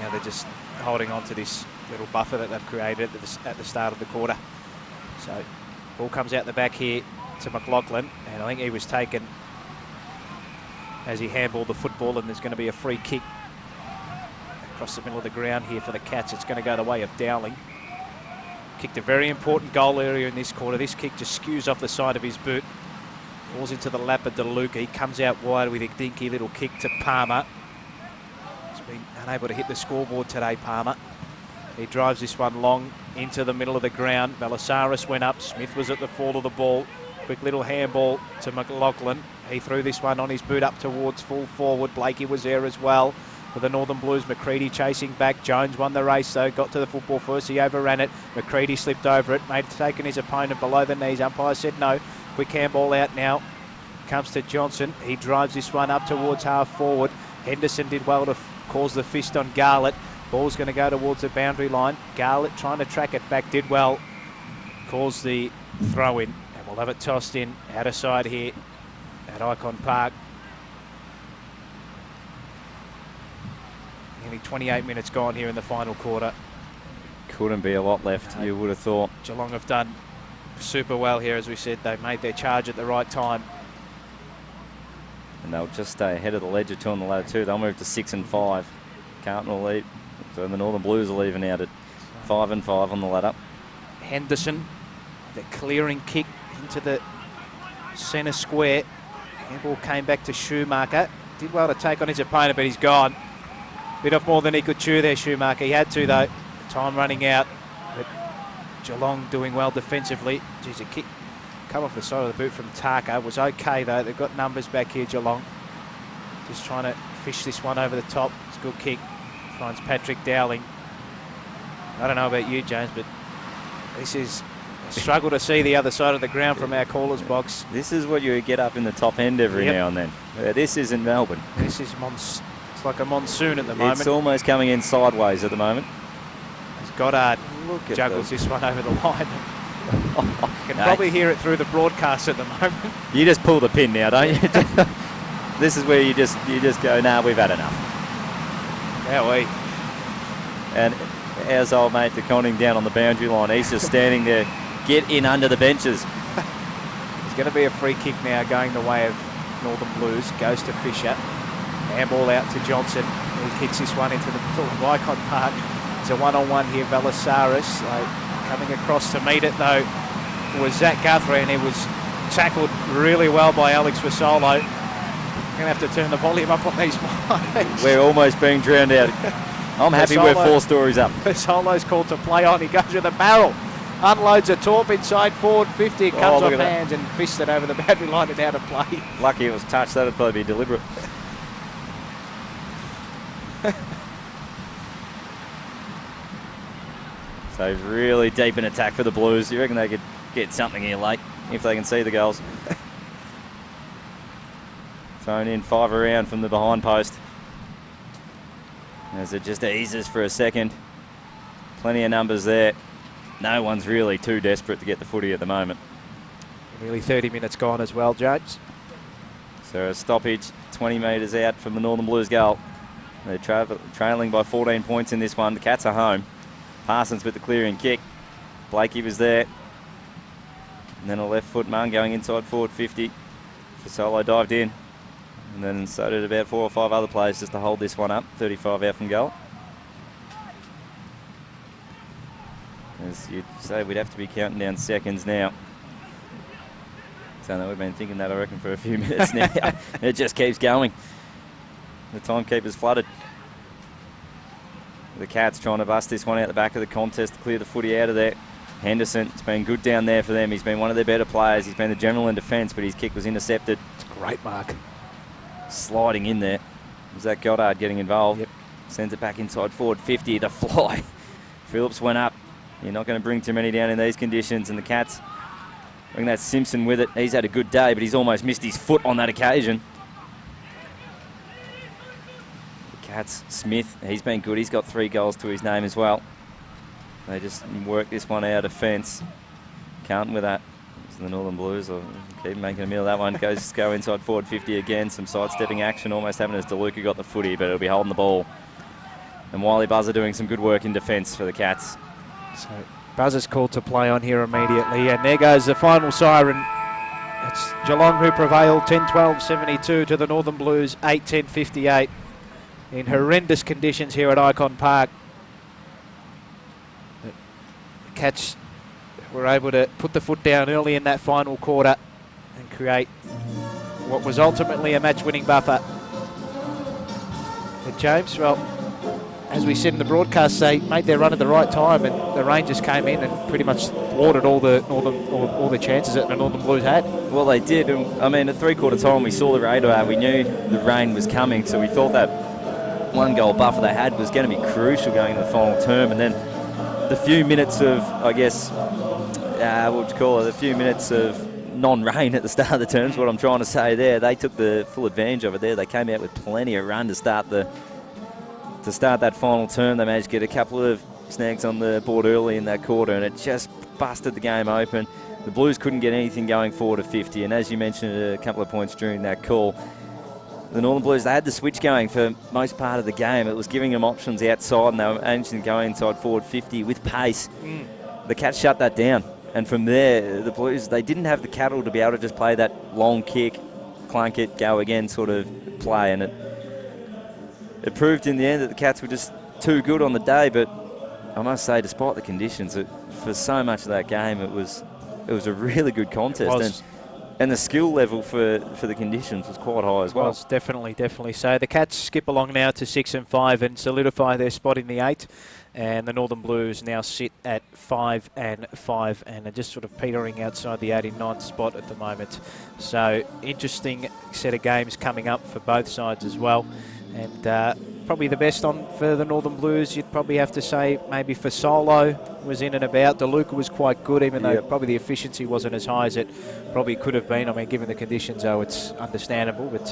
now they're just holding on to this little buffer that they've created at the start of the quarter. So ball comes out the back here to McLaughlin, and I think he was taken as he handballed the football, and there's going to be a free kick across the middle of the ground here for the Cats. It's going to go the way of Dowling. Kicked a very important goal area in this quarter. This kick just skews off the side of his boot. Falls into the lap of DeLuca. He comes out wide with a dinky little kick to Palmer. He's been unable to hit the scoreboard today, Palmer. He drives this one long into the middle of the ground. Belisarius went up. Smith was at the fall of the ball. Quick little handball to McLaughlin. He threw this one on his boot up towards full forward. Blakey was there as well for the Northern Blues. McCready chasing back. Jones won the race though. Got to the football first. He overran it. McCready slipped over it. Taken his opponent below the knees. Umpire said no. Quick handball out now. Comes to Johnson. He drives this one up towards half forward. Henderson did well to cause the fist on Garlett. Ball's going to go towards the boundary line. Garlett trying to track it back. Did well. Caused the throw in. And we'll have it tossed in out of side here at Icon Park. Nearly 28 minutes gone here in the final quarter. Couldn't be a lot left, you would have thought. Geelong have done super well here, as we said. They made their charge at the right time. And they'll just stay ahead of the ledger 2 on the ladder 2. They'll move to 6 and 5. Carlton will lead. So the Northern Blues will even out at 5 and 5 on the ladder. Henderson, the clearing kick into the centre square. Handball came back to Schumacher. Did well to take on his opponent, but he's gone. Bit off more than he could chew there, Schumacher. He had to, though. Time running out. But Geelong doing well defensively. Geez, a kick come off the side of the boot from Tarka. Was okay, though. They've got numbers back here, Geelong. Just trying to fish this one over the top. It's a good kick. Finds Patrick Dowling. I don't know about you, James, but this is a struggle to see the other side of the ground from our caller's box. This is what you get up in the top end every now and then. This isn't Melbourne. This is it's like a monsoon at the moment. It's almost coming in sideways at the moment. As Goddard juggles this one over the line. You can probably hear it through the broadcast at the moment. You just pull the pin now, don't you? This is where you just go, nah, we've had enough. Yeah, we. And as old mate DeConning down on the boundary line, he's just standing there. Get in under the benches. There's going to be a free kick now going the way of Northern Blues. Goes to Fisher. Handball out to Johnson. He kicks this one into the middle of Icon Park. It's a one-on-one here. Belisarius coming across to meet it, though, was Zach Guthrie, and he was tackled really well by Alex Fasolo. We're going to have to turn the volume up on these mics. We're almost being drowned out. I'm happy we're 4 stories up. Fasolo's called to play on. He goes with a barrel. Unloads a torp inside forward 50. It comes off hands and fisted over the boundary line and out of play. Lucky it was touched. That would probably be deliberate. So really deep in attack for the Blues. You reckon they could get something here late if they can see the goals? Thrown in 5 around from the behind post. As it just eases for a second. Plenty of numbers there. No one's really too desperate to get the footy at the moment. Nearly 30 minutes gone as well, James. So a stoppage 20 metres out from the Northern Blues goal. They're trailing by 14 points in this one. The Cats are home. Parsons with the clearing kick. Blakey was there. And then a left foot man going inside forward 50. Fasolo dived in. And then so did about 4 or 5 other players just to hold this one up. 35 out from goal. As you'd say, we'd have to be counting down seconds now. So we've been thinking that, I reckon, for a few minutes now. It just keeps going. The timekeeper's flooded. The Cats trying to bust this one out the back of the contest to clear the footy out of there. Henderson, it's been good down there for them. He's been one of their better players. He's been the general in defence, but his kick was intercepted. It's a great mark. Sliding in there. Was that Goddard getting involved? Yep. Sends it back inside forward 50 to fly. Phillips went up. You're not going to bring too many down in these conditions. And the Cats, I think that's Simpson with it. He's had a good day, but he's almost missed his foot on that occasion. The Cats, Smith, he's been good. He's got 3 goals to his name as well. They just work this one out of fence. Carlton with that. So the Northern Blues will keep making a meal of that one. Go inside forward 50 again. Some sidestepping action, almost having as DeLuca got the footy, but it'll be holding the ball. And Wiley Buzzer doing some good work in defence for the Cats. So Buzzer's called to play on here immediately, and there goes the final siren. It's Geelong who prevailed 10-12-72 to the Northern Blues 8-10-58 in horrendous conditions here at Icon Park. The Cats were able to put the foot down early in that final quarter and create what was ultimately a match-winning buffer. But James, well, as we said in the broadcast, they made their run at the right time, and the Rangers came in and pretty much thwarted all the chances that the Northern Blues had. Well, they did. I mean, at three-quarter time, we saw the radar. We knew the rain was coming, so we thought that 1-goal buffer they had was going to be crucial going into the final term. And then the few minutes of, I guess, what would you call it, a few minutes of non-rain at the start of the term is what I'm trying to say there. They took the full advantage of it there. They came out with plenty of run to start that final term. They managed to get a couple of snags on the board early in that quarter, and it just busted the game open. The Blues couldn't get anything going forward to 50, and as you mentioned a couple of points during that call, the Northern Blues, they had the switch going for most part of the game. It was giving them options outside, and they were managing to go inside forward 50 with pace. The Cats shut that down, and from there, the Blues, they didn't have the cattle to be able to just play that long kick, clunk it, go again sort of play, and it proved in the end that the Cats were just too good on the day. But I must say, despite the conditions, for so much of that game, it was a really good contest. And the skill level for the conditions was quite high as well. Definitely. So the Cats skip along now to 6-5 and solidify their spot in the 8. And the Northern Blues now sit at 5-5 and are just sort of petering outside the 89th spot at the moment. So interesting set of games coming up for both sides as well. And probably the best on for the Northern Blues, you'd probably have to say maybe for Solo was in and about. DeLuca was quite good, even though probably the efficiency wasn't as high as it probably could have been. I mean, given the conditions, though, it's understandable. But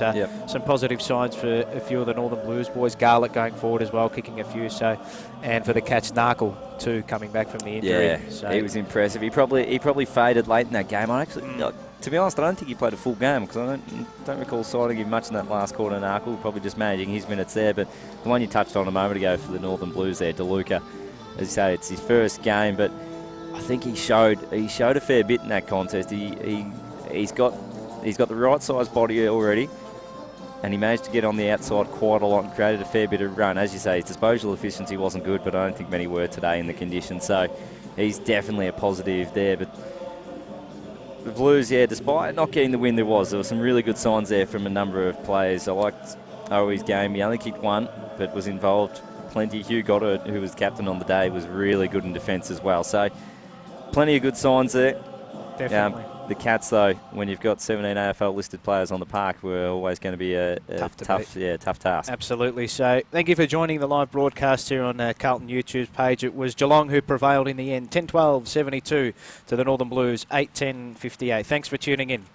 some positive signs for a few of the Northern Blues boys. Garlick going forward as well, kicking a few. So, and for the Cats, Narkle too, coming back from the injury. Yeah, so he was impressive. He probably faded late in that game. To be honest, I don't think he played a full game because I don't recall citing him much in that last quarter. Narkle probably just managing his minutes there. But the one you touched on a moment ago for the Northern Blues there, DeLuca, as you say, it's his first game, but I think he showed a fair bit in that contest. He's got the right size body already, and he managed to get on the outside quite a lot and created a fair bit of run. As you say, his disposal efficiency wasn't good, but I don't think many were today in the conditions. So he's definitely a positive there. But the Blues, despite not getting the win, there were some really good signs there from a number of players. I liked Owi's game. He only kicked one, but was involved plenty. Hugh Goddard, who was captain on the day, was really good in defence as well. So plenty of good signs there. Definitely. The Cats, though, when you've got 17 AFL listed players on the park, were always going to be a tough task. Absolutely. So thank you for joining the live broadcast here on Carlton YouTube's page. It was Geelong who prevailed in the end, 10-12-72 to the Northern Blues, 8-10-58. Thanks for tuning in.